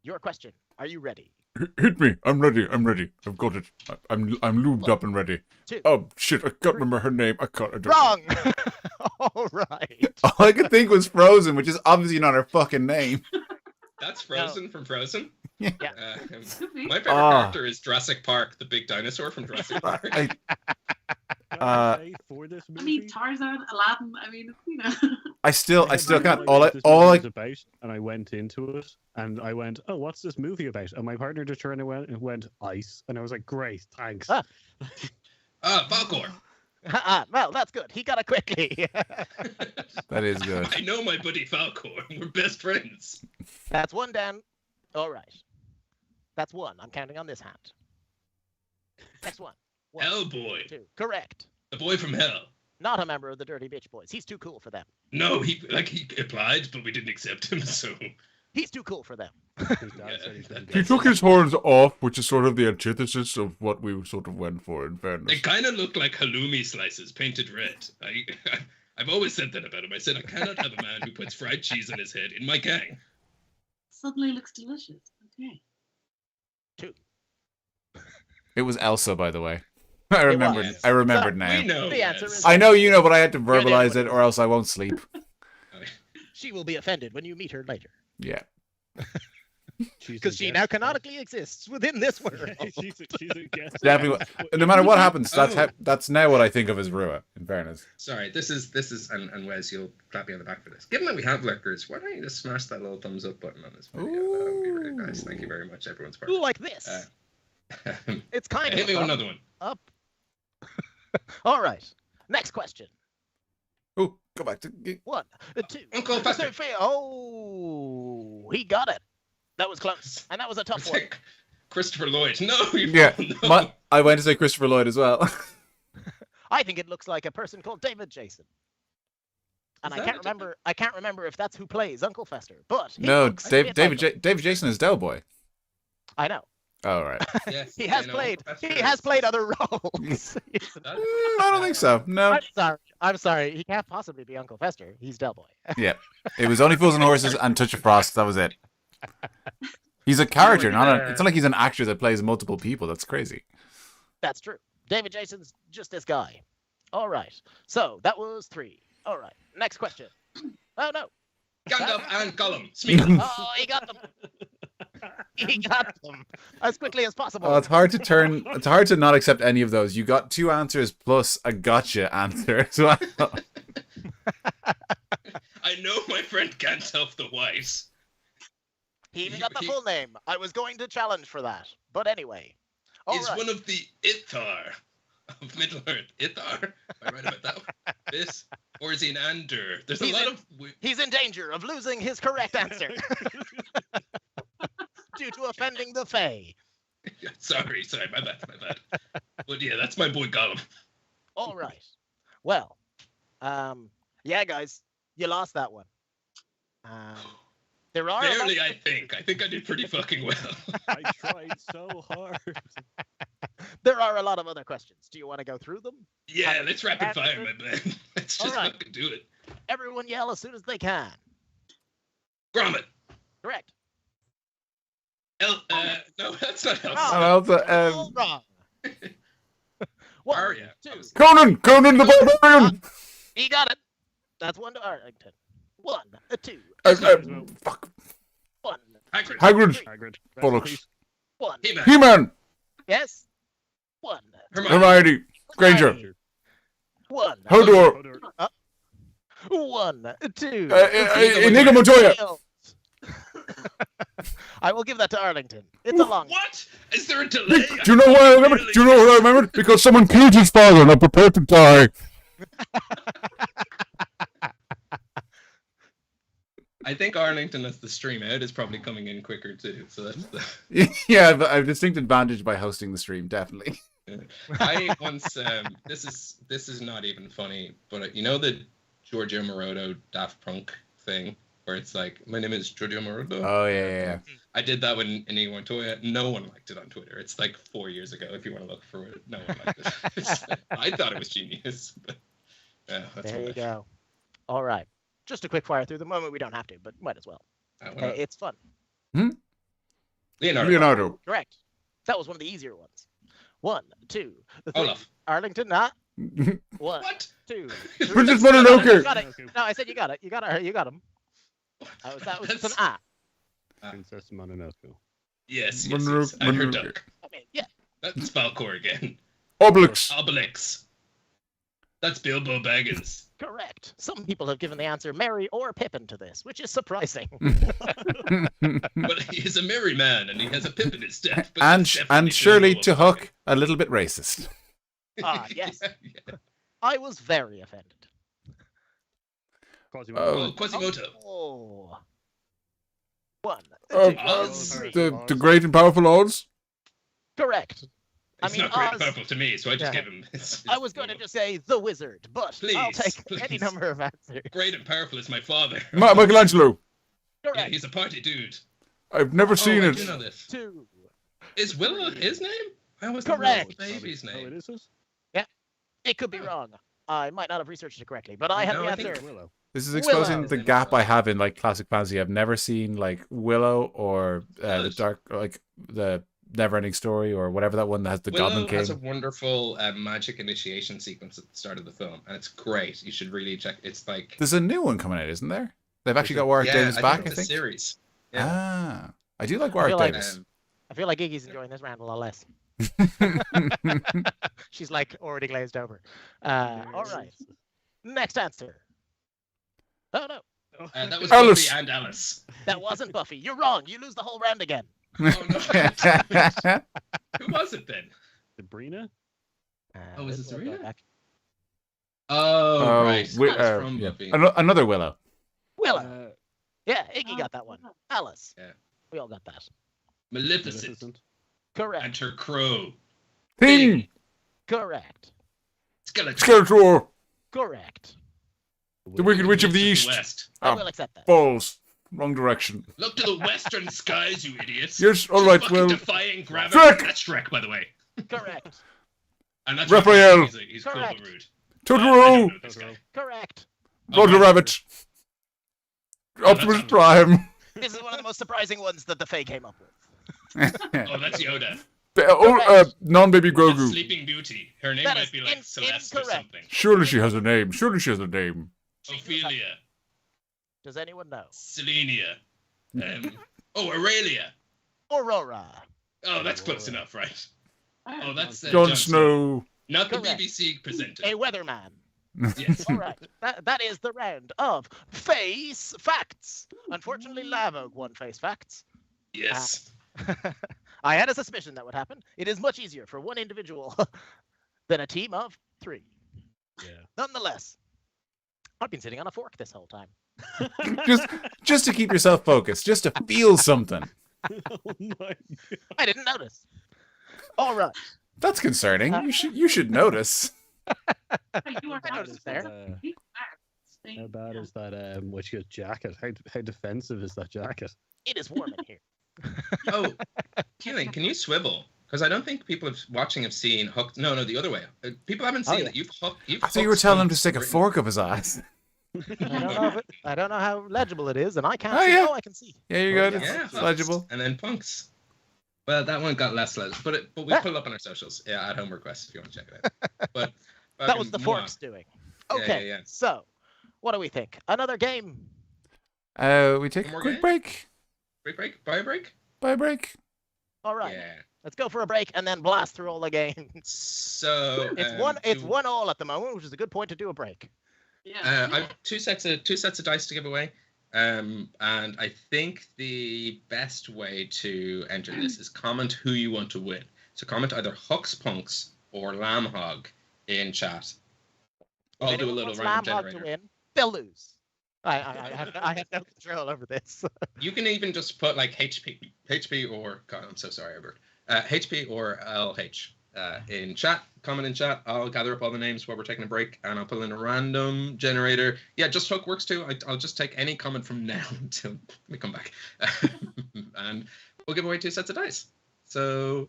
Your question. Are you ready? Hit me. I'm ready. I've got it. I'm lubed up and ready. 2. Oh, shit. I can't remember her name. I don't know. Wrong. All right. All I could think was Frozen, which is obviously not her fucking name. That's Frozen from Frozen. Yeah. My favorite character is Jurassic Park, the big dinosaur from Jurassic Park. Can I say for this movie? I mean, Tarzan, Aladdin. I mean, you know. I still had can't. no idea what this movie was about, and I went into it, and I went, "Oh, what's this movie about?" And my partner just turned and went, "Ice," and I was like, "Great, thanks." Falcor. Well, that's good. He got it quickly. That is good. I know my buddy Falcor. We're best friends. That's 1 down. All right. That's 1. I'm counting on this hand. Next one. 1, Hellboy. 2. Correct. The boy from hell. Not a member of the Dirty Bitch Boys. He's too cool for them. No, he applied, but we didn't accept him, so... He's too cool for them. His dad said he couldn't He get took it. his horns off, which is sort of the antithesis of what we sort of went for, in They fairness. kind of look like halloumi slices painted red. I've always said that about him. I said, I cannot have a man who puts fried cheese on his head in my gang. Suddenly looks delicious. Okay. 2. It was Elsa, by the way. I remembered. was. I remembered So, now. We know. The answer yes. is- I know you know, but I had to You're the verbalize only it, or else I won't sleep. She will be offended when you meet her later. Yeah. Because she now canonically exists within this world. she's a guest. Definitely. No matter what happens, Oh. that's now what I think of as Rua. In fairness. Sorry, this is and Wes, you'll clap me on the back for this. Given that we have lurkers, why don't you just smash that little thumbs up button on this video? That would be really nice. Thank you very much, everyone's part. Ooh, like this. It's kind of Hit me with another one. up. All right. Next question. Oh, go back to. 1, 2. Uncle Fester. 3. Oh, he got it. That was close, and that was a tough It's one. like Christopher Lloyd. No, Yeah, no. I went to say Christopher Lloyd as well. I think it looks like a person called David Jason. And Is I that can't a- remember. I can't remember if that's who plays Uncle Fester. But he No, looks a bit like him. David Jason is Del Boy. I know. Oh, right. Yes, He has you know, played. Uncle He Fester has is- played other roles. That- I don't think so. No. I'm sorry. I'm sorry. He can't possibly be Uncle Fester. He's Del Boy. Yeah. It was only Fools and Horses and Touch of Frost. That was it. He's a character, it's not like he's an actor that plays multiple people. That's crazy. That's true. David Jason's just this guy. All right. So that was 3. All right. Next question. Oh no. Gandalf and Gollum. Smeagol. Oh, he got them. He got them as quickly as possible. Oh, it's hard to not accept any of those. You got 2 answers plus a gotcha answer as well. I know my friend Gandalf the White. He even got the full name. I was going to challenge for that. But anyway. All He's right. one of the Ithar of Middle Earth. Ithar? Am I right about that one? This? Or is he an Ander? There's He's a lot in- of... He's in danger of losing his correct answer due to offending the Fae. Sorry, my bad. But yeah, that's my boy Gollum. All right. Well, yeah, guys, you lost that one. There are a lot Barely, of- I think. I think I did pretty fucking well. I tried so hard. There are a lot of other questions. Do you want to go through them? Yeah, let's rapid fire, my man. Let's just Alright. fucking do it. Everyone yell as soon as they can. Gromit. Correct. No, that's not Oh. Elsa. All wrong. One, Arya. 2. Conan the Barbarian! He got it. That's 1 to Arlington. 1, 2. Fuck. 1. Hagrid. Hagrid. Hagrid. Rest in Bollocks. peace. 1. He-Man. He-Man! Yes. 1. Hermione. Hermione! Granger! 1. Hodor! Hodor. 1, 2. Inigo Montoya! I will give that to Arlington. It's a long one. What? Is there a delay? Do you know why I remembered? Do you know what I remembered? Because someone killed his father and I'm prepared to die. I think Arlington, as the stream out, is probably coming in quicker too. So that's the... Yeah, but I have a distinct advantage by hosting the stream, definitely. I once this is not even funny, but you know the Giorgio Moroder Daft Punk thing where it's like, my name is Giorgio Morodo. Oh yeah. I did that when Inigo Montoya. No one liked it on Twitter. It's like 4 years ago. If you want to look for it, no one liked it. I thought it was genius. But, yeah, that's There my you life. go. All right. Just a quick fire through the moment. We don't have to, but might as well. Why not? It's fun. Leonardo. Correct. That was one of the easier ones. 1, 2, 3. Olaf. Arlington, not. 1, What? 2. Princess You Mononoke. got it. No, I said you got it. You got him. That was just an A. Princess Mononoke. Yes. Monroe- And her Monroe- duck. I mean, yeah. That's Falcor again. Obelix. Obelix. That's Bilbo Baggins. Correct. Some people have given the answer Merry or Pippin to this, which is surprising. But he's a merry man and he has a pip in his step. But and that's definitely surely Bilbo to Huck, Baggins. a little bit racist. Yes. Yeah. I was very offended. Quasimodo. Oh, Quasimodo. Oh. 1, Oh, 2, Oz. 3. The great and powerful odds. Correct. It's mean, not great Oz- purple to me, so I just Yeah. give him. I was going to just say the wizard, but I'll Please, take any please. number of answers. Great and powerful is my father. Michelangelo. Yeah, Correct. he's a party dude. I've never seen I it. do know this. 2. Is Willow his name? I always thought Correct. Willow was the baby's Oh, it name. is this? It could be wrong. I might not have researched it correctly, but I have No, the I think answer. Willow. This is exposing Willow. the gap I have in like classic fantasy. I've never seen like Willow or the Alice. dark, like the Neverending Story or whatever that one that has the Goblin Willow has a King. wonderful magic initiation sequence at the start of the film, and it's great. You should really check. It's like There's a new one coming out, isn't there? They've actually got Warwick Davis back, I it's a think. series. Yeah. Ah, I do like Warwick feel like- Davis. I feel like Iggy's enjoying this round a lot less. She's like already glazed over. All right. Next answer. Oh no, That was Alice. Buffy and Alice. that wasn't Buffy. You're wrong. You lose the whole round again. Oh, no. Who was it then? Sabrina? Oh, is this it will go Serena? back. Oh, right. That's from yeah. Buffy. Another Willow. Willow. Yeah, Iggy got that one. Alice. Yeah. We all got that. Maleficent Maleficent. Correct. and her crow. Thing. Correct. Skeleton. Skeletor. Correct. The Wicked Witch of the East. West. I Oh, will accept that. balls. Wrong direction. Look to the western skies, you idiots. Yes, all She's right, fucking well. defying gravity. Shrek! That's Shrek, by the way. Correct. And that's Raphael! He's Correct. rude. Totoro. This guy. Correct. Roger Oh, Rabbit. Optimus that's- Prime. This is one of the most surprising ones that the Fae came up with. Oh, that's Yoda. Non-baby That's Grogu. Sleeping Beauty. Her name That might is be like Celeste or incorrect. something. Surely she has a name. Surely she has a name. Ophelia. Does anyone know? Selenia. Aurelia. Aurora. Oh, that's close enough, right? Oh, that's Jon Snow. Not the Correct. BBC presenter. A weatherman. Yes. All right. That is the round of face facts. Unfortunately, Lavo won face facts. Yes. I had a suspicion that would happen. It is much easier for one individual than a team of 3. Yeah. Nonetheless, I've been sitting on a fork this whole time. just to keep yourself focused, just to feel something. Oh my I didn't notice. All right. That's concerning. You should notice. You are I noticed there. How bad is that what you got jacket? How defensive is that jacket? It is warm in here. Oh, Keelan, can you swivel? Because I don't think people watching have seen Hook. No, the other way. People haven't seen yeah. that you've Hook. I thought you were telling him to stick a fork up his ass. I don't know how legible it is, and I can't Oh, see. yeah. Oh, I can see. Yeah, you're good. Yeah, It's Hooks. legible. And then Punks. Well, that one got less legible, but we Ah. put it up on our socials. Yeah, at home request if you want to check it out. But That was the fucking forks doing. Yeah, Okay, yeah. so what do we think? Another game. We take One a more quick game? break. break, buy a break. Bye break. All right, Yeah. let's go for a break and then blast through all the games. So It's 1-1 at the moment, which is a good point to do a break. Yeah. I have two sets of dice to give away. And I think the best way to enter this is comment who you want to win. So comment either Hux Punks or Lamb Hog in chat. I'll do a little random Lamb Hog to generator. win. They'll lose. I have no control over this. You can even just put like HP or God, I'm so sorry, Albert. HP or LH. in chat. Comment in chat. I'll gather up all the names while we're taking a break, and I'll put in a random generator. Yeah, just Hook works too. I'll just take any comment from now until we come back, and we'll give away 2 sets of dice. So,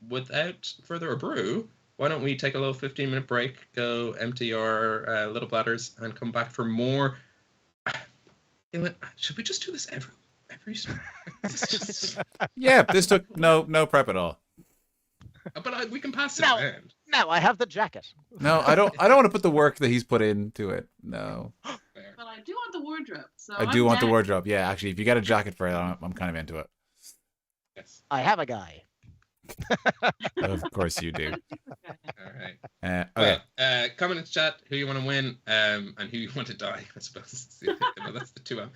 without further ado, why don't we take a little 15-minute break, go empty our little bladders, and come back for more. Should we just do this every? Yeah, this took no prep at all. But we can pass it No. around. No, I have the jacket. No, I don't want to put the work that he's put into it. No. Fair. But I do want the wardrobe. So I do I'm want the down. wardrobe. Yeah, actually, if you got a jacket for it, I'm kind of into it. Yes. I have a guy. Of course you do. All right. Okay. Well, comment in chat who you want to win and who you want to die, I suppose. Well, that's the two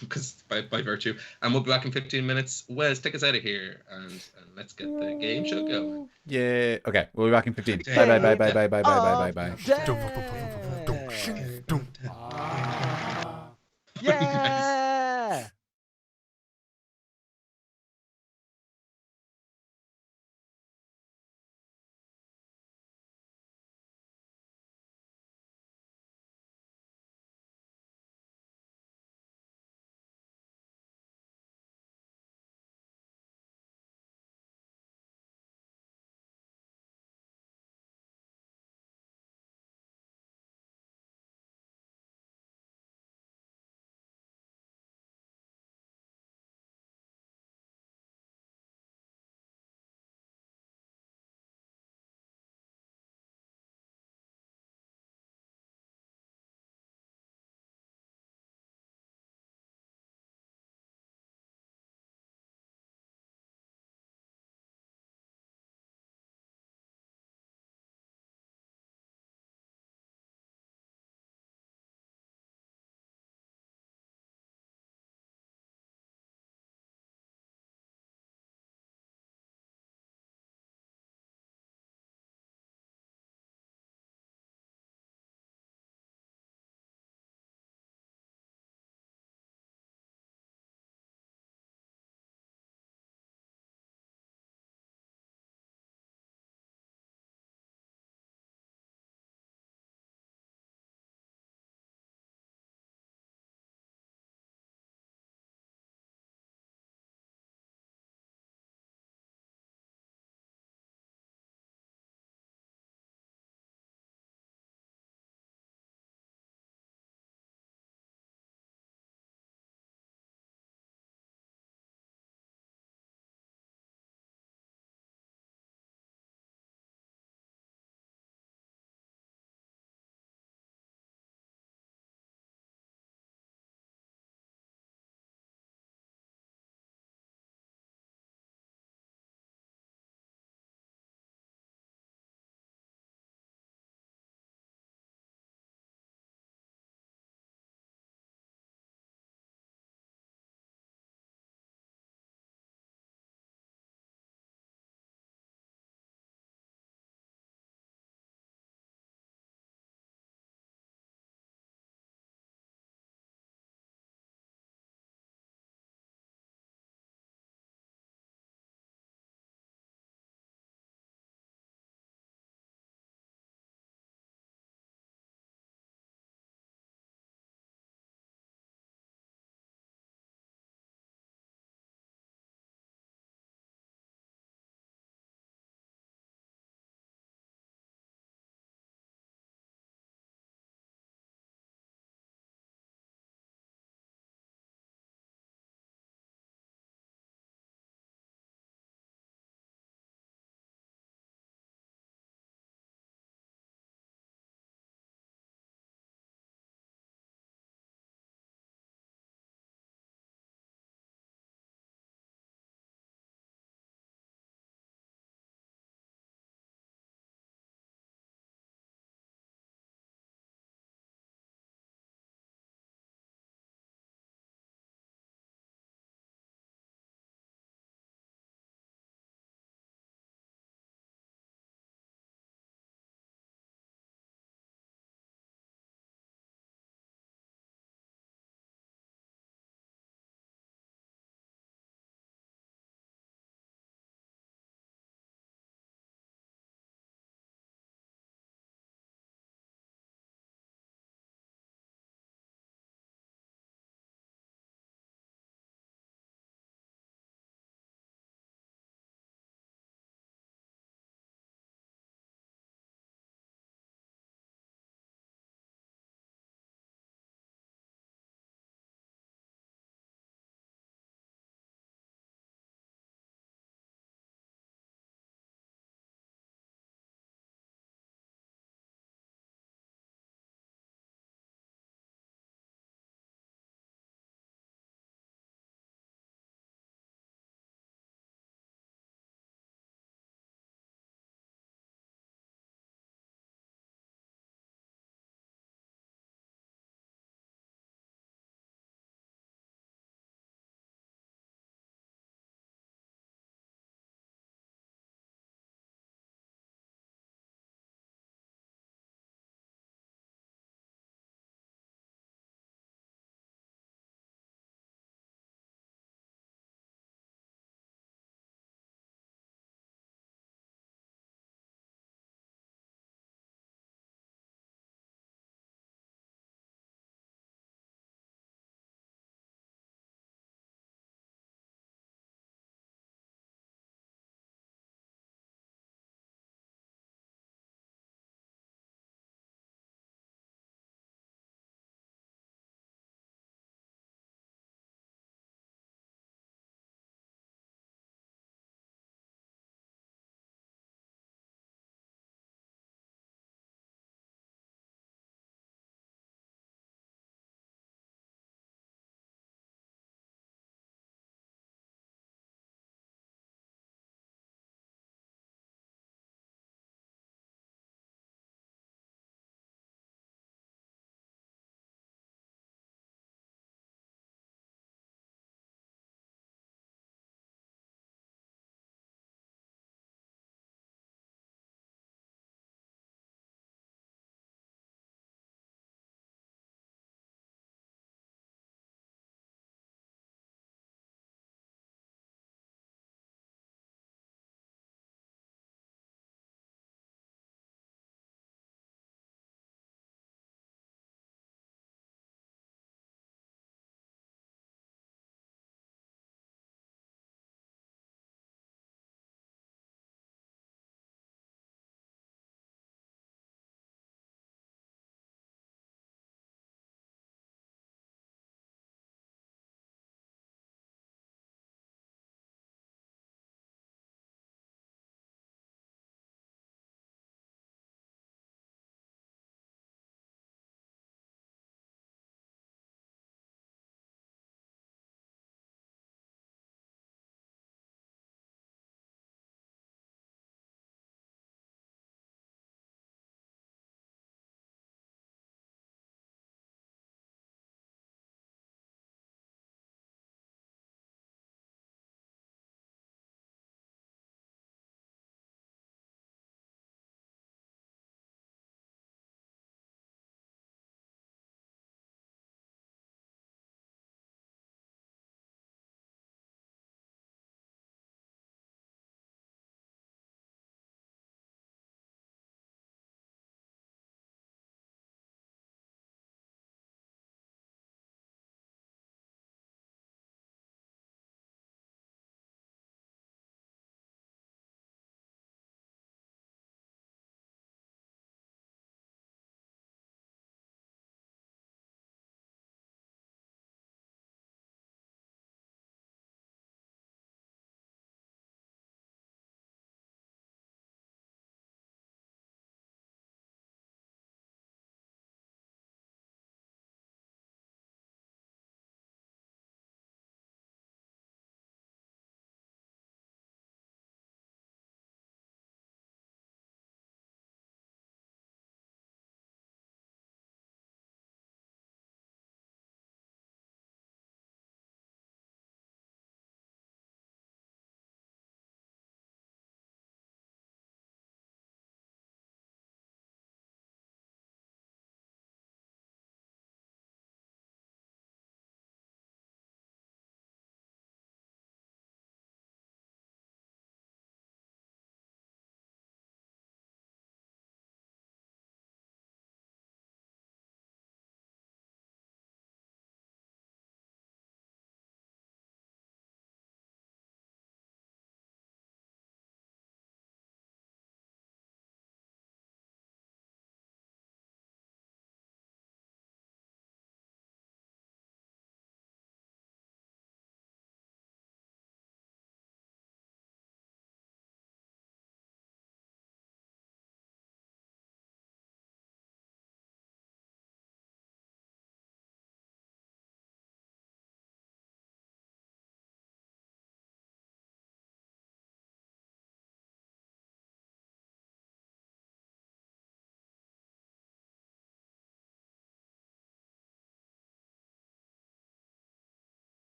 because by virtue. And we'll be back in 15 minutes. Wes, take us out of here and let's get the game show going. Yeah. Okay. We'll be back in 15. Okay. Bye bye. Yeah.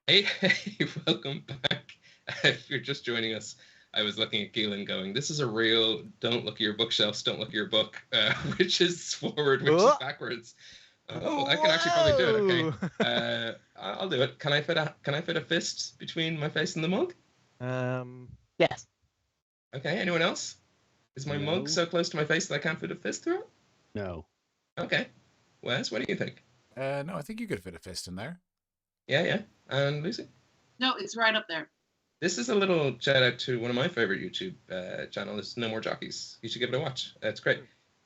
Hey, welcome back. If you're just joining us, I was looking at Keelan going, this is a real don't look at your bookshelves, don't look at your book, which is forward, which is backwards. Oh, I can actually probably do it. Okay. I'll do it. Can I fit a fist between my face and the mug? Yes. Okay, anyone else? Is my mug so close to my face that I can't fit a fist through it? No. Okay. Wes, what do you think? No, I think you could fit a fist in there. Yeah. And Lucy? No, it's right up there. This is a little shout out to one of my favorite YouTube channels, No More Jockeys. You should give it a watch. It's great.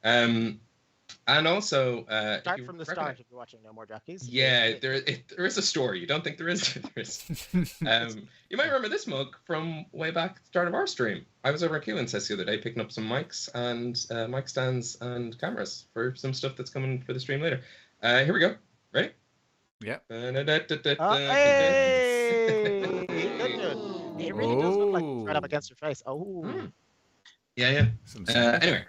And also, start from the start if you're watching No More Jockeys. Yeah, there is a story. You don't think there is? There is. You might remember this mug from way back at the start of our stream. I was over at Keelan's house the other day picking up some mics and mic stands and cameras for some stuff that's coming for the stream later. Here we go. Ready? Yeah. Hey! It really does look like it's right up against your face. Oh. Yeah. Anyway.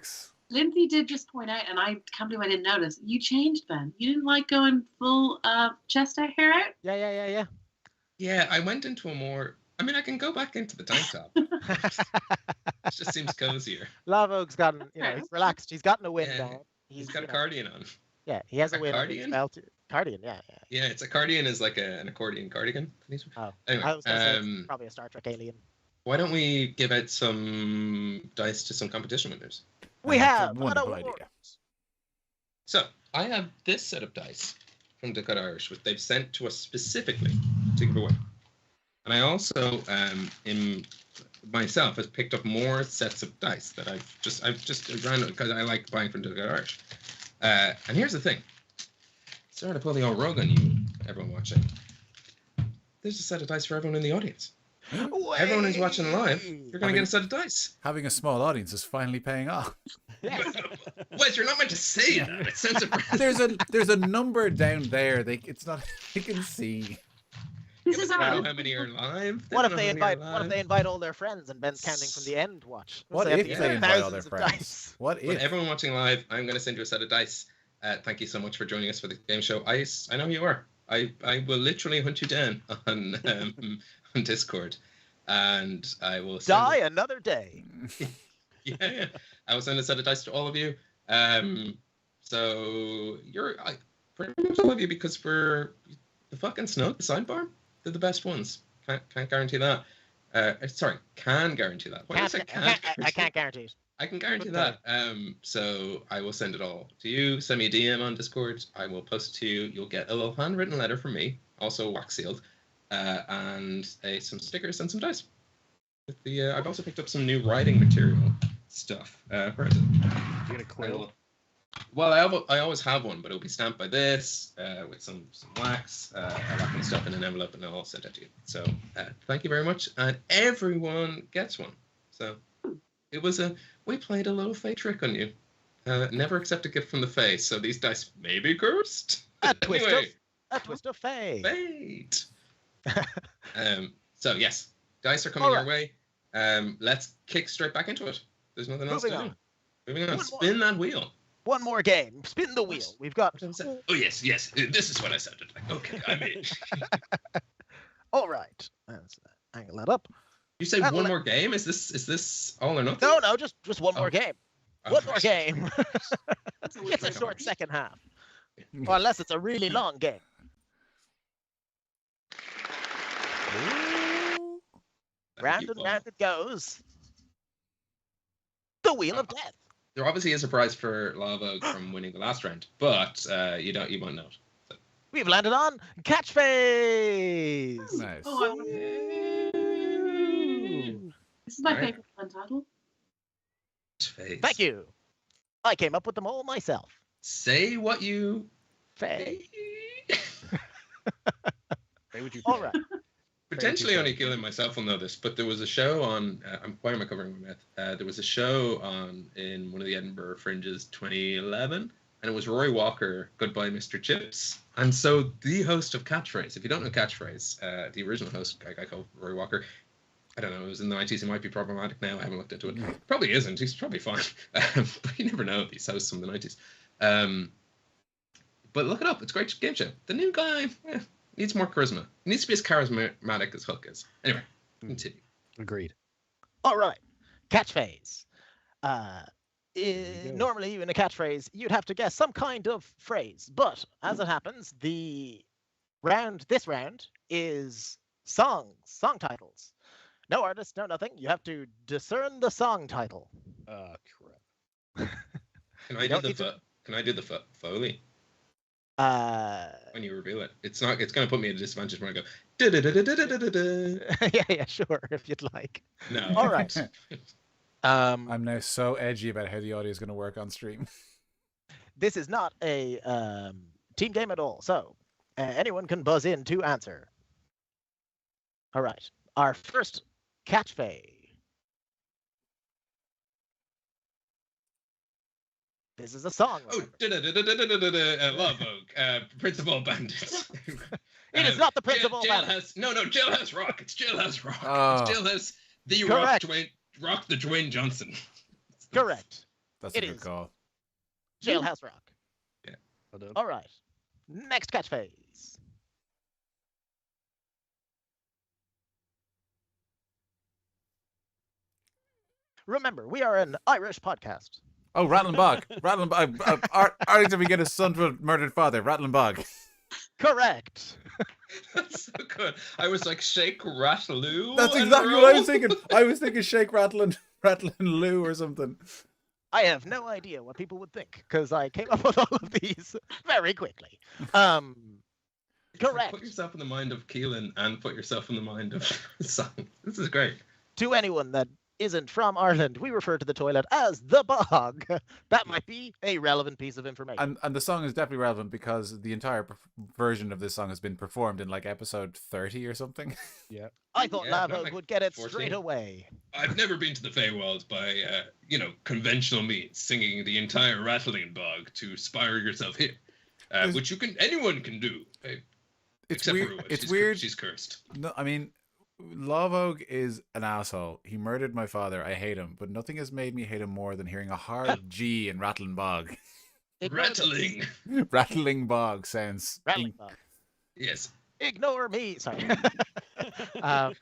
Lindsay did just point out, and I can't believe I didn't notice, you changed, Ben. You didn't like going full chest out, hair out? Yeah. Yeah, I went into a more... I mean, I can go back into the tank top. It just seems cozier. Lavogue's gotten, he's relaxed. He's gotten a win down. He's got a cardigan on. Yeah, he has a win. Cardigan? Cardigan, yeah. Yeah, it's a cardigan is like an accordion cardigan. Oh, anyway, I was going to say it's probably a Star Trek alien. Why don't we give out some dice to some competition winners? We have a wonderful idea. So I have this set of dice from Decode Irish, which they've sent to us specifically to give away. And I also, in myself, has picked up more sets of dice that I've just random because I like buying from Decode Irish. And here's the thing. Sorry to pull the old rug on you, everyone watching. There's a set of dice for everyone in the audience. Everyone who's watching live, you're going to get a set of dice. Having a small audience is finally paying off. Wes, you're not meant to say that. It sounds there's a number down there. It's not. You can see. This is how many are live. What if they invite all their friends and Ben's counting from the end? Watch. What if they invite all their friends? What if? When everyone watching live, I'm going to send you a set of dice. Thank you so much for joining us for the game show. I know who you are. I will literally hunt you down on Discord, and I will die another day. Yeah. I will send a set of dice to all of you. So you're pretty much all of you because for the fucking snug, the sidebar, they're the best ones. Can't guarantee that. Sorry, can guarantee that. I can't guarantee it. I can guarantee that. So I will send it all to you. Send me a DM on Discord. I will post it to you. You'll get a little handwritten letter from me, also wax sealed, and some stickers and some dice. I've also picked up some new writing material stuff. Where is it? You get a quill? Well, I always have one, but it'll be stamped by this with some wax, all that kind of stuff in an envelope, and I'll send it to you. So thank you very much, and everyone gets one. So it was we played a little fate trick on you. Never accept a gift from the Fae, so these dice may be cursed. A twist of fate. Fate. So yes, dice are coming your way. Let's kick straight back into it. There's nothing else to do. Moving on. Spin that wheel. One more game. Spin the wheel. We've got. Oh yes. This is what I sounded like. Okay, I'm in. All right. Let's angle that up. You say one more game? Is this all or nothing? No, just one more game. One more game. It's a short second half. Well, unless it's a really long game. Round and round it goes. The Wheel of Death. There obviously is a prize for Lava from winning the last round, but you won't know it. So. We've landed on Catchphrase. Nice. Oh, this is my favorite fun title. Catchphrase. Thank you. I came up with them all myself. Say what you say. Say what you all right. Potentially only Keelan myself will know this, but there was a show on. Why am I covering my mouth? There was a show on in one of the Edinburgh Fringes 2011, and it was Roy Walker, Goodbye Mr. Chips. And so the host of Catchphrase, if you don't know Catchphrase, the original host, a guy called Roy Walker, I don't know, it was in the 90s, he might be problematic now, I haven't looked into it. Probably isn't, he's probably fine. But you never know, these hosts from the 90s. But look it up, it's a great game show. The new guy, Needs more charisma. He needs to be as charismatic as Huck is. Anyway, continue. Agreed. All right. Catchphrase. go. Normally, in a catchphrase, you'd have to guess some kind of phrase. But as it happens, this round is song titles. No artist, no nothing. You have to discern the song title. Ah, crap. Can I do the Foley when you reveal it? It's going to put me at a disadvantage when I go. Yeah, sure, if you'd like. No. All right. I'm now so edgy about how the audio is going to work on stream. This is not a team game at all, so anyone can buzz in to answer. All right. Our first catchphrase. This is a song. Oh, Love Oak, Principal Bandits. It is not the Principal Bandits. No, Jailhouse Rock. It's Jailhouse Rock. Oh. It's Jailhouse the Correct. Rock the Dwayne Johnson. Correct. That's It a good is. call. Jailhouse Rock. Well done. All right. Next catchphrase. Remember, we are an Irish podcast. Oh, Rattling Bog. Arlington McGinnis' son to a murdered father. Rattling Bog. Correct. That's so good. I was like, shake, rattle, That's exactly what I was thinking. I was thinking shake, rattling Lou or something. I have no idea what people would think because I came up with all of these very quickly. Correct. Put yourself in the mind of Keelan and put yourself in the mind of Song. This is great. To anyone that isn't from Ireland, we refer to the toilet as the bog. That might be a relevant piece of information. And the song is definitely relevant because the entire version of this song has been performed in like episode 30 or something. Yeah. I thought Yeah, Lava not like would get it 14. straight away. I've never been to the Feywilds by, conventional means, singing the entire Rattling Bog to spire yourself here, which anyone can do. It's Except weird. for Rua. It's weird. She's cursed. No, I mean, Lovog is an asshole. He murdered my father. I hate him, but nothing has made me hate him more than hearing a hard G in Rattling Bog. Rattling. Rattling Bog sounds. Rattling bog. Yes. Ignore me. Sorry. My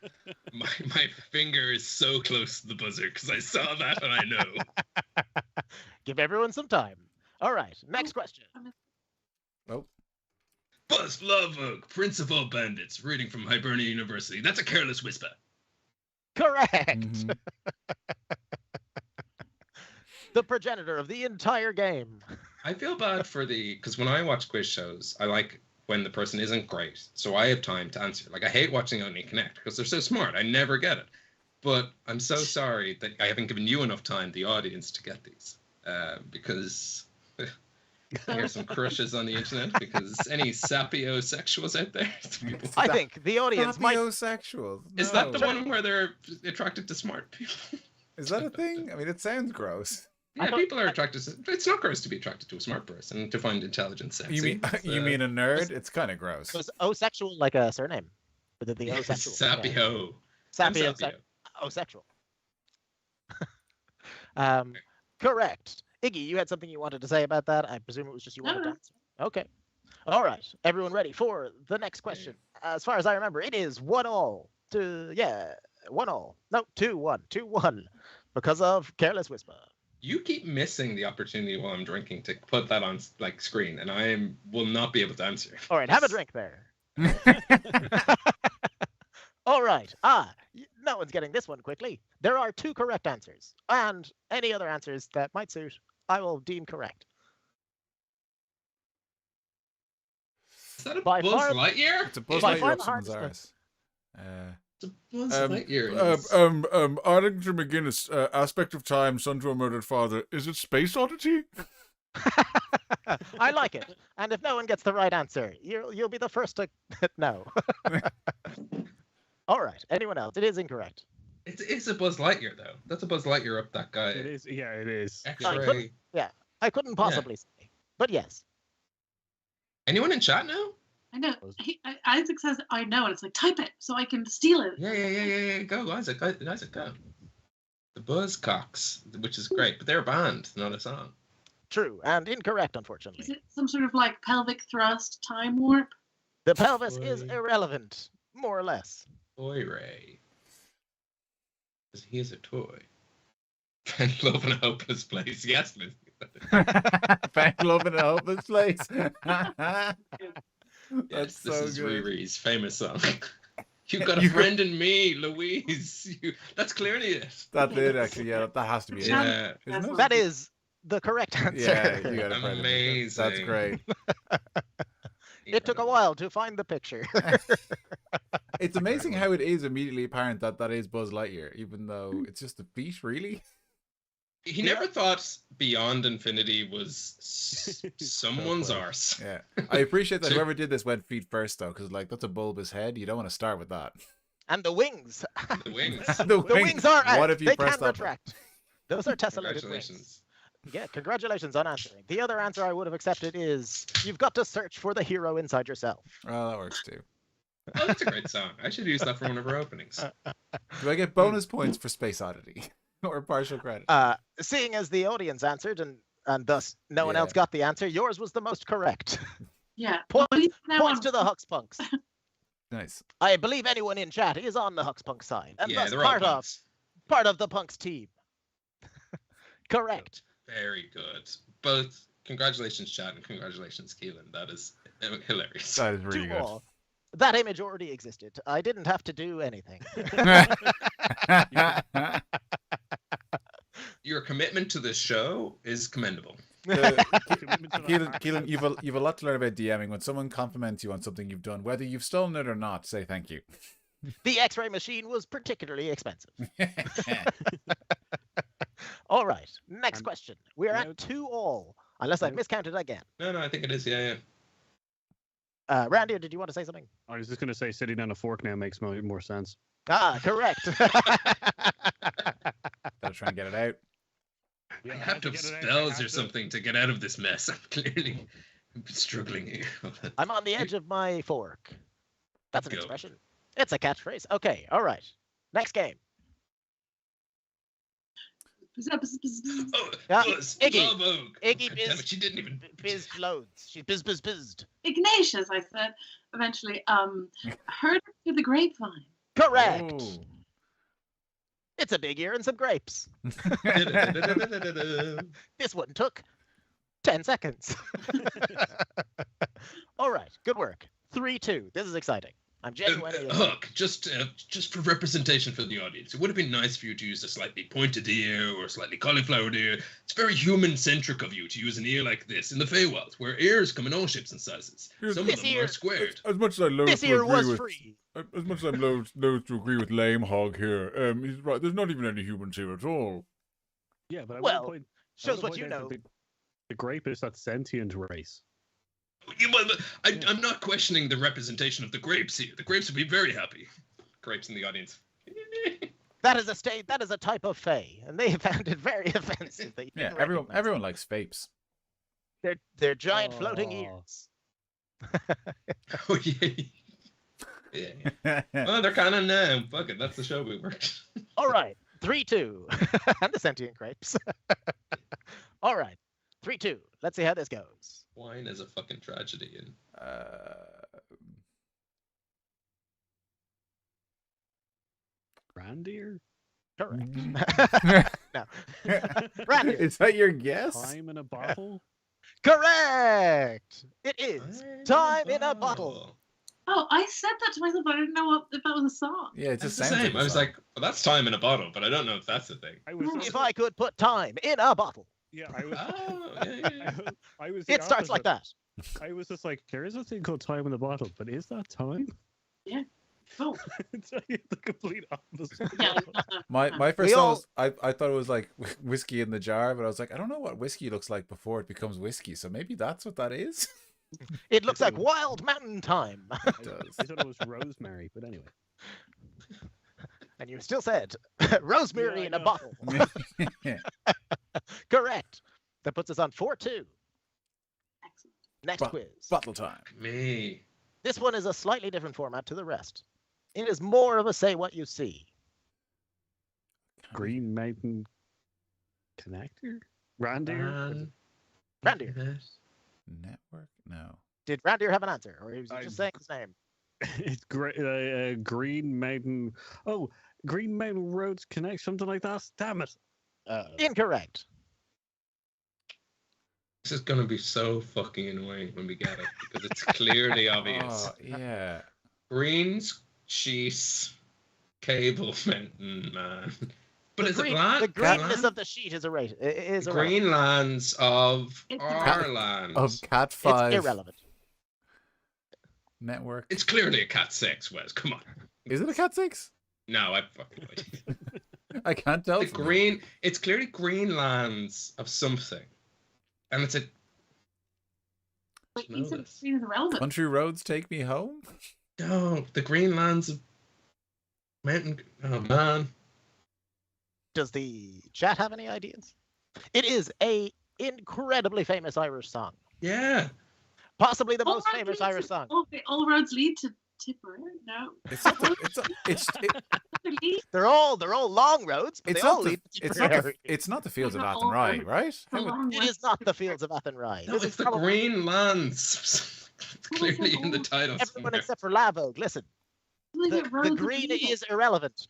finger is so close to the buzzer because I saw that and I know. Give everyone some time. All right. Next question. Oh. Buzz Lovog, Principal Bandits, reading from Hibernia University. That's a careless whisper. Correct. Mhm. The progenitor of the entire game. I feel bad because when I watch quiz shows, I like when the person isn't great, so I have time to answer. Like, I hate watching Only Connect because they're so smart. I never get it. But I'm so sorry that I haven't given you enough time, the audience, to get these. Because there's some crushes on the internet, because any sapiosexuals out there? I think the audience might. Sapiosexuals. Is that the No. one where they're attracted to smart people? Is that a thing? I mean, it sounds gross. Yeah, people are attracted to... It's not gross to be attracted to a smart person, to find intelligence sexy. You mean you mean a nerd? It's kind of gross. Was O-sexual like a surname? With the O-sexual. Sapio. Sapio. O-sexual. Correct. Iggy, you had something you wanted to say about that? I presume it was just you wanted to answer. Okay. All right. Everyone ready for the next question? As far as I remember, it is 1-1. 1-1. No, 2-1. 2-1. Because of Careless Whisper. You keep missing the opportunity while I'm drinking to put that on screen, and I will not be able to answer. All right, have a drink there. All right. No one's getting this one quickly. There are 2 correct answers, and any other answers that might suit, I will deem correct. Is that a By Buzz far- Lightyear? It's a Buzz By far Lightyear the up hardest someone's one. arse. It's a Buzz Lightyear. Arlington McGinnis, aspect of time, son to a murdered father. Is it Space Oddity? I like it. And if no one gets the right answer, you'll be the first to know. All right. Anyone else? It is incorrect. It's a Buzz Lightyear, though. That's a Buzz Lightyear up that guy. It is. Yeah, it is. X-ray. I couldn't possibly say, but yes. Anyone in chat now? I know. Isaac says I know, and it's like type it so I can steal it. Yeah. Go, Isaac. Isaac, go. The Buzzcocks, which is great, but they're a band, not a song. True and incorrect, unfortunately. Is it some sort of like pelvic thrust time warp? The pelvis is Boy. irrelevant, more or less. Toy Ray. He is a toy. And love in a hopeless place. Yes, Liz. Bang love in a hopeless place. That's Yes, this so is good. Riri's famous song. You got a friend in me, Louise. That's clearly it. That's it, actually. Yeah, that has to be it. Yeah, Isn't it? That is the correct answer. Yeah, you got a friend in me. amazing. That's great. It took a while to find the picture. It's amazing how it is immediately apparent that that is Buzz Lightyear, even though it's just a feat, really. He never thought Beyond Infinity was someone's close. arse. Yeah, I appreciate that whoever did this went feet first, though, because like that's a bulbous head. You don't want to start with that. And the wings. The wings. The wings are out. What if you They press can that? retract. Those are tessellated wings. Congratulations. Yeah, congratulations on answering. The other answer I would have accepted is you've got to search for the hero inside yourself. Oh, that works too. Oh, that's a great song. I should use that for one of our openings. Do I get bonus points for Space Oddity or partial credit? Seeing as the audience answered and thus no one Yeah. else got the answer, yours was the most correct. Yeah. Point- Well, he's now Points on- to the Hux Punks. Nice. I believe anyone in chat is on the Hux Punk side, and Yeah, thus they're all part punks. of the Punks team. Correct. Very good. Both congratulations, Chad, and congratulations, Keelan. That is hilarious. That is really To good. all. That image already existed. I didn't have to do anything. Your commitment to this show is commendable. Keelan, you've a lot to learn about DMing. When someone compliments you on something you've done, whether you've stolen it or not, say thank you. The X-ray machine was particularly expensive. All right, next question. We're now- at 2-2, unless I've miscounted again. No, I think it is. Yeah. Randy, did you want to say something? I was just going to say sitting on a fork now makes more sense. Ah, correct. Gotta try and get it out. I have to have spells or something to get out of this mess. I'm clearly struggling here. I'm on the edge of my fork. That's an Go. expression. It's a catchphrase. Okay, all right. Next game. Oh, Yeah, Buzz, Iggy. Love Oak. Iggy God damn biz- it, she didn't even. Bizzed loads. She's bizzed. Ignatius, I said eventually. Heard it through the grapevine. Correct. Oh. It's a big ear and some grapes. This one took 10 seconds. All right, good work. 3-2. This is exciting. I'm genuinely. Huck, just for representation for the audience, it would have been nice for you to use a slightly pointed ear or a slightly cauliflowered ear. It's very human-centric of you to use an ear like this in the Feywild, where ears come in all shapes and sizes. Some of This them ear- are squared. As much as I loathe This to ear agree was with, free. as much as I'm loath to agree with Lame Hog here, he's right. There's not even any humans here at all. Yeah, but I Well, want to point. shows what you know. The grape is that sentient race. I'm not questioning the representation of the grapes here. The grapes would be very happy. Grapes in the audience. That is a type of Fey, and they found it very offensive. That you Yeah, didn't everyone recognize likes vapes. They're giant floating Aw. ears. Oh, yeah. Well, they're kind of now. Fuck it, that's the show we worked. All right, 3-2. And the sentient grapes. All right, 3-2. Let's see how this goes. Wine is a fucking tragedy. And Reindeer? Correct. Mm. No. Randy. Is that your guess? Time in a bottle? Correct. It is time in a bottle. Oh, I said that to myself, but I didn't know if that was a song. Yeah, it It's just the sounds same. a I was song. like, well, that's time in a bottle, but I don't know if that's the thing. I was If I could put time in a bottle, yeah, I was. Oh, yeah. I was the it starts like opposite. that. I was just like, there is a thing called time in a bottle, but is that time? Oh, It's like the complete opposite. yeah. My first We thought all- was, I thought it was like whiskey in the jar, but I was like, I don't know what whiskey looks like before it becomes whiskey, so maybe that's what that is. It looks like wild mountain time. It does. I thought it was rosemary, but anyway. And you still said rosemary Yeah, I in a know. bottle. Correct. That puts us on 4-2. Excellent. Next Bo- quiz. Bottle time. Me. This one is a slightly different format to the rest. It is more of a say what you see. Green Mountain Connector? Reindeer? Man. Randy. Network? No. Did Randir have an answer, or was he I- just saying his name? It's Green Mountain. Oh, Green Mountain Roads Connect, something like that. Damn it. Incorrect. This is gonna be so fucking annoying when we get it because it's clearly obvious. Oh, yeah. Greens, sheets, cable mountain, man. But is it land? The greenness land? of the sheet is irrelevant. Green lands of It's our irrelevant. lands. Of Cat 5 It's irrelevant. network. It's clearly a Cat 6, Wes. Come on. Is it a Cat 6? No, I fucking wait. I can't tell. The from green. It's clearly green lands of something, and it's a. But know you said this. green is irrelevant. Country roads take me home. No, the green lands of mountain. Oh man. Does the chat have any ideas? It is a incredibly famous Irish song. Yeah. Possibly the All most roads famous lead Irish to- song. Okay, all roads lead to Tipperary. No. It's not the, They're all long roads, but it's they all not the, lead to it's not the, Tipperary. it's not the fields of They're Athenry, all right? roads. Right? The How would- long It way is not to the Tipperary. fields of Athenry. No, This it's is the probably green lands. It's Well, I said clearly in the all. title. everyone somewhere. except for Lavog. Listen, Look the at roads of green leading. is irrelevant.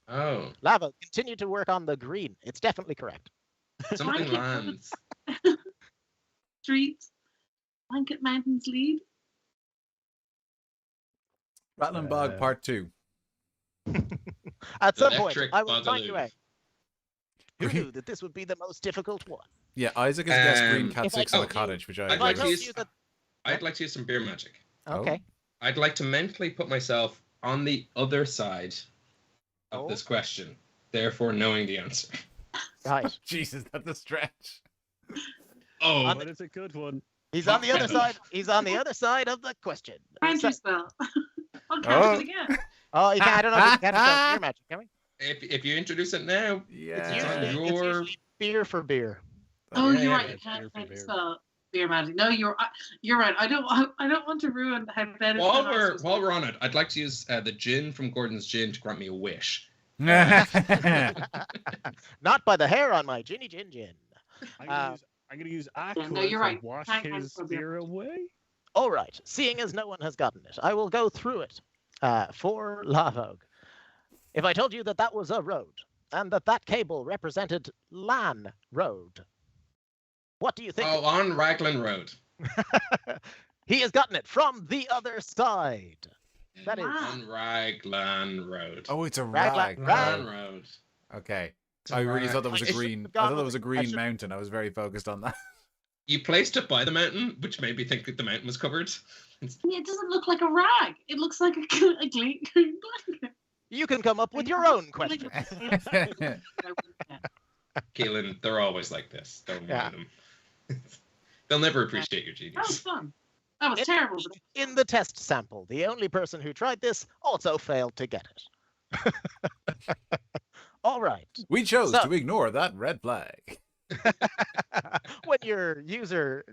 Oh, Lavog, continue to work on the green. It's definitely correct. something Blanket lands. Streets. Blanket Mountains lead. Rattling Bog Part 2. At some point, Electric I will find you Boogaloo. out. Who Green- knew that this would be the most difficult one? Yeah, Isaac has guessed Green Um, Cat if I 6 on the told you- cottage, which I I'd If I like agree to told with. use. you that, I'd like to use some beer magic. Oh. okay, I'd like to mentally put myself on the other side of Oh. this question, therefore knowing the answer. right. Jesus, that's a stretch. Oh, But it's a good one. He's on the other Okay. side. He's on the other side of the question. Counter So- spell. I'll Oh. count it again. oh, you can't. I don't know if you can spell beer magic, can we? if you introduce it now, Yeah. It's usually beer for beer. Oh, Yeah, you're yeah, right. You it's can't beer for counter beer. spell beer magic. No, you're right. I don't want to ruin hypothetical. while we're on it, I'd like to use the gin from Gordon's Gin to grant me a wish. Not by the hair on my ginny gin gin. I'm gonna use Aqua no, you're right. to wash Can't his cancel beer beer magic. away. All right. Seeing as no one has gotten it, I will go through it for Lavog. If I told you that that was a road and that cable represented Lan Road, what do you think? Oh, on Raglan Road. He has gotten it from the other side. That is Wow. On Raglan Road. Oh, it's a Rag- rag. Raglan Road. Okay. It's a I really rag. thought that was I a shouldn't green. have I thought gone that with was a it. I green should- mountain. I was very focused on that. You placed it by the mountain, which made me think that the mountain was covered. It doesn't look like a rag. It looks like a green blanket. You can come up with your own question. Keelan, they're always like this. Don't Yeah. mind them. They'll never appreciate your That was genius. fun. That was It- terrible. But In the test sample, the only person who tried this also failed to get it. All right. We chose So- to ignore that red flag. When your user,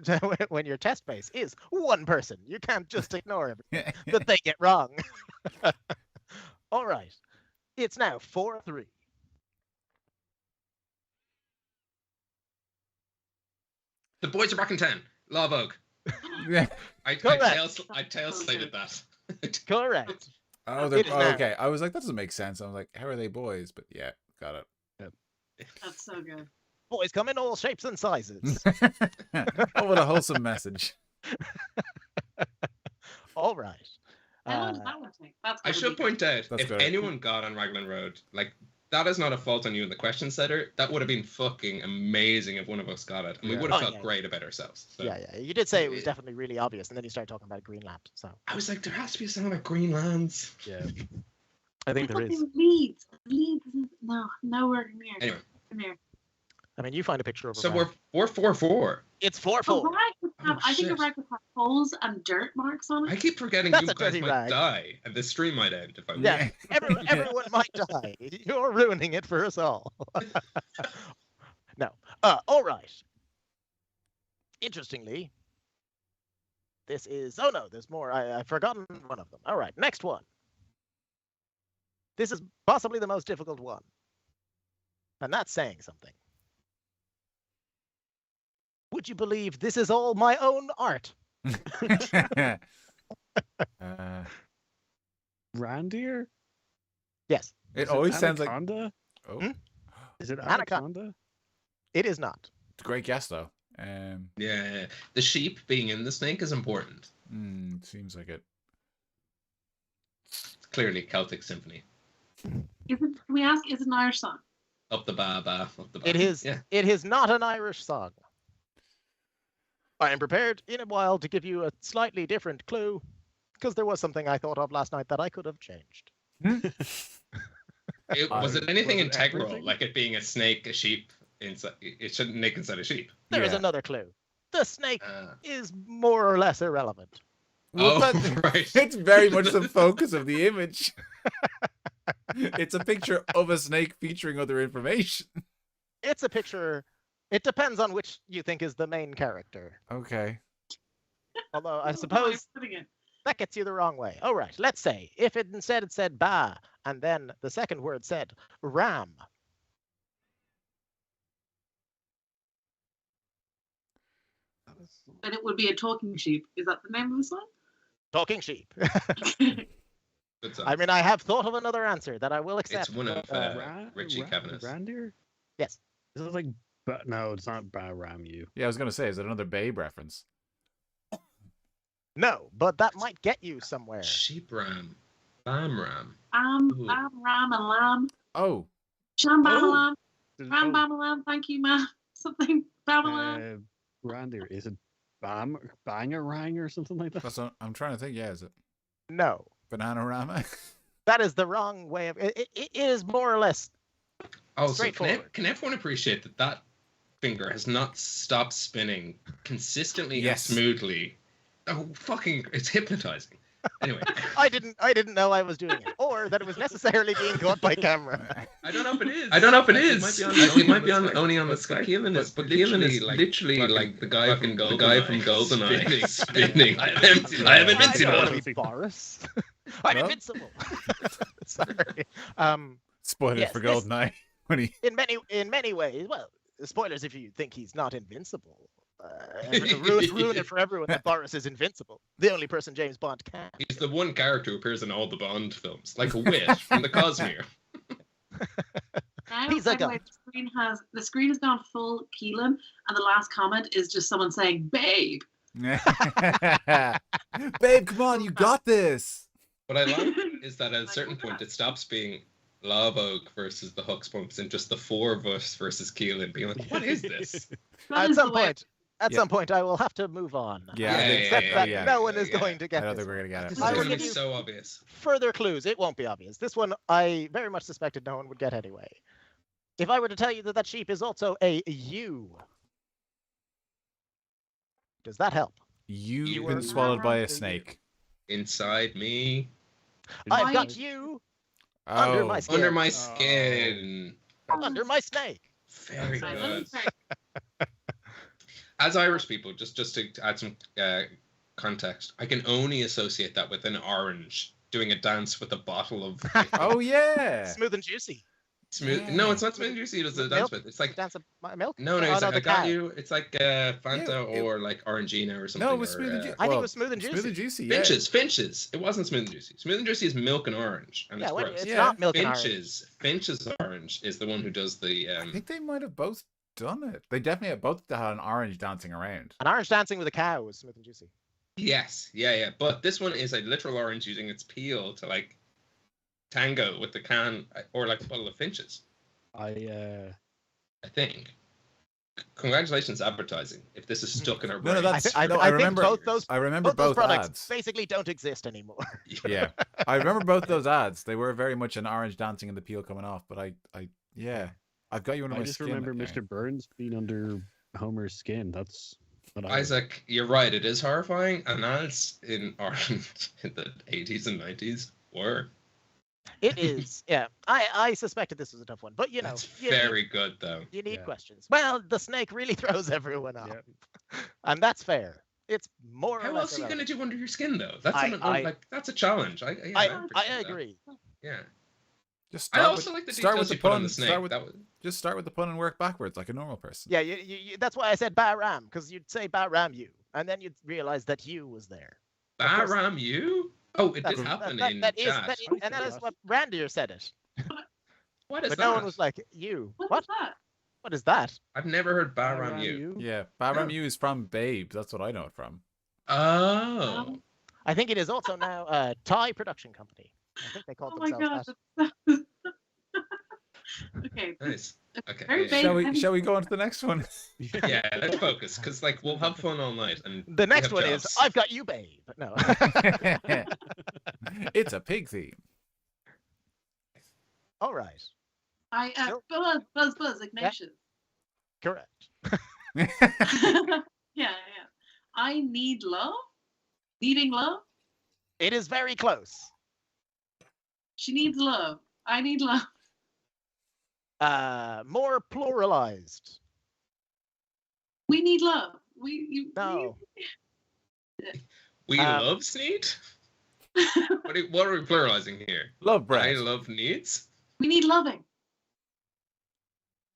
when your test base is one person, you can't just ignore everything that they get wrong. All right. It's now 4-3. The boys are back in town. Love Oak. Yeah. I Correct. tail slated that. Correct. Oh, It is now. okay. I was like, that doesn't make sense. I was like, how are they boys? But yeah, got it. that's so good. Boys come in all shapes and sizes. Oh, what a wholesome message. All right. How long Uh, does that one take? That's I gotta should be- point out, That's if good. anyone got on Raglan Road, like, that is not a fault on you in the question setter. That would have been fucking amazing if one of us got it. And we Yeah. would have Oh, felt yeah. great about ourselves. So. yeah, yeah. You did say it was definitely really obvious, and then you started talking about Greenland. So I was like, there has to be a song about Greenlands. Yeah. I think I there thought they is. were Leeds. Leeds. No, nowhere near. Anyway. Near. I mean, you find a picture of a So rag. we're 4-4. It's A 4-4. rag would have, Oh, I think a shit. rag would have holes and dirt marks on I it. keep forgetting That's you a guys dirty might rag. die and the stream might end if I win. Yeah, everyone might die. You're ruining it for us all. No. All right. Interestingly, this is. Oh no, there's more. I've forgotten one of them. All right, next one. This is possibly the most difficult one, and that's saying something. Would you believe this is all my own art? Reindeer? Yes, It Is always sounds like. anaconda? Oh, Hmm? Is it Anaconda. anaconda? it is not. it's a great guess though. Yeah, the sheep being in the snake is important. Seems like it. It's clearly Celtic symphony. Can we ask? Is it an Irish song? Up the ba ba, up the ba. It is. Yeah. It is not an Irish song. I am prepared in a while to give you a slightly different clue, because there was something I thought of last night that I could have changed. Was it anything Was it integral, everything? like it being a snake, a sheep? Inside, it shouldn't nick inside a sheep. There is Yeah. another clue. The snake Uh, is more or less irrelevant. Well, oh, that- right. It's very much the focus of the image. It's a picture of a snake featuring other information. It's a picture. It depends on which you think is the main character. Okay. Although I Where am suppose putting it? that gets you the wrong way. All right, let's say if it instead it said ba, and then the second word said ram. Then it would be a talking sheep. Is that the name of the song? Talking sheep. Good song. I mean, I have thought of another answer that I will accept. It's one of but, Richie Cavanagh's. Reindeer? yes. Is it like? No, it's not Ram you. Yeah, I was gonna say, is it another Babe reference? No, but that might get you somewhere. Sheep ram, lamb ram. Ooh. Lamb, ram, and lamb. Oh, Sham, bam, Oh. lamb. There's- Ram, oh, bam, lamb. Thank you, ma'am. Something, bam, lamb. Reindeer. Is it Bangarang or something like that? that's what I'm trying to think. Yeah, is it No, Bananarama? that is the wrong way of it. It is more or less. Oh, so Straightforward. can everyone appreciate that that finger has not stopped spinning consistently Yes. and smoothly? Oh, fucking! It's hypnotizing. Anyway, I didn't know I was doing it, or that it was necessarily being caught by camera. I don't know if it is. I don't know if it is. It might be on only on the Sky. Keelan is literally like the guy from GoldenEye spinning. I am I don't invincible. want to be Boris. I'm No? invincible. Sorry. Spoilers Yes, for this- Goldeneye when he. In many ways, well, spoilers if you think he's not invincible. Ruin it for everyone that Boris is invincible. The only person James Bond can. He's the one character who appears in all the Bond films, like a wit from the Cosmere. Now, He's a by the way, goat. the screen has gone full Keelan, and the last comment is just someone saying, "Babe." Babe, come on, you got this. What I like is that at a certain point it stops being Love Oak versus the Huck Spunks and just the four of us versus Keelan being like, what is this? That At is some the way- point, some point, I will have to move on. Yeah, I Yeah, think yeah, Except yeah, that yeah, no one is yeah. going to I get don't this. think we're gonna get it. This I is will going to give be you- so obvious. Further clues. It won't be obvious. This one I very much suspected no one would get anyway. If I were to tell you that that sheep is also a ewe, does that help? You've You been were swallowed by a right. snake. Inside me, I've Why- got you under my skin. under my skin. Under my snake. Very Sorry, good. sorry. As Irish people, just to add some context, I can only associate that with an orange doing a dance with a bottle of Oh yeah. Smooth and juicy. smooth. No, it's not smooth and juicy. It's a dance Milk? with. It's like Dance of milk? no, Oh, it's like the I got cow. you. It's like Fanta Yeah, or like Orangina or something. No, it was or, smooth and juicy. I think it was smooth and Smooth juicy. and juicy. Yeah. Finches. It wasn't smooth and juicy. Smooth and juicy is milk and orange, and Yeah, it's well, gross. it's Yeah. not milk and orange. Finch's orange is the one who does the. I think they might have both done it. They definitely have both had an orange dancing around. An orange dancing with a cow was smooth and juicy. Yes, yeah. But this one is a literal orange using its peel to like tango with the can or like a bottle of Finches. I think. Congratulations, advertising. If this is stuck in our No, brain. no, that's. I no, think I remember. both those I remember both those both products ads. basically don't exist anymore. Yeah, I remember both those ads. They were very much an orange dancing and the peel coming off. But yeah, I've got you under my just skin. remember okay. Mr. Burns being under Homer's skin. That's what I Isaac, you're right. It is horrifying, and ads in Ireland in the 80s and 90s were. It is, yeah. I suspected this was a tough one, but you know, That's you very good, though. need Yeah. questions. Well, the snake really throws everyone off, and that's fair. It's more. How or less else are you going to irrelevant. do under your skin, though? That's I- a challenge. I agree. Yeah. Just I start also with, like the start details with you the put on pun. the snake. Start with, That was, just start with the pun and work backwards like a normal person. Yeah, you, that's why I said Bat Ram, because you'd say Bat Ram you. and then you'd realize that you was there. Baram you? Oh, it did happen in that is, chat. and that is what Randir said it. What is But that? no one was like, you. What is that? What is that? I've never heard Baram you. Yeah, Baram U is from Babe. That's what I know it from. Oh. I think it is also now a Thai production company. I think they called Oh my themselves god. that. Okay. Nice. Okay. Very yeah. big. Shall we go on to the next one? Yeah, let's focus, because like we'll have fun all night. And The next we have one is jobs. I've got you, babe. No. It's a pig theme. All right. Buzz, Ignatius. Correct. Yeah. I need love. Needing love. It is very close. She needs love. I need love. More pluralized. We need love. No. We Um, love Sneed? What are we pluralizing here? Love I bread. love needs? We need loving.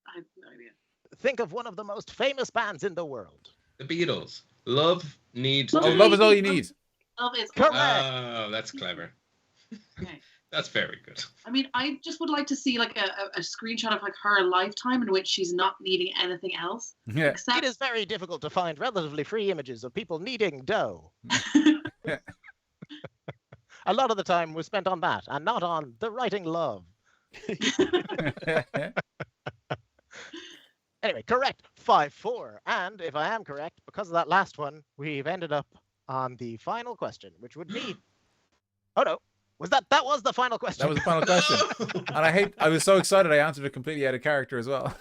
I have no idea. Think of one of the most famous bands in the world. The Beatles. Love, need. Love Oh, is love is all you need. Love is Correct. Oh, that's clever. Okay. That's very good. I mean, I just would like to see like a screenshot of like her lifetime in which she's not needing anything else Yeah. except It is very difficult to find relatively free images of people needing dough. A lot of the time was spent on that and not on the writing love. Anyway, correct. 5-4. And if I am correct, because of that last one, we've ended up on the final question, which would be. Oh no. That was the final question. That was the final question. And I was so excited I answered it completely out of character as well.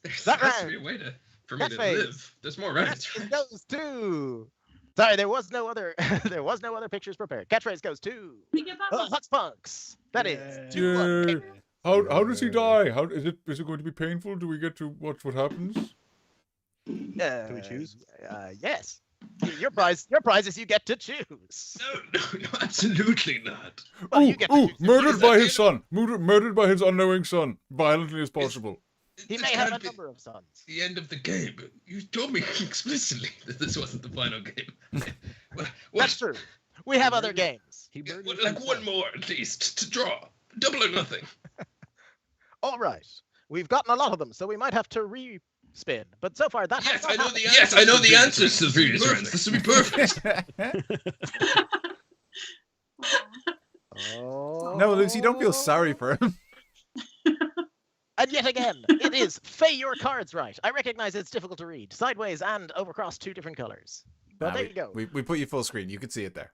There's That has to be a round. way for me to Catchphrase. live. There's more rounds. Catchphrase goes to. Sorry, there was no other pictures prepared. Catchphrase goes to we get that one. Hux Punks. That is Yeah. 2-1. How does he die? How is it going to be painful? Do we get to watch what happens? Do we choose? Yes. Your prize is you get to choose. No, absolutely not. Well, you get to choose. Murdered Is by that his son. Murdered by his unknowing son, violently as possible. He This may have a can't be number of sons. the end of the game. You told me explicitly that this wasn't the final game. What, That's true. We have other games. He murdered like himself. one more at least to draw. Double or nothing. All right. We've gotten a lot of them, so we might have to re-spin. But so far, that has Yes, not I know happened. the answers. Yes, I know the answers to the previous rounds. This will be perfect. Oh. No, Lucy, don't feel sorry for him. And yet again, it is Fay your cards right. I recognize it's difficult to read. Sideways and overcross 2 different colors. But there you go. We put you full screen. You can see it there.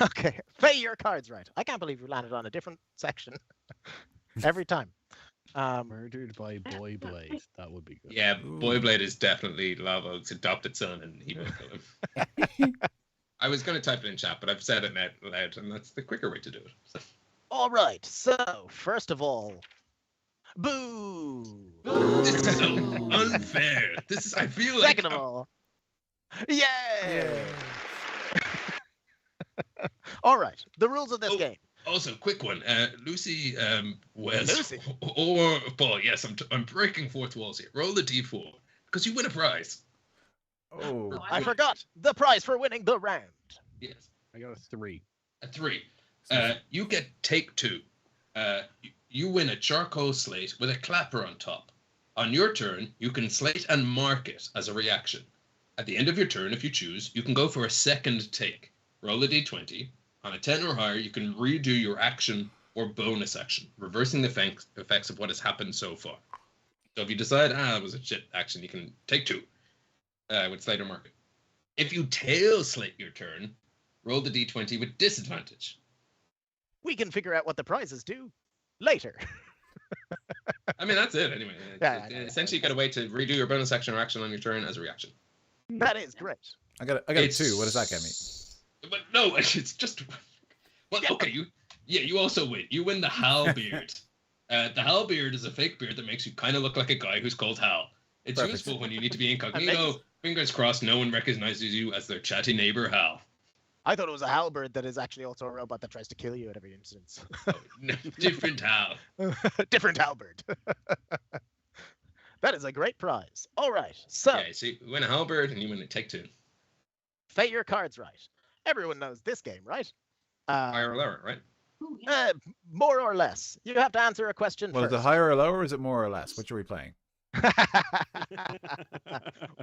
Okay. Fay your cards right. I can't believe we landed on a different section every time. Murdered by Boy Blade. That would be good. Yeah, Ooh. Boyblade is definitely Lava Oak's adopted son, and he will kill him. I was going to type it in chat, but I've said it out loud, and that's the quicker way to do it. So. All right. So, first of all, boo. This is so unfair. I feel like. Second of all, yay. All right. The rules of this Oh. game. Also, quick one. Lucy, Wes, Lucy. or Paul. Yes, I'm breaking fourth walls here. Roll the d4 because you win a prize. Oh. I forgot the prize for winning the round. Yes, I got a 3. a 3. You get take 2. You win a charcoal slate with a clapper on top. On your turn, you can slate and mark it as a reaction. At the end of your turn, if you choose, you can go for a second take. Roll a d20. On a 10 or higher, you can redo your action or bonus action, reversing the effects of what has happened so far. So if you decide, that was a shit action, you can take 2 with slate or mark it. If you tail slate your turn, roll the d20 with disadvantage. We can figure out what the prizes do later. I mean, that's it anyway. Yeah, Essentially, you get a way to redo your bonus action or action on your turn as a reaction. That is great. I got a 2. What does that get me? But no, it's just. Well, okay, you also win. You win the Hal beard. The Hal beard is a fake beard that makes you kind of look like a guy who's called Hal. It's Perfect. useful when you need to be incognito. Fingers crossed, no one recognizes you as their chatty neighbor Hal. I thought it was a halberd that is actually also a robot that tries to kill you at every instance. No, different Hal. Different halberd. That is a great prize. All right. So, Yeah, so you win a halberd and you win a take-two. say your cards right. Everyone knows this game, right? Higher or lower, right? Ooh, yeah. More or less. You have to answer a question Well, is first. it higher or lower, or is it more or less? Which are we playing?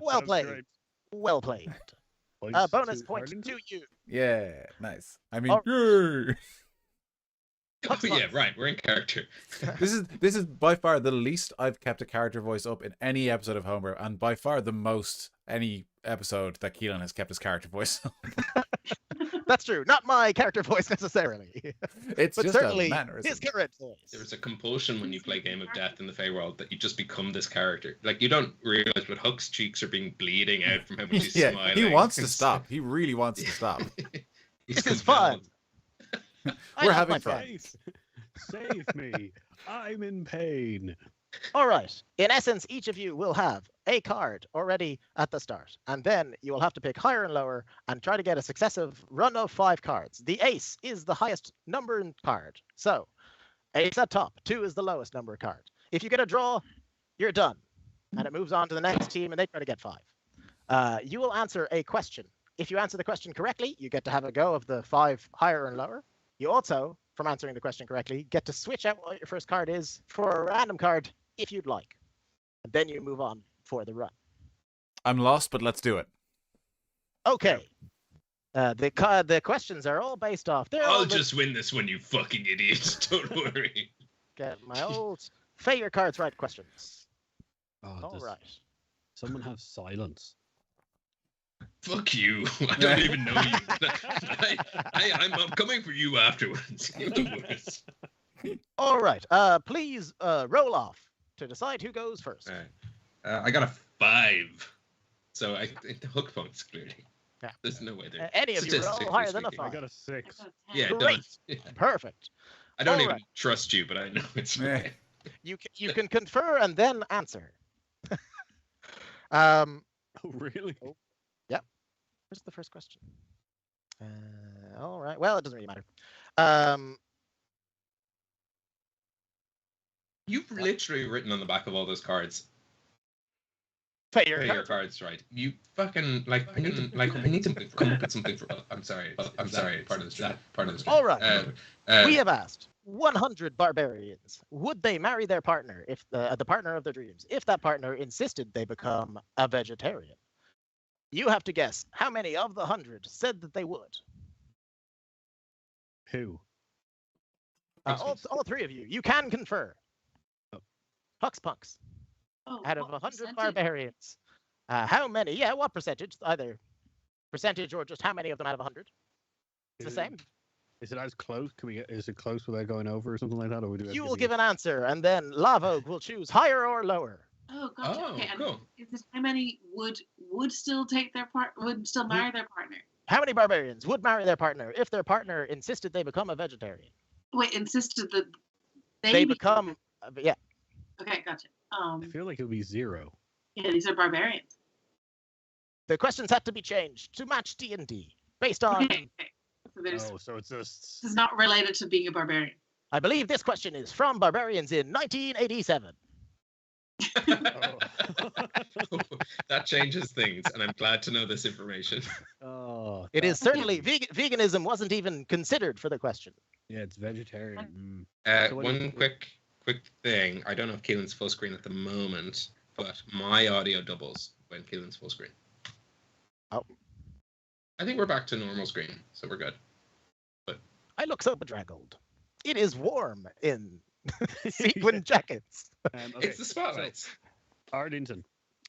Well Sounds played. great. Well played. Points Bonus to point Arlington? to you. Yeah, nice. I mean, Oh. yay! Oh yeah, right. We're in character. This is by far the least I've kept a character voice up in any episode of Homebrew, and by far the most any episode that Keelan has kept his character voice up. That's true. Not my character voice necessarily, It's but just a certainly mannerism. his current voice. There's a compulsion when you play Game of Death in the Feywild that you just become this character. Like, you don't realize, but Huck's cheeks are being bleeding out from how much he's Yeah, smiling. he wants to It's- stop. He really wants to stop. He's This is fun. compelled. I We're love having my fun. friends. Save me. I'm in pain. All right. In essence, each of you will have a card already at the start, and then you will have to pick higher and lower and try to get a successive run of 5 cards. The ace is the highest numbered card. So, ace at top, 2 is the lowest number card. If you get a draw, you're done, and it moves on to the next team, and they try to get 5. You will answer a question. If you answer the question correctly, you get to have a go of the 5 higher and lower. You also, from answering the question correctly, get to switch out what your first card is for a random card if you'd like. And then you move on for the run. I'm lost, but let's do it. Okay. The questions are all based off. They're all I'll just win this one, you fucking idiot. Don't worry. get my old say your cards right questions. Oh, All does right. someone have silence? Fuck you. I don't even know you. I'm coming for you afterwards. You're the worst. All right. Please roll off to decide who goes first. All right. I got a 5. So I think the hook points, clearly. Yeah. There's no way there. Any of you roll Statistically higher than a speaking. I 5. got a 6. I got a 10. Yeah, Great. done. Yeah. Perfect. I don't All even right. trust you, but I know it's Yeah. right. You can confer and then answer. Oh, really? Where's the first question? All right. Well, it doesn't really matter. You've literally written on the back of all those cards. Play Play your cards right. You fucking I need to come up with something for. I'm sorry. Part of this. Part of this. All right. We have asked 100 barbarians, would they marry their partner if the partner of their dreams, if that partner insisted they become a vegetarian? You have to guess how many of the 100 said that they would. Who? All 3 of you. You can confer. Oh. Hux Punks. Oh, Out of what 100 percentage? barbarians. How many? Yeah, what percentage? Either percentage or just how many of them out of 100? It's the same. Is it as close? Can we get? Is it close without going over or something like that, or we do? You will give an answer, and then Lavog will choose higher or lower. Oh, gotcha. Oh, Okay, and cool. is this how many would still take their part? Would still marry their partner? How many barbarians would marry their partner if their partner insisted they become a vegetarian? Wait, insisted that They become, yeah. Okay, gotcha. I feel like it would be 0. Yeah, these are barbarians. The questions had to be changed to match D&D based on. Okay. So there's Oh, so it's just. this is not related to being a barbarian. I believe this question is from barbarians in 1987. That changes things, and I'm glad to know this information. Oh, It is certainly veganism wasn't even considered for the question. Yeah, it's vegetarian. So what do One you- quick thing. I don't know if Keelan's full screen at the moment, but my audio doubles when Keelan's full screen. Oh. I think we're back to normal screen, so we're good. I look so bedraggled. It is warm in sequin jackets. Okay, It's the spotlights. so Ardington.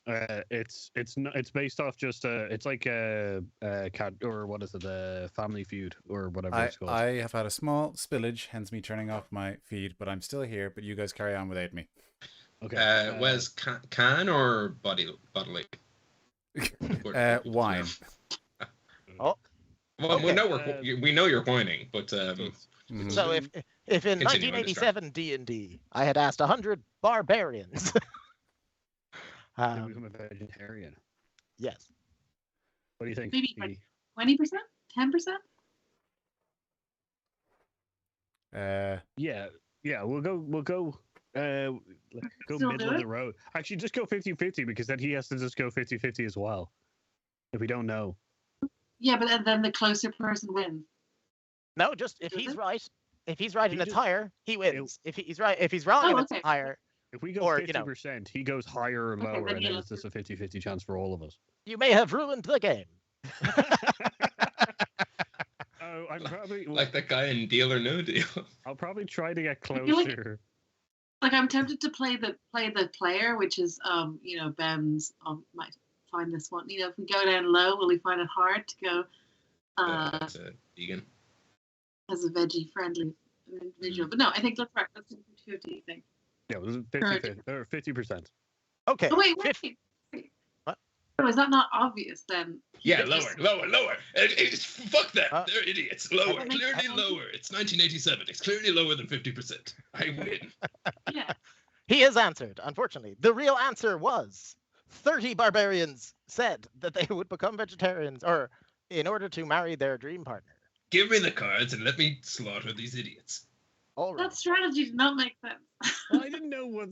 It's based off just it's like a cat, or what is it, a Family Feud or whatever it's called. I have had a small spillage, hence me turning off my feed, but I'm still here, but you guys carry on without me. Okay. Wes, can or bodily? Wine. Oh. Well, Okay. we know you're whining, but Mhm. So if in Continue, I'm 1987 D&D I had asked 100 barbarians, Then become a vegetarian. yes, What do you think? Maybe Iggy? 20%? 10%? Uh, Yeah, we'll go. Go Still middle do of it? the road. Actually, just go 50-50 because then he has to just go 50-50 as well. If we don't know. Yeah, but then the closer person wins. No, just if Does he's it? right, if he's right He and it's just- higher, he wins. If he's right, if he's wrong Oh, and it's okay. higher, If we go Or, 50%, he goes higher or Okay, lower, then and you then look it's just a 50-50 chance for all of us. you may have ruined the game. Oh, I'm probably Like that guy in Deal or No Deal. I'll probably try to get I feel like- closer. Like I'm tempted to play the player, which is Ben's. Might find this one. If we go down low, will he find it hard to go That's a vegan. as a veggie friendly individual? But no, I think that's right. That's a 50 thing. Yeah, it was 50-50 or 50%. Okay. Oh wait. What? Oh, is that not obvious then? Yeah, It's just- lower. Fuck that. Uh, They're idiots. Lower. that makes Clearly sense. lower. It's 1987. It's clearly lower than 50%. I win. Yeah. He has answered, unfortunately. The real answer was 30 barbarians said that they would become vegetarians or in order to marry their dream partner. Give me the cards and let me slaughter these idiots. All right. That strategy did not make sense. Well, I didn't know what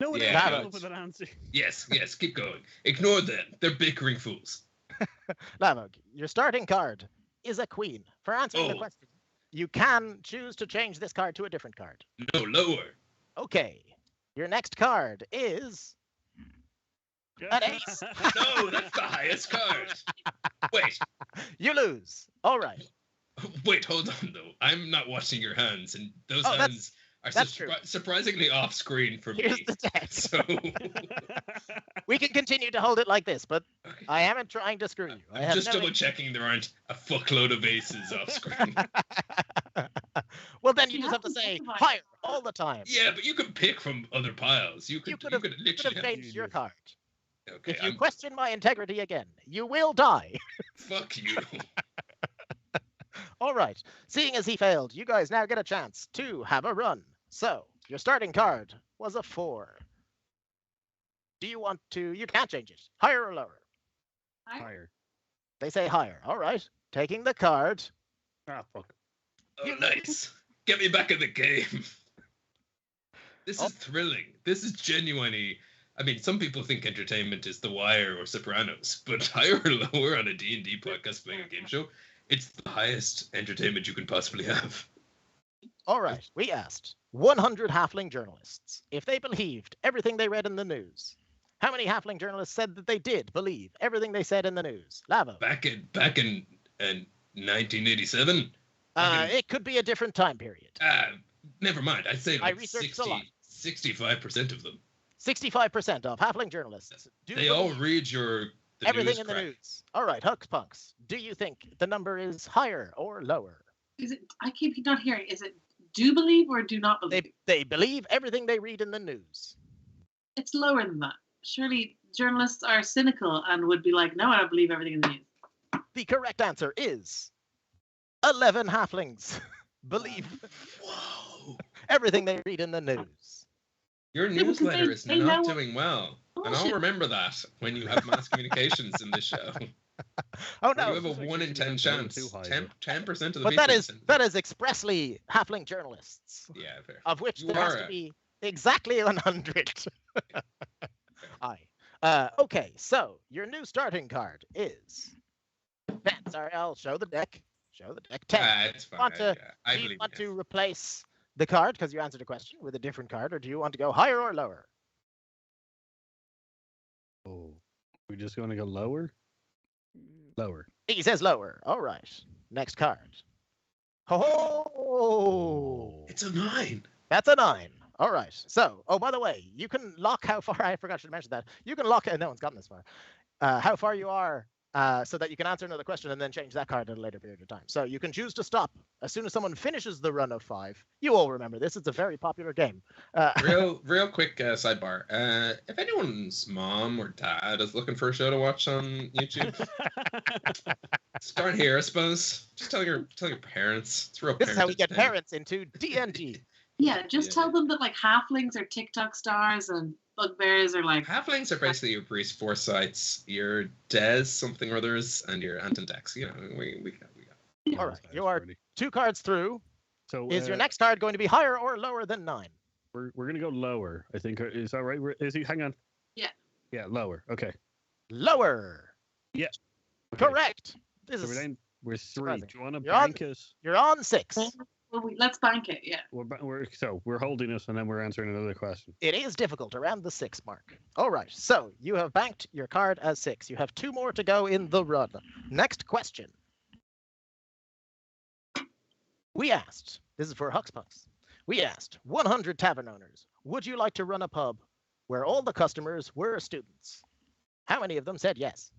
no one Yeah, else no, came up with an answer. Yes, keep going. Ignore them. They're bickering fools. Lavog, your starting card is a queen. For answering the Oh. question, you can choose to change this card to a different card. No, lower. Okay. Your next card is an ace. No, that's the highest card. Wait, You lose. All right. hold on though. I'm not watching your hands, and those Oh, that's- hands are that's true. surprisingly off screen for Here's me. the deck. So We can continue to hold it like this, but okay. I am trying to screw you. I I'm have just no double checking there aren't a fuckload of aces off screen. Well, then you You just have have to to say specify. higher all the time. Yeah, but you could pick from other piles. You You could could have literally changed your card. Okay, If you question my integrity again, you will die. fuck you. All right. Seeing as he failed, you guys now get a chance to have a run. So, your starting card was a 4. Do you want to? You can't change it. Higher or lower? Higher. They say higher. All right. Taking the card. Ah, fuck. Oh, nice. Get me back in the game. This Oh. is thrilling. This is genuinely. I mean, some people think entertainment is The Wire or Sopranos, but higher or lower on a D&D podcast playing a game show, it's the highest entertainment you can possibly have. All right. We asked 100 halfling journalists if they believed everything they read in the news. How many halfling journalists said that they did believe everything they said in the news? Lavo. Back in 1987. It could be a different time period. Never mind. I'd say I like researched a lot. 65% of them. 65% of halfling journalists do They all believe read the everything news in the crap. news. All right, Huck Punks. Do you think the number is higher or lower? Is it? I keep not hearing. Is it do believe or do not believe? They believe everything they read in the news. It's lower than that. Surely journalists are cynical and would be like, no, I don't believe everything in the news. The correct answer is 11 halflings believe Whoa. everything they read in the news. Your Yeah, because newsletter they- is they not know- doing well. And I'll Bullshit. remember that when you have mass communications in this show. Oh You no, have a It's 1 in 10 actually chance. too high, 10% of the but people. that is expressly halfling journalists, Yeah, fair. of which You there has are to a- be exactly 100. Aye. Okay, so your new starting card is Ben. Sorry, I'll show the deck. Show the deck. 10. It's fine. want to- yeah, I Do you believe want you. to replace the card because you answered a question with a different card, or do you want to go higher or lower? Oh, we're just going to go lower? Lower. He says lower. All right. Next card. Oh, It's a 9. that's a 9. All right. So, oh, by the way, you can lock how far. I forgot to mention that. You can lock. No one's gotten this far. How far you are, so that you can answer another question and then change that card at a later period of time. So you can choose to stop as soon as someone finishes the run of 5. You all remember this. It's a very popular game. Real quick sidebar. If anyone's mom or dad is looking for a show to watch on YouTube, start here, I suppose. Just tell your parents. It's real. This is how we get parent parents into D&D. Yeah, just Yeah. tell them that like halflings are TikTok stars and bugbears are like. Halflings are basically your Breeze Foresights, your Des something or others, and your Antindex. You know, we got. All right. You are 2 cards through. So Is your next card going to be higher or lower than 9? We're gonna go lower. I think. Is that right? Is he? Hang on. Yeah. Yeah, lower. Okay. Lower. Okay. Correct. This So is we're 3. surprising. Do you want to You're on- bank it? you're on 6. Well, let's bank it. Yeah. We're holding it, and then we're answering another question. It is difficult around the 6 mark. All right. So you have banked your card as 6. You have 2 more to go in the run. Next question. We asked. This is for Huxpunks. We asked 100 tavern owners, would you like to run a pub where all the customers were students? How many of them said yes?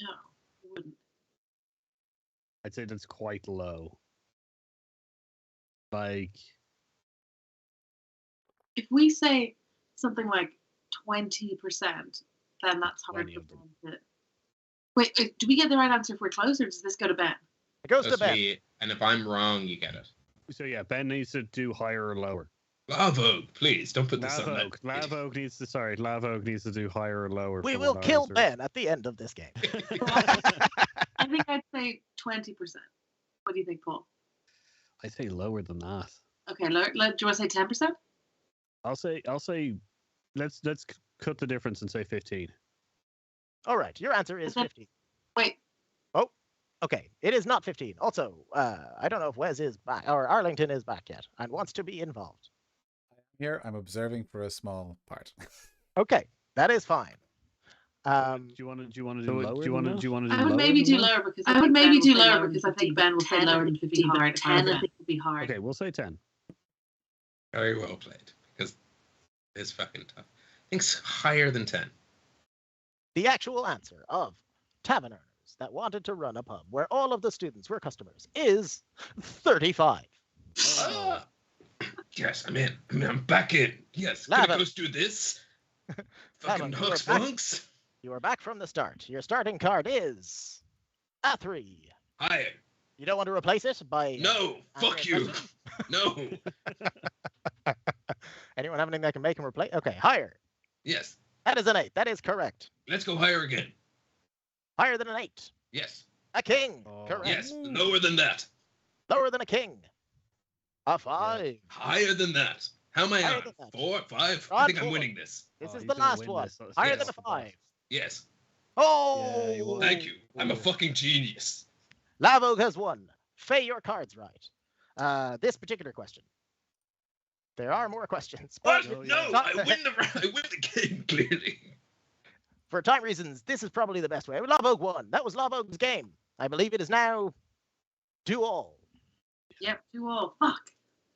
No, I wouldn't. I'd say that's quite low. Like, If we say something like 20%, then that's hard 20 for of them. Ben to. Wait, do we get the right answer if we're close, or does this go to Ben? It goes That's to Ben. me, and if I'm wrong, you get it. so yeah, Ben needs to do higher or lower. Bravo, please don't put this on that. Lav Oak needs to do higher or lower. We for will what kill answers. Ben at the end of this game. I think I'd say 20%. What do you think, Paul? I'd say lower than that. Okay, do you want to say 10%? I'll say, let's cut the difference and say 15. All right. Your answer is Okay. 15. Wait, Okay, it is not 15. Also, I don't know if Wes is back or Arlington is back yet and wants to be involved. Here, I'm observing for a small part. Okay, that is fine. Do you want to do lower? Do you want to do I would maybe do lower because I think Ben will say lower than 15. But 10 I think would be hard. Okay, we'll say 10. Very well played, because it's fucking tough. I think it's higher than 10. The actual answer of tavern owners that wanted to run a pub where all of the students were customers is 35. Ah, yes, I'm in. I'm back in. Yes, Lava. gonna go do this. Fucking Lava, hooks, you're back. funks. You are back from the start. Your starting card is a 3. Higher. You don't want to replace it by No, fuck answering a you. question? No. Anyone have anything that can make him replace? Okay, higher. Yes. That is an 8. That is correct. Let's go higher again. Higher than an 8. Yes. A king. Oh. Correct. Yes. Lower than that. Lower than a king. A 5. Higher than that. How am I Higher on? than that. 4, 5? You're I on think I'm 4. winning this. This Oh, is he's the gonna last win one. this. That's Higher yes. than a 5. Yes. Oh! Yeah, you won. Thank you. I'm a Ooh. fucking genius. Lavog has won. Fay your cards right. This particular question. There are more questions. What? but Oh, No, yeah. I win the game, clearly. For time reasons, this is probably the best way. Lavog won. That was Lavog's game. I believe it is now 2-all. Yep, 2-all. Fuck.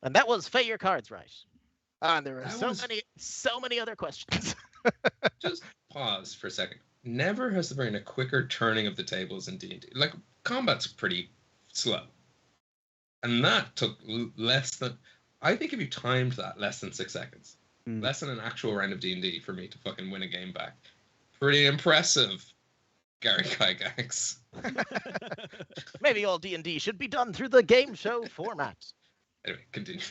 And that was Fay your cards right. And there are That so many other questions. Just pause for a second. Never has there been a quicker turning of the tables in D&D. Like, combat's pretty slow. And that took less than... I think if you timed that, less than 6 seconds. Less than an actual round of D&D for me to fucking win a game back. Pretty impressive, Gary Gygax. Maybe all D&D should be done through the game show format. Anyway, continue.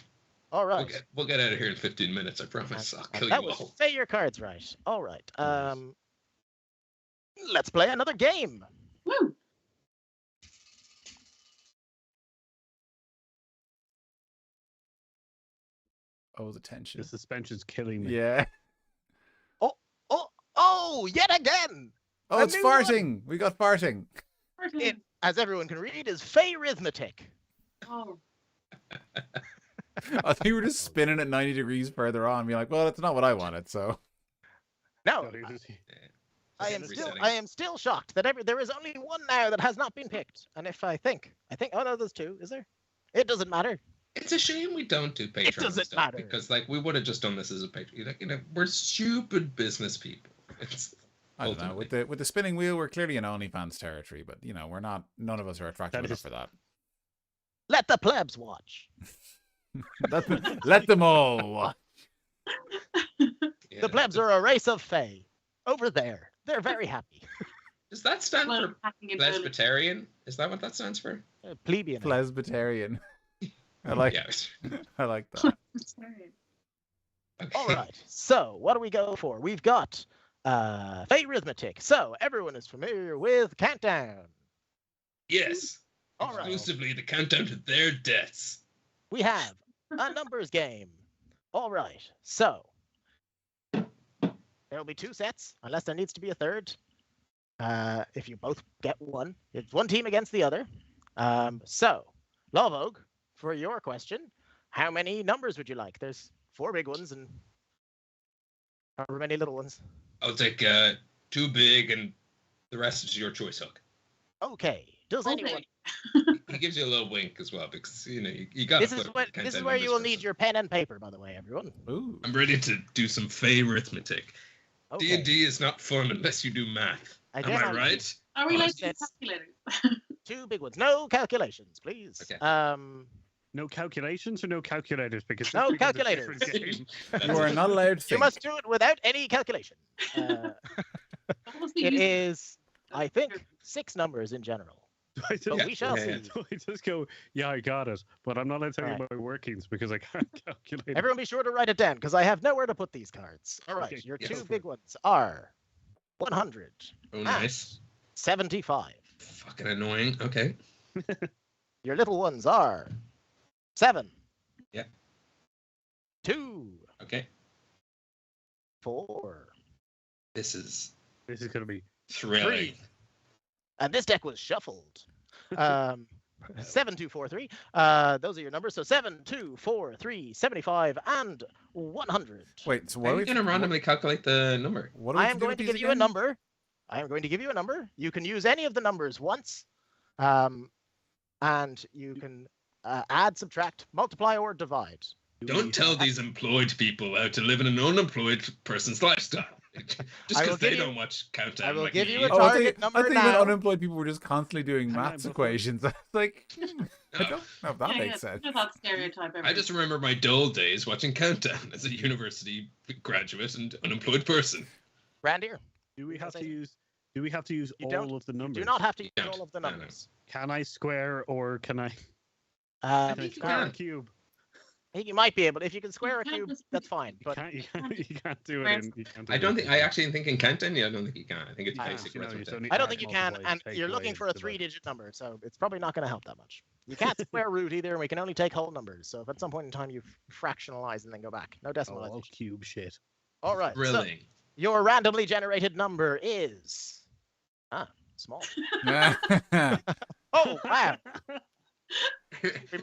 All right. We'll get out of here in 15 minutes, I promise. I'll And kill that you was all. Fay your cards right. All right. Let's play another game. Woo. Oh, the tension. The suspension's killing me. Yeah. Oh, yet again. Oh, A it's new one. farting. We got farting. It, as everyone can read, is Fay Arithmetic. Oh, I think we were just spinning at 90 degrees further on, being like, well, that's not what I wanted, so. No, So he's just- I Just am resetting. still shocked that there is only one now that has not been picked. And if I think, oh no, there's 2. Is there? It doesn't matter. It's a shame we don't do Patreon doesn't stuff matter. because, like, we would have just done this as a Patreon. Like, we're stupid business people. It's I don't know. ultimately- With the spinning wheel, we're clearly in OnlyFans territory, but we're not. None of us are attractive That enough is- for that. Let the plebs watch. Let them all watch. yeah. The plebs are a race of Fay. Over there. They're very happy. Does that stand well, for packing in early. Presbyterian? Is that what that stands for? Plebeian. Presbyterian. I like. Yeah. I like that. Sorry. Okay. All right. So what do we go for? We've got Fay Arithmetic. So everyone is familiar with Countdown. Yes. All right. Exclusively the countdown to their deaths. we have a numbers game. All right, so there will be 2 sets, unless there needs to be a third. If you both get one, it's one team against the other. So, Lovog, for your question, how many numbers would you like? There's 4 big ones and however many little ones. I'll take 2 big, and the rest is your choice, Huck. Okay. Does anyone? He gives you a little wink as well, because you got. This is where you will need your pen and paper, by the way, everyone. Ooh. I'm ready to do some fey arithmetic. Okay. D&D is not fun unless you do math. Am I right? Are we Oh, allowed to yes. use calculators? 2 big ones. No calculations, please. Okay. No calculations or no calculators? Because No this becomes a calculators. different game. You are not allowed to You think. must do it without any calculation. What was the It use- is, I think, 6 numbers in general. I just, But we shall Yeah. see. I just go, yeah, I got it, but I'm not allowed to tell you Alright. my workings because I can't calculate. it. Everyone be sure to write it down, because I have nowhere to put these cards. All right, Okay, your yes. 2 big ones are 100, Oh, nice. 75. Fucking annoying. Okay. Your little ones are 7. Yeah. 2, Okay. 4, This is This is gonna be 3. and this deck was shuffled. 7, 2, 4, 3. Those are your numbers. So 7, 2, 4, 3, 75, and 100. Wait, so How what are are you we going to randomly calculate the number? What are we I am going to give you a number. I am going to give you a number. You can use any of the numbers once, and you can add, subtract, multiply, or divide. Don't tell these employed people how to live in an unemployed person's lifestyle. Just I will because they give you- don't watch Countdown. I will like give me. you a Oh, I target thought number you meant now. unemployed people were just constantly doing Hang on, maths before- equations. I was like, I No. don't know if that Yeah, makes yeah, sense. that stereotype. I just remember my dull days watching Countdown as a university graduate and unemployed person. Randir, Do we have say to so? use? Do we have to use You all don't- of the numbers? do not have to use don't. all of the No, no. numbers. Can I square or can I? Um, Can I think you square a can. cube? I think you might be able. If you can square a can't cube, just- that's fine. But You can't do it Squares. in. You can't do I it don't in think. I actually think in Countdown, yeah, I don't think you can. I think it's You can't, basic you know, arithmetic. it's only I don't add, think you can, multiply, and take you're away, looking for a divide. 3-digit number, so it's probably not going to help that much. You can't square root either, and we can only take whole numbers. So if at some point in time you fractionalize and then go back, no Oh, decimalization. all cube shit. All right. So Thrilling. your randomly generated number is small. Oh wow!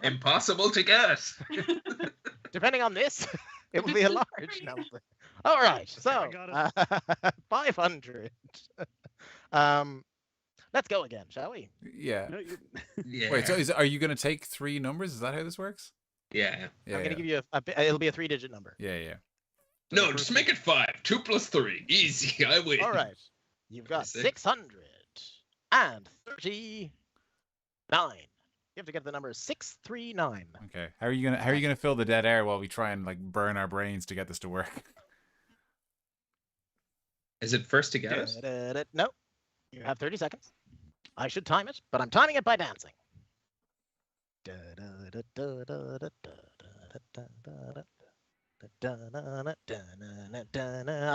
Impossible to guess. Depending on this, it will be a large number. All right. So got 500. Let's go again, shall we? Yeah. No, you- Yeah. Wait, so are you going to take 3 numbers? Is that how this works? Yeah. Yeah. I'm going to yeah. give you it'll be a 3-digit number. Yeah, yeah. No, just make it 5. 2 plus 3. Easy. I win. All right. You've got 6. 639. You have to get the number 639. Okay. How are you gonna fill the dead air while we try and like burn our brains to get this to work? Is it first to guess? No. You have 30 seconds. I should time it, but I'm timing it by dancing. I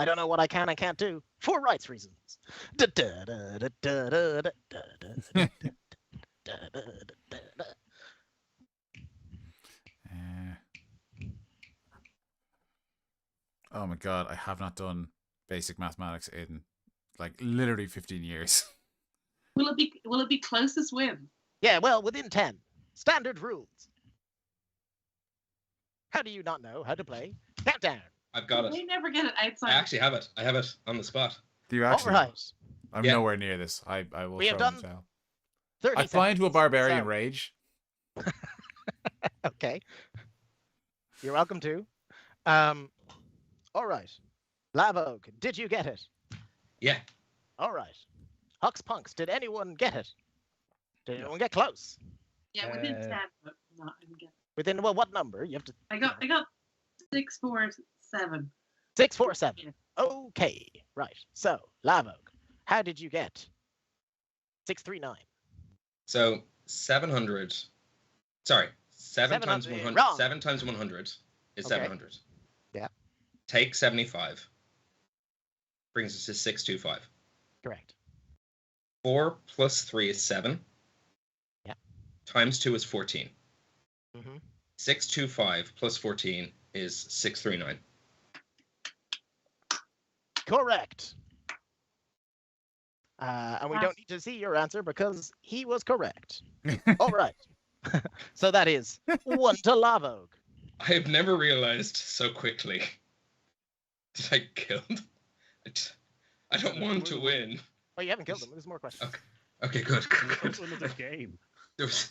don't know what I can and can't do for rights reasons. Oh my god, I have not done basic mathematics in like literally 15 years. Will it be closest win? Yeah, well, within 10. Standard rules. How do you not know how to play Countdown? I've got We it. never get it outside. I actually have it. I have it on the spot. Do you All actually? right. I'm Yeah. nowhere near this. I will We have throw in the done towel. 30 I fly into a seconds. barbarian So- rage. Okay. You're welcome to. All right. Lavog, did you get it? Yeah. All right. Hux Punks, did anyone get it? Did anyone get close? Yeah, within Uh, 10, but no, I didn't get it. Within, well, what number? You have to. I got 647. 647. Yeah. Okay. Right. So, Lavog, how did you get 639? So 700. Sorry, 7 times 700, 100. wrong. 7 times 100 is Okay. 700. Yeah. Take 75. Brings us to 625. Correct. 4 plus 3 is 7. Yeah. Times 2 is 14. Mm-hmm. 625 plus 14 is 639. Correct. And we don't need to see your answer because he was correct. All right. So that is 1 to Lavog. I have never realized so quickly that I killed. I don't want to win. Well, you haven't killed him. There's more questions. Okay, good. It's another game. There was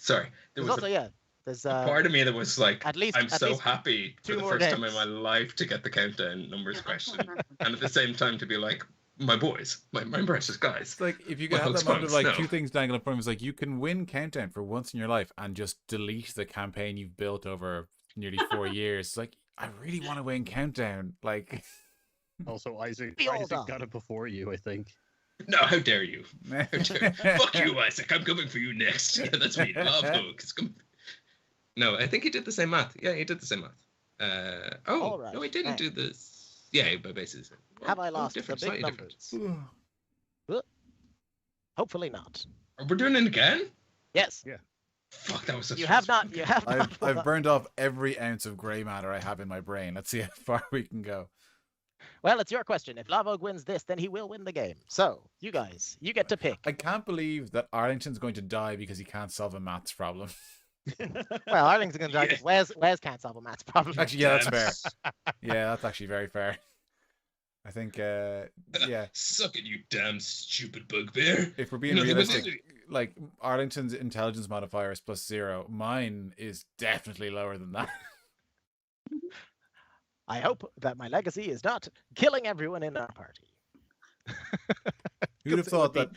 There's also, there's a part of me that was like, at least I'm so happy for two the more first time games. in my life to get the countdown numbers question, and at the same time to be like, my boys, my precious guys. It's like if you could have that moment of like two things dangling in front of you, it's like you can win countdown for once in your life and just delete the campaign you've built over nearly 4 years. It's like, I really want to win countdown. Like, Also, Isaac Build got it before you, I think. No, how dare you? Fuck you, Isaac. I'm coming for you next. Yeah, that's me. Love hook. No, I think he did the same math. Yeah, he did the same math. All right. No, he didn't do this. Yeah, but basically. Have I lost the big numbers? Hopefully not. We're doing it again? Yes. Yeah. Fuck, that was such You have not. You have not. I've burned off every ounce of grey matter I have in my brain. Let's see how far we can go. Well, it's your question. If Lavog wins this, then he will win the game. So, you guys, you get to pick. I can't believe that Arlington's going to die because he can't solve a maths problem. Well, Arlington's going to die because Wes can't solve a maths problem. Actually, yeah, that's fair. Yeah, that's actually very fair. I think, yeah. Suck it, you damn stupid bugbear. If we're being realistic, like, Arlington's intelligence modifier is +0. Mine is definitely lower than that. I hope that my legacy is not killing everyone in our party. Who'd have thought that,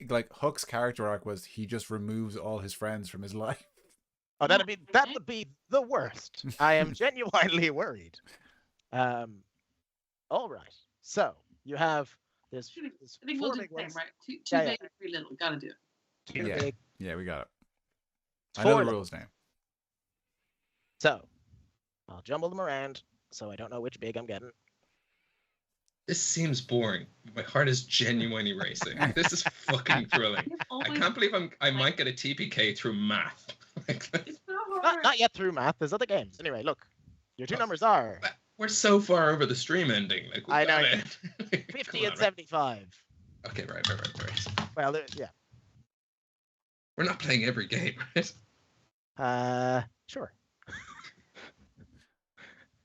like, Huck's character arc was he just removes all his friends from his life? Oh, that would be the worst. I am genuinely worried. All right. So you have there's I think we'll do the same, right? Two big, 3 little. Gotta do it. two Yeah. big. Yeah, we got it. I 4 know the little. rules now. So I'll jumble them around so I don't know which big I'm getting. This seems boring. My heart is genuinely racing. This is fucking thrilling. I can't believe I might get a TPK through math. It's not hard. Not yet through math. There's other games. Anyway, look. Your two numbers are We're so far over the stream ending. Like, I know. Like, 50 and 75. Okay, right. Well, yeah. We're not playing every game, right? Sure.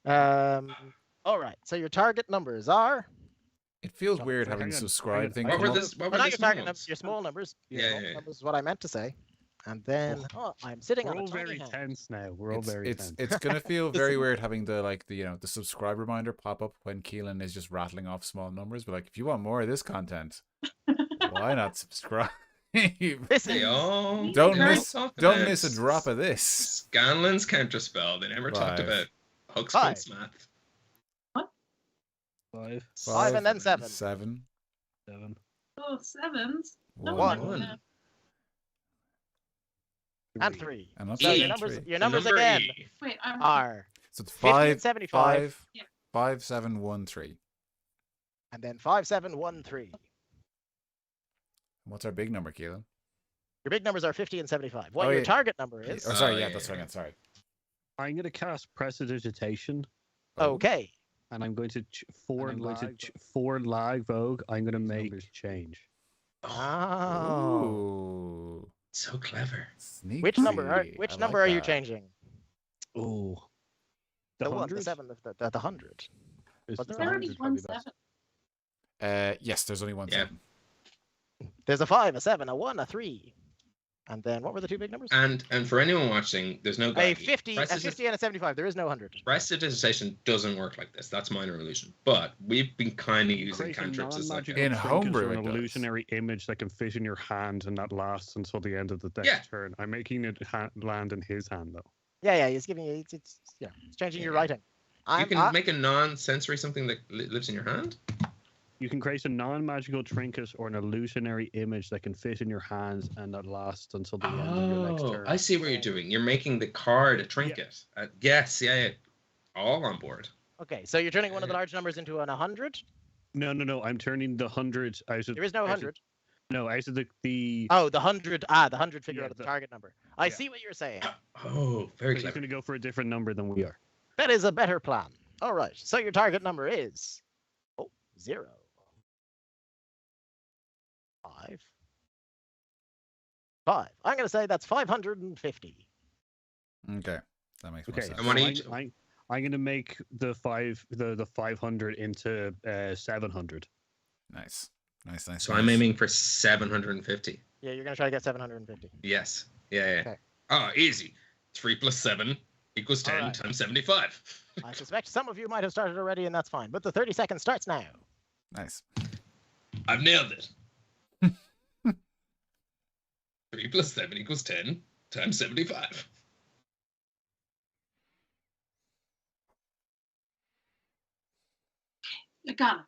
All right. So your target numbers are. It feels Oh, weird so having hang on, subscribe hang on. thing. What come were up. this? What were Not the your small target ones? numbers. Your small numbers. Your Yeah, small yeah. numbers is what I meant to say. And then I'm sitting We're on a all tiny very hand. tense now. We're all very tense. It's gonna feel very weird having the the subscribe reminder pop up when Keelan is just rattling off small numbers. But like, if you want more of this content, why not subscribe? This Hey, is oh, Don't they never miss- talked Don't about miss a drop of this. Scanlan's counterspell. They never talked 5. about Huck's 5. Flint's math. 5, 5 and then 7. 7. 7. Oh, 7s. No, 1. no. And 3. And that's So E. your numbers, three. your numbers Number again E. Wait, I'm are So it's 50 and 5, 75, 5, 7, 1, 3. and then 5, 7, 1, 3. What's our big number, Keelan? Your big numbers are 50 and 75. What Oh, your yeah. target number is? Oh, sorry, yeah, that's yeah. what I meant. Sorry. I'm going to cast Prestidigitation, Okay. and I'm going to lag. for lag Vogue. I'm going to make numbers change. Oh. Ooh. So clever. Sneaky. Which number are I which like number are you that. changing? Oh, The 1, the 100? 7, the 100. Is What's the the There only 100 one probably best? 7. Yes, there's only one Yeah. 7. There's a 5, a 7, a 1, a 3. And then what were the two big numbers? And for anyone watching, there's no A guide. 50, a 50 and a 75. There is no 100. Prestidigitation doesn't work like this. That's minor illusion. But we've been kind of using Create a cantrips as like non-magical In trinket Homebrew or it an does. illusionary image that can fit in your hand and that lasts until the end of the next Yeah. turn. I'm making it land in his hand though. Yeah, it's giving you it's changing your Yeah. writing. you can make a non-sensory something that lives in your hand. You can create a non-magical trinket or an illusionary image that can fit in your hands and that lasts until the end of your next turn. I see what you're doing. You're making the card a trinket. Yes, yeah. All on board. Okay, so you're turning one of the large numbers into an 100? No. I'm turning the 100 out of. There is no out of- 100. No, out of the. Oh, the 100. The 100 figure Yeah, out of the the- target number. I see what you're saying. Oh, very He's clever. going to go for a different number than we are. That is a better plan. All right. So your target number is 0. 5. 5. I'm going to say that's 550. Okay, that makes more Okay, sense. And one so each. I'm going to make the 500 into 700. Nice. So I'm aiming for 750. Yeah, you're going to try to get 750. Yes. Yeah. Okay. Oh, easy. 3 plus 7 equals 10 Alright. times 75. I suspect some of you might have started already, and that's fine. But the 30 seconds starts now. Nice. I've nailed it. 3 plus 7 equals 10 times 75. I got it.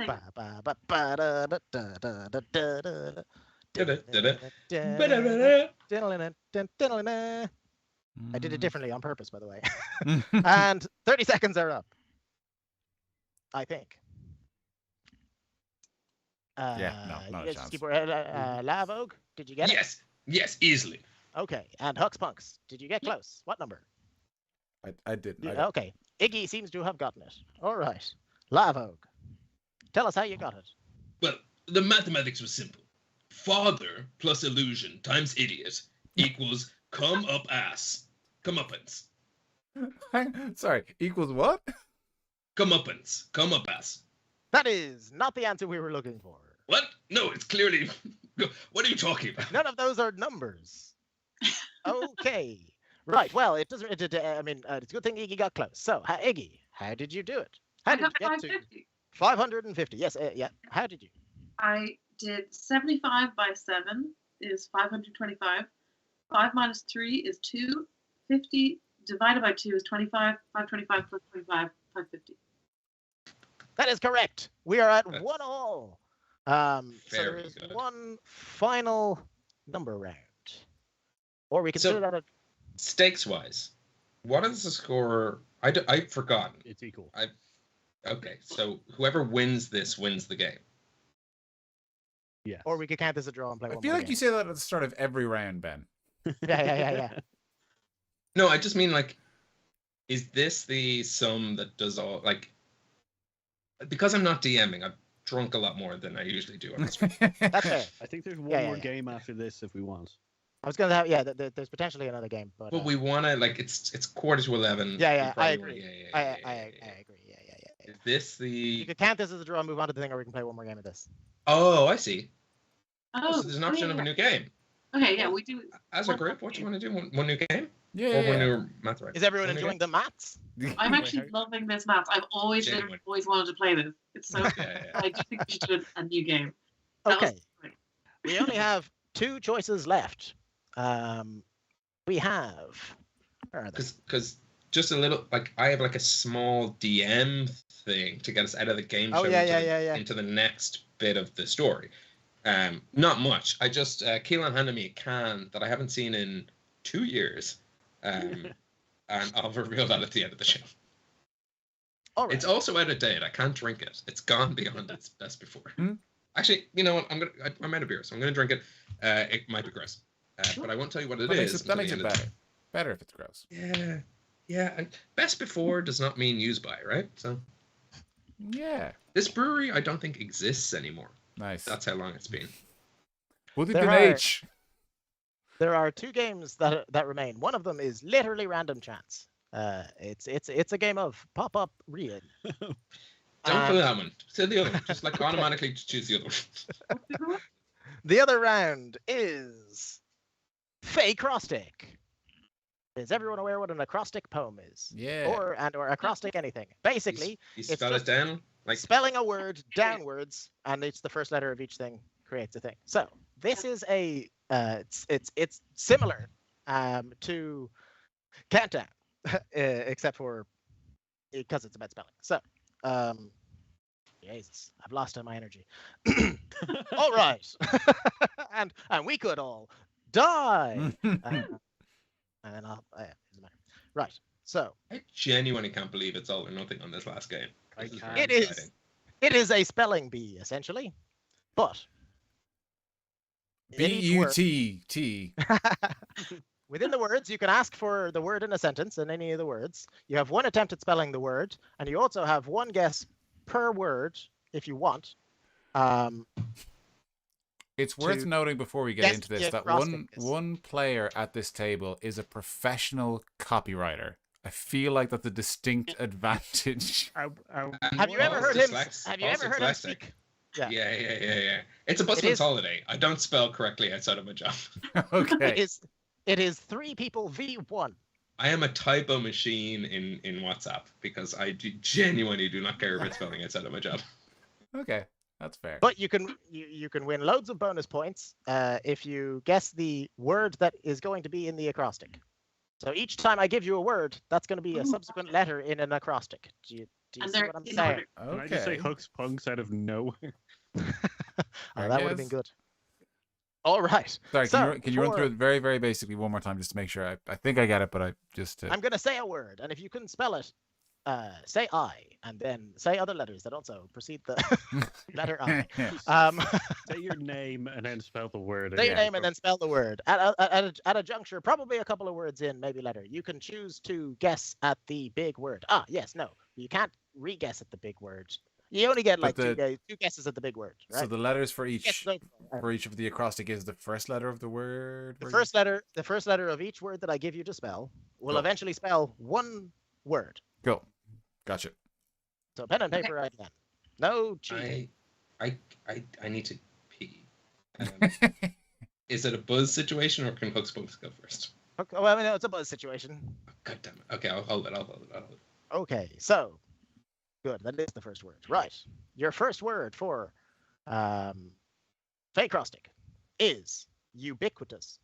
Ba, ba, ba, ba, da, da, da, da, da, da, da. I did it differently on purpose, by the way. And 30 seconds are up. I think. Yeah, no yes, chance. Lavog, did you get it? Yes, easily. Okay, and Hux Punks, did you get close? What number? I didn't. Okay, Iggy seems to have gotten it. All right, Lavog, tell us how you got it. Well, the mathematics was simple. Father plus illusion times idiot equals come up ass. Comeuppance. Sorry, equals what? Comeuppance. Come up ass. That is not the answer we were looking for. What? No, it's clearly. What are you talking about? None of those are numbers. Okay. Right. Well, it doesn't. It's a good thing Iggy got close. So, Iggy, how did you do it? How I did you got get to 550. 550? Yes. Yeah. How did you? I did 75 by 7 is 525. 5 minus 3 is 2. 50 divided by 2 is 25. 525 plus 25, 550. That is correct. We are at 1-1. So there Very is good. one final number round, or we consider that a. Stakes wise, what is the score? I've forgotten. It's equal. Okay, so whoever wins this wins the game. Yes. Or we could count this a draw and play I one feel more like you game. say that at the start of every round, Ben. Yeah. No, I just mean like, is this the sum that does all like? Because I'm not DMing, I've drunk a lot more than I usually do. On this one. That's fair. I think there's one Yeah, more yeah. game after this if we want. I was gonna have there's potentially another game, but But we want to like it's 10:45. Yeah, We I probably agree. wanna- I yeah. agree. Yeah. Is this You the? could count this as a draw and move on to the thing, or we can play one more game of this. Oh, I see. Oh, So there's an option of a new game. Okay, yeah, we do. As a group, what do you want to do? One new game? Yeah. Or one new math right? Is everyone One new enjoying the maths? I'm actually loving this math. I've always Genuine. wanted to play this. It's so. Yeah. I do think we should do a new game. That was Okay. great. We only have 2 choices left. We have. Where are they? Because just a little like I have like a small DM thing to get us out of the game show into the next bit of the story. Not much. I just Keelan handed me a can that I haven't seen in 2 years, and I'll reveal that at the end of the show. All right. It's also out of date. I can't drink it. It's gone beyond its best before. Hmm? Actually, you know what? I'm out of beer, so I'm gonna drink it. It might be gross, but I won't tell you what it is. That makes until it the end better. Better if it's gross. Yeah. And best before does not mean use by, right? So Yeah. this brewery, I don't think exists anymore. Nice. That's how long it's been. Would it There be are- H? There are 2 games that remain. One of them is literally random chance. It's a game of pop up real. Don't do that one. Say the other one. Just like automatically choose the other one. The other round is fake acrostic. Is everyone aware what an acrostic poem is? Yeah. Or acrostic anything? Basically, You it's spell it just down like spelling a word downwards, and it's the first letter of each thing creates a thing. So this is a it's similar to Countdown, except for because it's about spelling. So Jesus, I've lost my energy. All right, and we could all die. And then doesn't matter. Right. So I genuinely can't believe it's all or nothing on this last game. I This is can't. very It is. exciting. it is a spelling bee essentially, but B-U-T-T. Within the words, you can ask for the word in a sentence in any of the words. You have one attempt at spelling the word, and you also have one guess per word if you want. It's worth noting before we get guess into this the that acrostic. one player at this table is a professional copywriter. I feel like that's a distinct advantage. Have you ever heard him? Have you ever heard him speak? Yeah. It's a busman's holiday. I don't spell correctly outside of my job. Okay. It is 3 people v1. I am a typo machine in WhatsApp because I genuinely do not care about spelling outside of my job. Okay, that's fair. But you can win loads of bonus points if you guess the word that is going to be in the acrostic. So each time I give you a word, that's going to be a subsequent letter in an acrostic. Do you see what I'm saying? Okay. Can I just say Huck's punks out of nowhere? That would have been good. All right. Sorry, can you run through it very, very basically one more time just to make sure? I think I get it, but I'm going to say a word, and if you couldn't spell it, say I, and then say other letters that also precede the letter I. Say your name and then spell the word. Say your name and then spell the word. At a juncture, probably a couple of words in, maybe letter. You can choose to guess at the big word. Yes, no. You can't re-guess at the big word. You only get like two guesses at the big word, right? So the letters for each of the acrostic is the first letter of the word. The first letter of each word that I give you to spell will eventually spell one word. Cool. Gotcha. So pen and paper again. No cheating. I need to pee. Is it a buzz situation or can Huck's punks go first? Okay, well, no, it's a buzz situation. Oh, God damn it. Okay, I'll hold it. Okay, so good. That is the first word. Right. Your first word for acrostic is ubiquitous.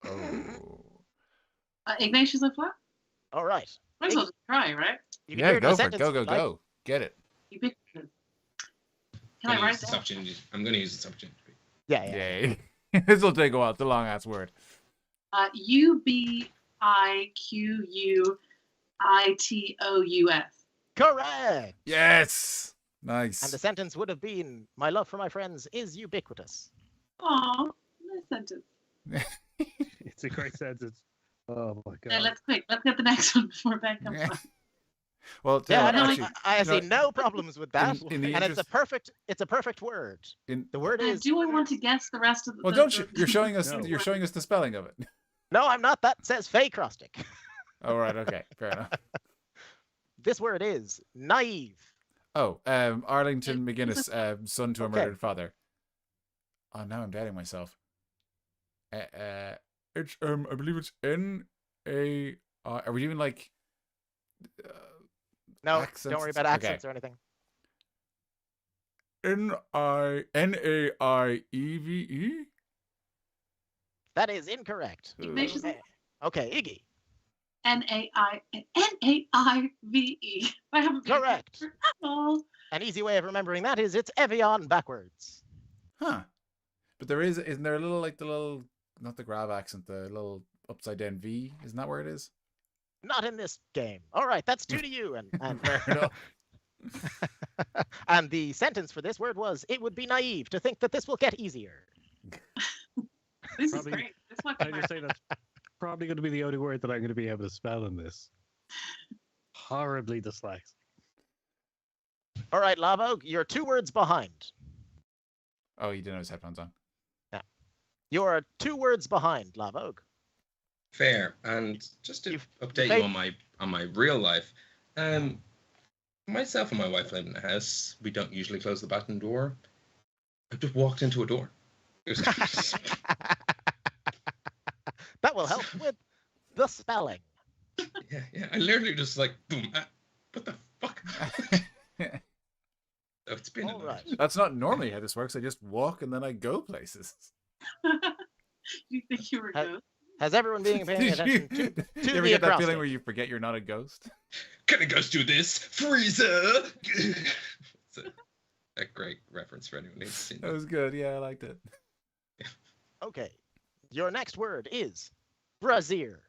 Oh. Ignatius and Flat? All right. Might as well just try, right? You can hear it in go a for it. sentence Go. Get it. Ubiquitous. Can I write that? I'm going to use this opportunity. Yeah. This will take a while. It's a long ass word. Ubiquitous. Correct. Yes. Nice. And the sentence would have been, "My love for my friends is ubiquitous." Oh, nice sentence. It's a great sentence. Oh my god. Yeah, let's get the next one before Ben comes on. Well, I see no problems with that, and it's a perfect word. The word is. Do I want to guess the rest of the? Well, don't you? You're showing us. You're showing us the spelling of it. No, I'm not. That says acrostic. Oh right. Okay. Fair enough. This word is naive. Oh, Arlington McGuinness, son to a murdered father. Oh, now I'm doubting myself. It's I believe it's N-A-I. Are we doing like? No, accents? don't worry about accents or anything. N-I-N-A-I-E-V-E. That is incorrect. Ignatius. Okay, Iggy. N-A-I-V-E. I haven't been correct. At all. An easy way of remembering that is it's Evian backwards. Huh. But isn't there a little like the little, not the grab accent, the little upside down V? Isn't that where it is? Not in this game. All right, that's 2 to you. And fair enough. And the sentence for this word was, "It would be naive to think that this will get easier." This is great. I just say that's probably going to be the only word that I'm going to be able to spell in this. Horribly dyslexic. All right, Lavo, you're 2 words behind. Oh, he didn't have his headphones on. Yeah. You're 2 words behind, Lavo. Fair. And just to update you on my real life, myself and my wife live in a house. We don't usually close the bathroom door. I just walked into a door. That will help with the spelling. Yeah. I literally just like, boom. What the fuck? Oh, it's been all right. That's not normally how this works. I just walk and then I go places. You think you were a ghost? Has everyone been paying attention to you ever the get that acrostic? feeling where you forget you're not a ghost? Can a ghost do this? Freezer! It's a great reference for anyone who's seen That was good. Yeah, I liked it. Okay. Your next word is brazier.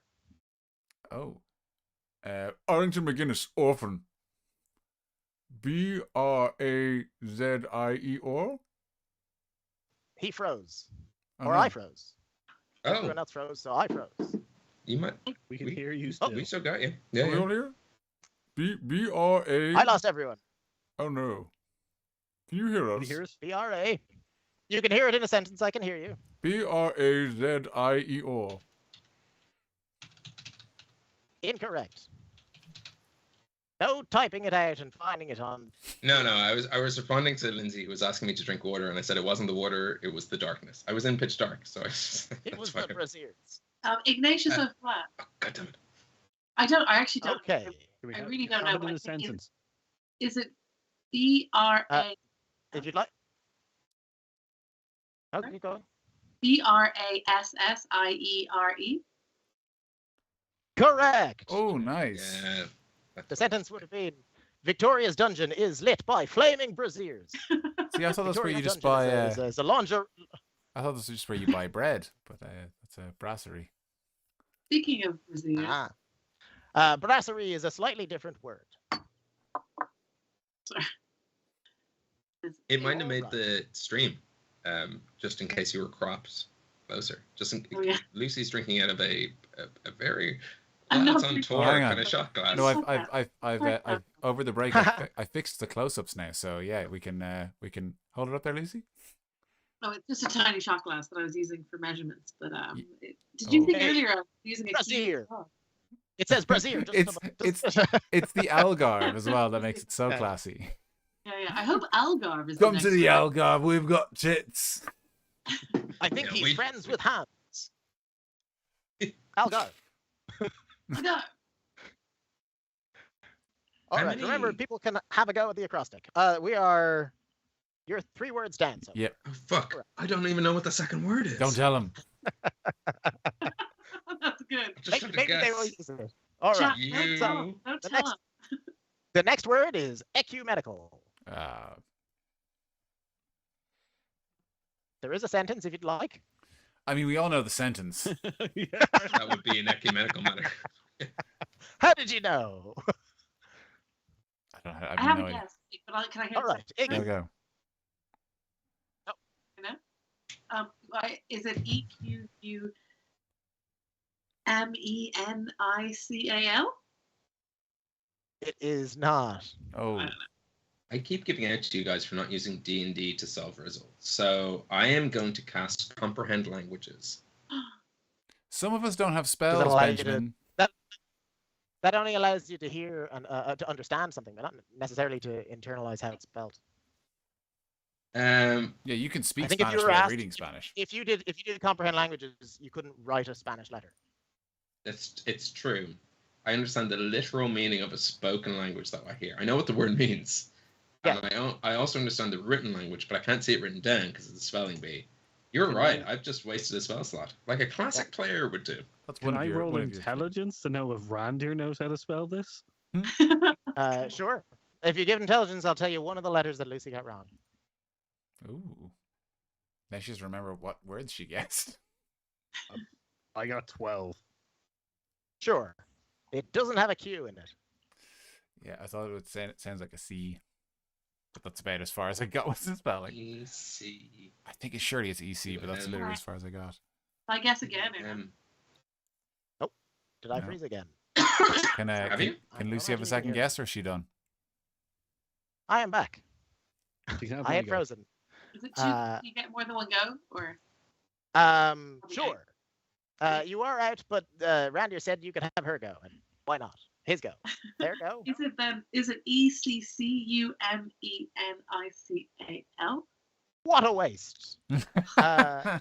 Oh. Arlington McGuinness, orphan. B-R-A-Z-I-E-R? He froze. Oh, or no. I froze. Oh, Everyone else froze, so I froze. you might. We can We- hear you still. We still got you. Yeah, Are we yeah. all here? B-R-A... I lost everyone. Oh, no. Can you hear Can us? you hear us? BRA. You can hear it in a sentence. I can hear you. B-R-A-Z-I-E-O. Incorrect. No typing it out and finding it on. No. I was responding to Lindsay, who was asking me to drink water, and I said it wasn't the water, it was the darkness. I was in pitch dark, so I just, It was the Braziers. Ignatius O'Flat. Oh, God damn it. I actually don't. Okay. Here we I go. really don't know. Comment But in I a think sentence. is it B-R-A? If you'd like. Oh, keep going. B-R-A-S-S-I-E-R-E? Correct. Oh, nice. Yeah. The sentence would have been Victoria's dungeon is lit by flaming braziers. See, I thought that's where you Victoria's just dungeon buy... is a laundry. I thought this was just where you buy bread, but that's a brasserie. Speaking of Braziers, Brasserie is a slightly different word. It might have made Alright. the stream, just in case you were cropped closer. Just in, Oh, yeah. Lucy's drinking out of a very I'm not lads on drinking- tour Hang on. kind of shot glass. No, I've over the break, I fixed the close-ups now, so yeah, we can hold it up there, Lucy. No, it's just a tiny shot glass that I was using for measurements. But Y- did you think Okay. earlier I was using a Brazier. key? Oh, It says brazier. just It's- above- It's the Algarve as well that makes it so Yeah. classy. yeah. I hope Algarve is Come the to the next one. Algarve, we've got tits. I think Yeah, he's we- friends with Hans. Algar. No. All How right. Remember, many- people can have a go at the acrostic. You're 3 words down. So Yep. Oh, fuck. I don't even know what the second word is. Don't tell him. That's good. I just have to maybe they will guess. use it. All right. Chat, You- don't tell him. Don't The tell next- him. The next word is ecumenical. There is a sentence if you'd like. I mean, we all know the sentence. Yeah. That would be an ecumenical matter. How did you know? I don't. I I have have no a idea. guess, but can I hear All the right. second There word? we go. Is it EQUMENICAL? It is not. Oh, I keep giving out to you guys for not using D&D to solve riddles. So I am going to cast Comprehend Languages. some of us don't have Does spells, it allow you to- Benjamin. That only allows you to hear and to understand something, but not necessarily to internalize how it's spelled. Um, Yeah, you can speak think if you Spanish were without asked- reading Spanish. If you did comprehend languages, you couldn't write a Spanish letter. it's true. I understand the literal meaning of a spoken language that I hear. I know what the word means. Yeah. And I also understand the written language, but I can't see it written down because of the spelling bee. You're right. I've just wasted a spell slot, like a classic player would do. That's Can one of I your, roll one of your- intelligence to know if Randir knows how to spell this? Sure. If you give intelligence, I'll tell you one of the letters that Lucy got wrong. Ooh. Now she just remember what words she guessed. I got 12. Sure. It doesn't have a Q in it. Yeah, I thought it sounds like a C. But that's about as far as I got with the spelling. EC. I think it's surely it's EC, but that's literally as far as I got. I guess again. Did I No. freeze again? Can Have you? can I'm Lucy have a not second even here. guess, or is she done? I am back. You can have I one had go. frozen. Is it two? Uh, You get more than one go, or Okay. Sure. You are out, but Randir said you could have her go, and why not? His go. There go. is it then? Is it ECCUMENICAL? What a waste. Uh,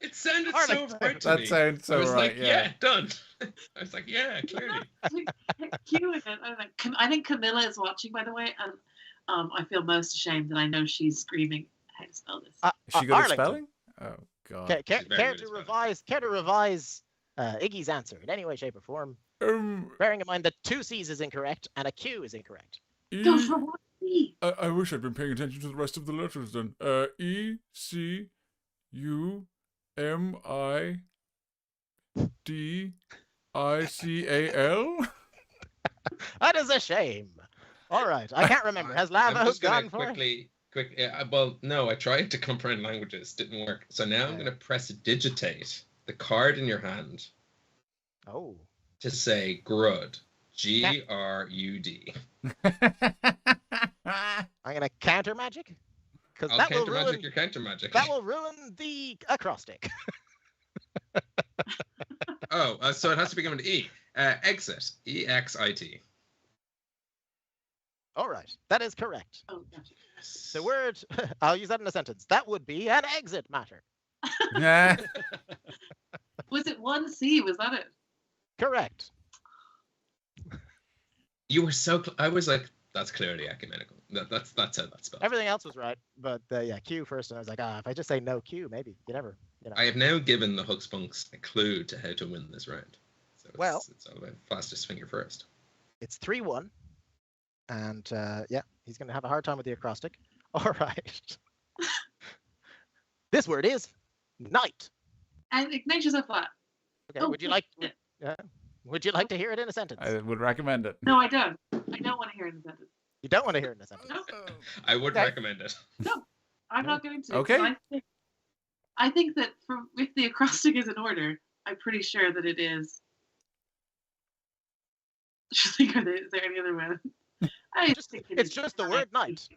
It sounded so Arlington. right to That me. sounds so I was right. like, yeah, done. I was like, yeah, clearly. Q in it. I'm like, I think Camilla is watching, by the way, and I feel most ashamed that I know she's screaming how to spell this. Is she good at Arlington. spelling? Oh god. She's very Care good to at spelling. revise Iggy's answer in any way, shape, or form? Bearing in mind that 2 C's is incorrect and a Q is incorrect. Go for what? E. I wish I'd been paying attention to the rest of the letters then. ECUMIDICAL? That is a shame. All right, I can't remember. Has I'm Lavo just gonna gone for it? Quick. Well, no, I tried to comprehend languages. Didn't work. So now I'm going to press digitate the card in your hand Oh. to say grud. Grud. I'm gonna counter magic. Because I'll that will counter magic ruin your counter magic. that will ruin the acrostic. Oh, so it has to begin with E. Exit. EXIT. All right, that is correct. Oh, gotcha. The word, I'll use that in a sentence. That would be an exit matter. Was it 1C? Was that it? Correct. You were so. I was like, that's clearly ecumenical. That's how that's spelled. Everything else was right, but yeah, Q first, and I was like, if I just say no Q, maybe you never. I have now given the Huckspunks a clue to how to win this round. So it's all about fastest finger first. It's 3-1, and yeah, he's gonna have a hard time with the acrostic. All right. This word is night. And Ignatius up flat. Okay. Would you like? Would you like to hear it in a sentence? I would recommend it. No, I don't. I don't want to hear it in a sentence. You don't want to hear it in a sentence. No. I would recommend it. No, I'm not going to. Okay. I think that if the acrostic is in order, I'm pretty sure that it is. Is there any other way? It's just the word night.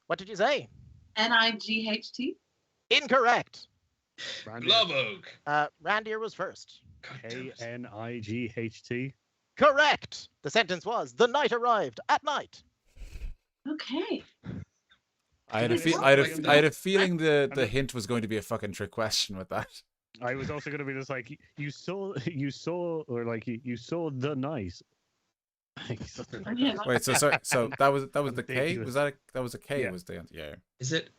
What did you say? Night. Incorrect. Love Oak. Randir was first. Knight. Correct. The sentence was, the night arrived at night. Okay. I had a feeling the hint was going to be a fucking trick question with that. I was also going to be just like, you saw the night. Wait, so sorry, so that was the K? Was that a K? Yeah. Was the answer? Yeah. Is it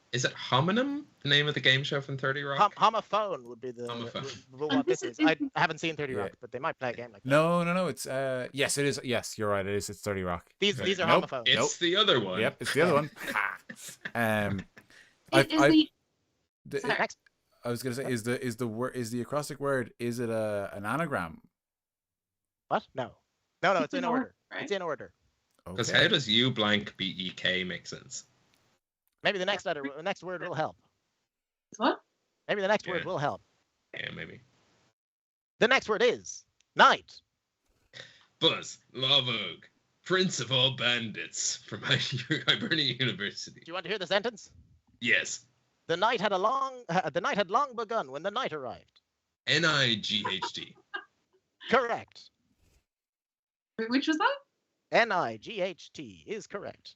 homonym? The name of the game show from 30 Rock? Homophone would be what this is. I haven't seen 30 Yeah. Rock, but they might play a game like that. No. It's yes, it is. Yes, you're right. It is. It's 30 Rock. These are Nope. homophones. It's the other one. Yep, it's the other one. Next. I was gonna say, is the acrostic word? Is it an anagram? What? No, it's in order. Right? It's in order. Because Okay. how does U blank BEK make sense? Maybe the next word will help. What? Maybe the next Yeah. word will help. Yeah, maybe. The next word is night. Buzz, Love Oak, Prince of all bandits from Hibernia University. Do you want to hear the sentence? Yes. The night had long begun when the night arrived. NIGHT. Correct. Which was that? NIGHT is correct.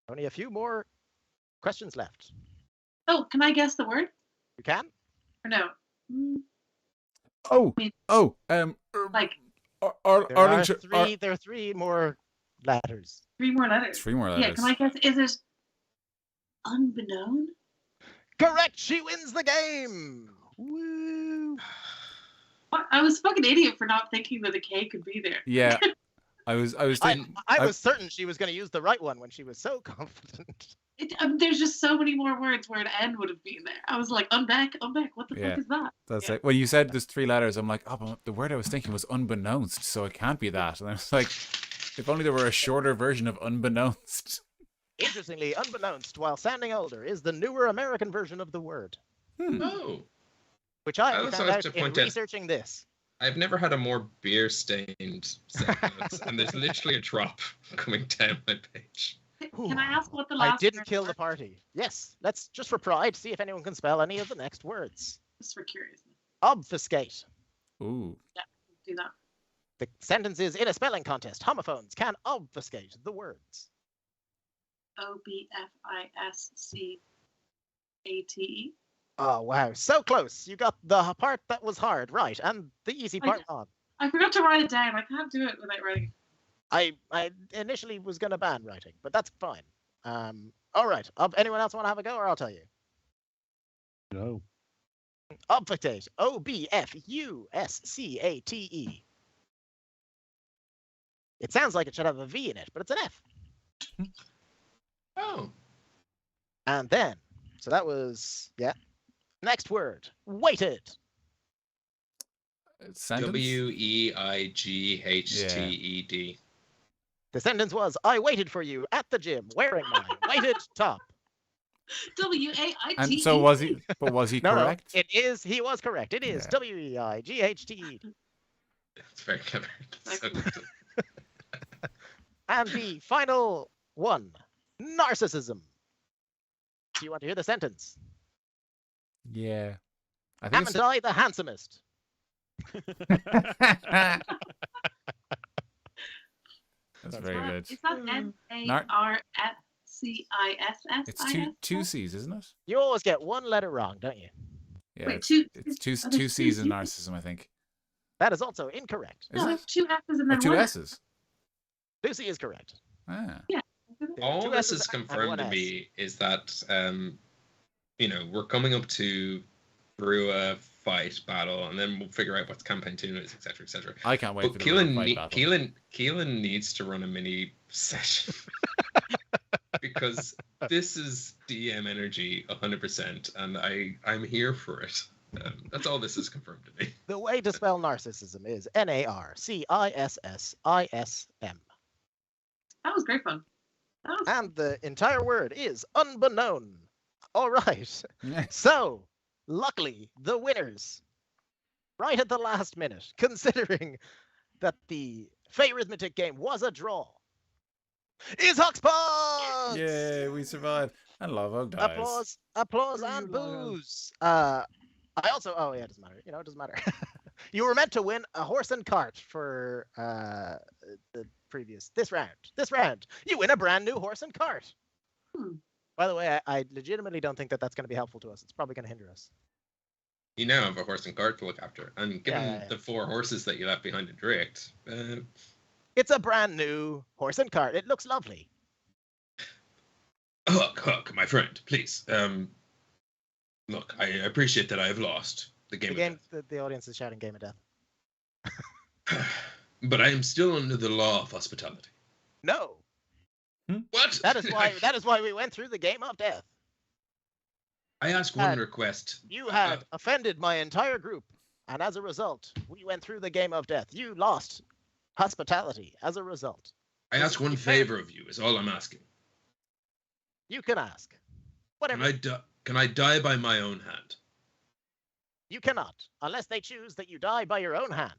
Only a few more questions left. Oh, can I guess the word? You can? Or no? Like There are three more letters. 3 more letters. 3 more letters. Yeah, can I guess? Is it unbeknown? Correct. She wins the game. Woo! What? I was a fucking idiot for not thinking that a K could be there. Yeah, I was thinking. I was certain she was going to use the right one when she was so confident. There's just so many more words where an N would have been there. I was like, unback. What the Yeah. fuck is that? That's like when you said there's 3 letters. I'm like, oh, but the word I was thinking was unbeknownst, so it can't be that. And I was like, if only there were a shorter version of unbeknownst. Interestingly, unbeknownst, while sounding older, is the newer American version of the word, Oh. which I also found have out to in point out- researching this. I've never had a more beer-stained set of notes, and there's literally a drop coming down my page. Can I ask what the I last didn't word kill was? the party. Yes, let's just for pride see if anyone can spell any of the next words. Just for curiousness. Obfuscate. Ooh. Do that. The sentence is, in a spelling contest, homophones can obfuscate the words. OBFISCATE. Oh, wow. So close. You got the part that was hard right, and the easy part wrong. I forgot to write it down. I can't do it without writing it. I initially was going to ban writing, but that's fine. All right. Anyone else want to have a go, or I'll tell you? No. Obfuscate. OBFUSCATE. It sounds like it should have a V in it, but it's an F. Oh. And then, so that was, yeah. Next word, weighted. Sentence? WEIGHTED. The sentence was, I waited for you at the gym wearing my weighted top. W-A-I-T-E. And so was he? But was he No, correct? it is. He was correct. It is Yeah. W-E-I-G-H-T-E. It's very clever. It's so good. And the final one, narcissism. Do you want to hear the sentence? Yeah. I think Am it's and I the handsomest? That's very good. Is that N-A-R-S-C-I-S-S? It's two C's, isn't it? You always get one letter wrong, don't you? Yeah, Wait, it's two- two oh, there's C's in two- narcissism, I think. That is also incorrect. Is No, it? it's two S's and Or then two one. S's? Lucy is correct. Ah. All Two this S's is and confirmed one to S. me is that we're coming up to brew a fight battle, and then we'll figure out what campaign 2 is, etc., etc. I can't wait But for the real fight battle. Keelan needs to run a mini session because this is DM energy 100%, and I'm here for it. That's all this is confirmed to me. The way to spell narcissism is N-A-R-C-I-S-S-I-S-M. That was great fun. That was And the entire word is unbeknown. All right. So, luckily, the winners, right at the last minute, considering that the Fey Arithmetic game was a draw, is Huxpots! Yay, we survived. And Lavo dies. Applause, and Brilliant. booze. I also, oh yeah, it doesn't matter. You know, it doesn't matter. You were meant to win a horse and cart for this round. This round, you win a brand new horse and cart. Hmm. By the way, I legitimately don't think that that's going to be helpful to us. It's probably going to hinder us. You now have a horse and cart to look after, and given Yeah. the 4 horses that you left behind in Drift, It's a brand new horse and cart. It looks lovely. Huck, my friend, please. Look, I appreciate that I have lost the game. The audience is shouting "Game of Death." But I am still under the law of hospitality. No, What? that is why we went through the Game of Death. I ask one request. You had offended my entire group, and as a result, we went through the Game of Death. You lost hospitality as a result. I ask one favor of you. Is all I'm asking. You can ask. Whatever. Can I die by my own hand? You cannot, unless they choose that you die by your own hand.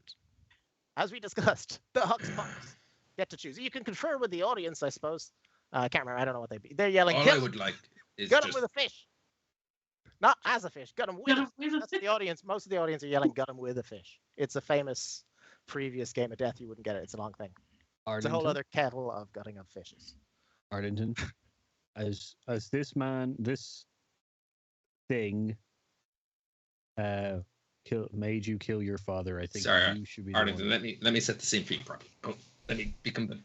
As we discussed, the Huxpots get to choose. You can confer with the audience, I suppose. I can't remember. I don't know what they're yelling. All I would like is gut him just with a fish. Not as a fish. Gut him with Gut a him with a That's fish. the audience. Most of the audience are yelling, gut him with a fish. It's a famous previous Game of Death. You wouldn't get it. It's a long thing. It's a whole other kettle of gutting of fishes. Arlington, as this thing made you kill your father, I think Sorry, you should be Arlington, let me set the scene for you properly. Oh, let me become the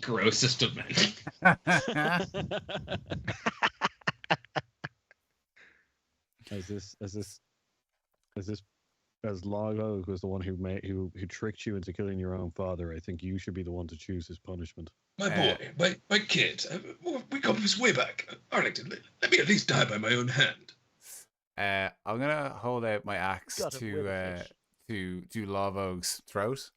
grossest of men. as Lago was the one who tricked you into killing your own father, I think you should be the one to choose his punishment. My boy, my kid, we got this way back. Arlington, let me at least die by my own hand. I'm gonna hold out my axe Got him with a to Lavog's throat,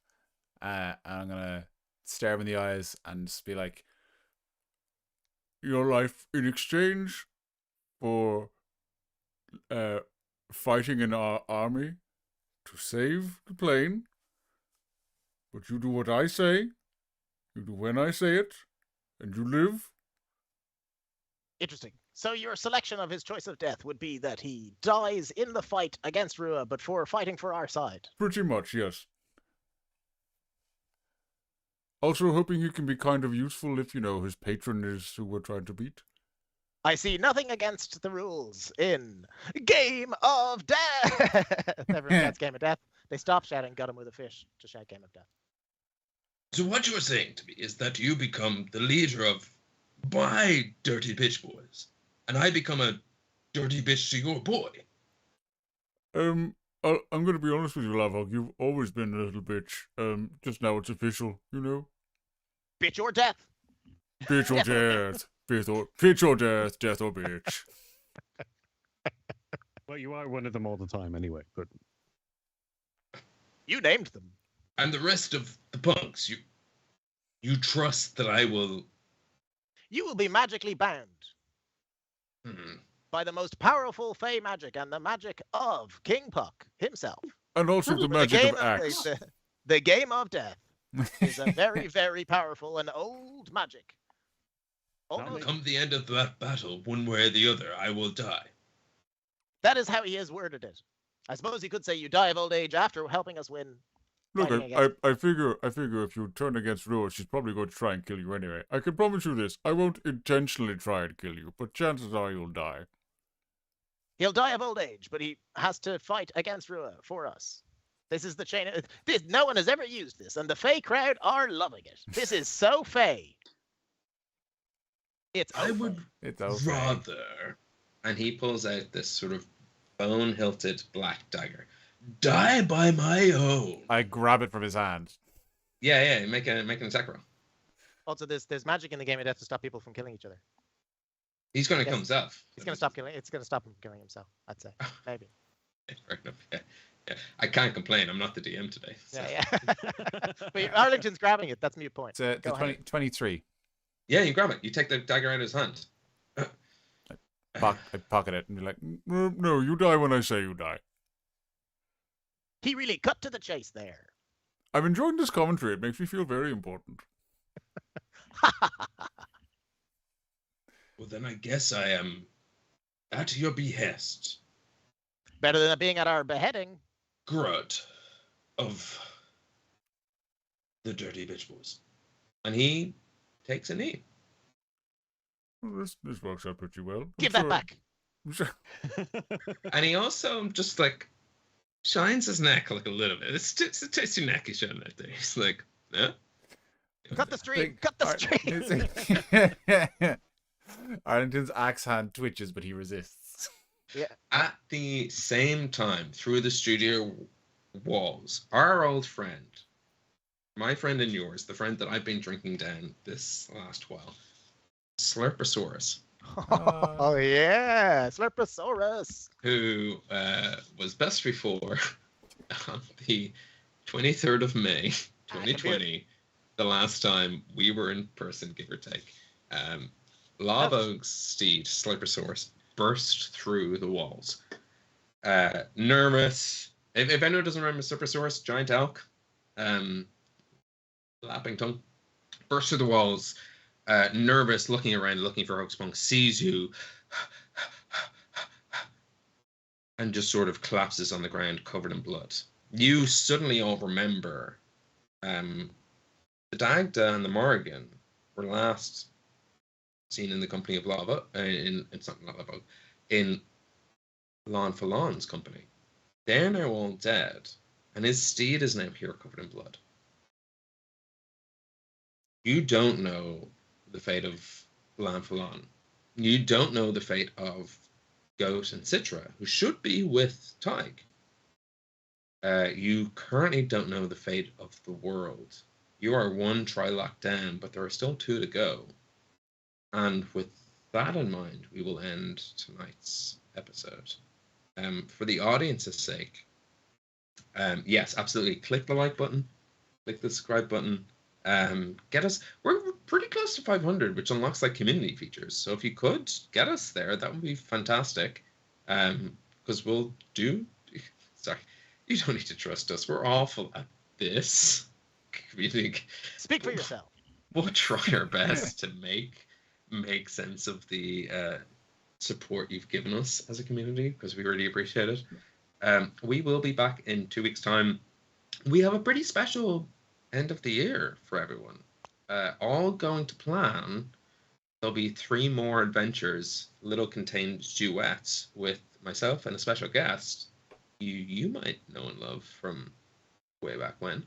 and I'm gonna stare him in the eyes and just be like, "Your life in exchange for fighting in our army to save the plane, but you do what I say, you do when I say it, and you live." Interesting. So your selection of his choice of death would be that he dies in the fight against Rua, but for fighting for our side. Pretty much, yes. Also hoping he can be kind of useful if, his patron is who we're trying to beat. I see nothing against the rules in Game of Death. Everyone shouts Game of Death. They stop shouting "Gut him with a fish" to shout Game of Death. So what you're saying to me is that you become the leader of my dirty bitch boys, and I become a dirty bitch to your boy. I'm gonna be honest with you, Lavog. You've always been a little bitch. Just now it's official, Bitch or death. Bitch or death. Bitch or death. Death or bitch. Well, you are one of them all the time anyway, but You named them. And the rest of the punks, You trust that I will... You will be magically bound by the most powerful fey magic and the magic of King Puck himself. And also the The magic game of axe. The game of death is a very, very powerful and old magic. Almost, Come the end of that battle, one way or the other, I will die. that is how he has worded it. I suppose he could say you die of old age after helping us win. Look, fighting I against- figure if you turn against Rose, she's probably going to try and kill you anyway. I can promise you this: I won't intentionally try and kill you, but chances are you'll die. He'll die of old age, but he has to fight against Rua for us. This is the chain. No one has ever used this, and the Fey crowd are loving it. This is so Fey. It's I would It's okay. rather... And he pulls out this sort of bone-hilted black dagger. Die by my own. I grab it from his hand. Yeah, make an attack roll. Also, there's magic in the game of death to stop people from killing each other. He's going to Yes. kill himself. It's gonna stop killing. It's gonna stop him from killing himself. I'd say maybe. Fair enough. Yeah. I can't complain. I'm not the DM today. So. Yeah. But Arlington's grabbing it. That's mute point. It's Go the ahead. 23. Yeah, you grab it. You take the dagger out of his hand. I pocket it and be like, no, you die when I say you die. He really cut to the chase there. I'm enjoying this commentary. It makes me feel very important. Well, then I guess I am at your behest, Better than being at our beheading. Grud of the Dirty Bitch Boys. And he takes a knee. Well, this works out pretty well. Give that back. I'm sure. And he also just like shines his neck like a little bit. It's too necky showing out there. He's like, yeah. Cut the stream. Cut the stream. Arlington's axe hand twitches, but he resists. Yeah. At the same time, through the studio walls, our old friend, my friend and yours, the friend that I've been drinking down this last while, Slurposaurus, Oh yeah, Slurposaurus. who was best before on the 23rd of May, 2020, the last time we were in person, give or take. Lavo's steed, Slurposaurus, burst through the walls. Nervous. If anyone doesn't remember Slurposaurus, giant elk, lapping tongue, burst through the walls. Nervous, looking around, looking for Hoaxpunk, sees you, and just sort of collapses on the ground, covered in blood. You suddenly all remember the Dagda and the Morrigan were last seen in the company of Lava, it's not Lava, in Lon Falon's company. They're now all dead, and his steed is now here covered in blood. You don't know the fate of Lon Falon. You don't know the fate of Goat and Citra, who should be with Tig. You currently don't know the fate of the world. You are one Trilock down, but there are still two to go. And with that in mind, we will end tonight's episode. For the audience's sake, yes, absolutely. Click the like button, click the subscribe button. Get us. We're pretty close to 500, which unlocks like community features. So if you could get us there, that would be fantastic. Because we'll do. Sorry, you don't need to trust us. We're awful at this. Speak for yourself. We'll try our best to make sense of the support you've given us as a community, because we really appreciate it. We will be back in 2 weeks' time. We have a pretty special end of the year for everyone. All going to plan. There'll be 3 more adventures, little contained duets with myself and a special guest you might know and love from way back when,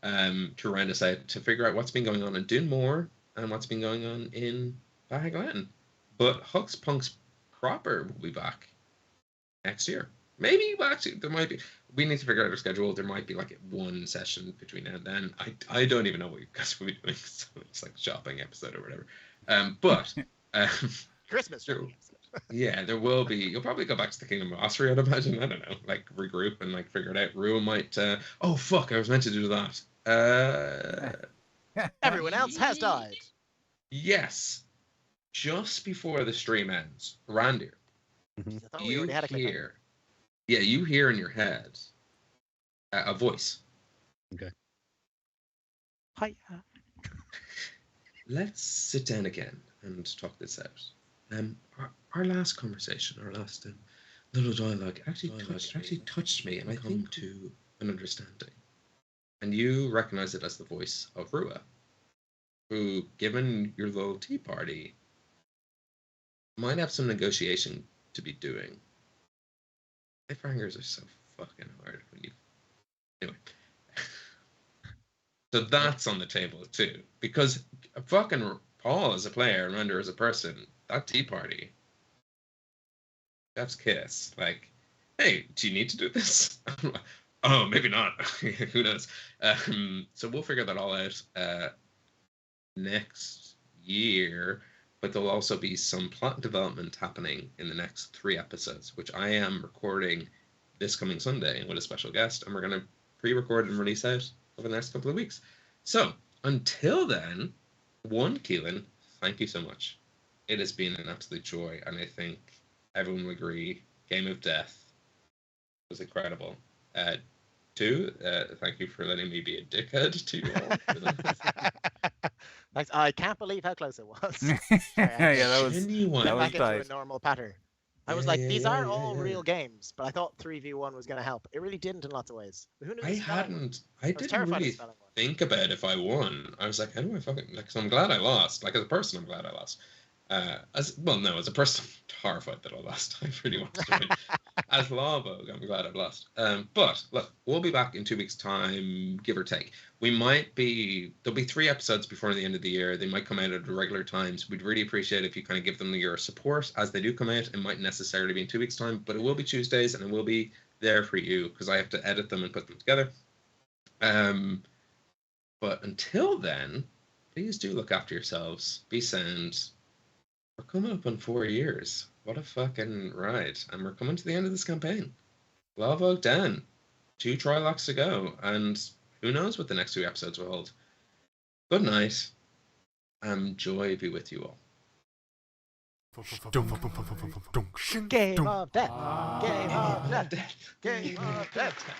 to round us out, to figure out what's been going on in Dunmore and what's been going on in Bahaglen. But Huck's Punk's proper will be back next year. Maybe, well, actually, there might be. We need to figure out our schedule. There might be like one session between now and then. I don't even know what you guys will be doing. So it's like shopping episode or whatever. But Christmas. Sure. Yeah, there will be. You'll probably go back to the Kingdom of Austria, I'd imagine. I don't know, like regroup and like figure it out. Rue might. Oh fuck! I was meant to do that. Everyone else has died. Yes. Just before the stream ends, Randir, I thought we you already had a cliffhanger. hear, you hear in your head a voice. Hi. Let's sit down again and talk this out. Our last conversation, our last little dialogue actually touched me, and I think to an understanding. And you recognize it as the voice of Rua, who, given your little tea party, might have some negotiation to be doing. Cliffhangers are so fucking hard when you. Anyway. So that's on the table too, because fucking Paul as a player and Render as a person, that tea party, Chef's kiss. Like, hey, do you need to do this? Oh, maybe not. Who knows? So we'll figure that all out next year. But there'll also be some plot development happening in the next 3 episodes, which I am recording this coming Sunday with a special guest, and we're going to pre-record and release out over the next couple of weeks. So until then, Keelan, thank you so much. It has been an absolute joy, and I think everyone will agree, Game of Death was incredible. 2, thank you for letting me be a dickhead to you all. I can't believe how close it was. Yeah, that was Genuine. that was back into a tight. normal pattern. I was like, these are all real games, but I thought 3v1 was going to help. It really didn't in lots of ways. Who knew I didn't really think about if I won. I was like, how do I fucking, like, so I'm glad I lost. Like, as a person, I'm glad I lost. As a person, I'm horrified that I lost. I really wanted to win. As Lavo, I'm glad I've lost. But look, we'll be back in 2 weeks' time, give or take. There'll be 3 episodes before the end of the year. They might come out at regular times. We'd really appreciate if you kind of give them your support as they do come out. It might necessarily be in 2 weeks' time, but it will be Tuesdays, and it will be there for you because I have to edit them and put them together. But until then, please do look after yourselves. Be sound. We're coming up on 4 years. What a fucking ride. And we're coming to the end of this campaign. Love out Dan. 2 trilocks to go. And who knows what the next 2 episodes will hold. Good night. Joy be with you all. Game of Death. Game of Death. Game of Death.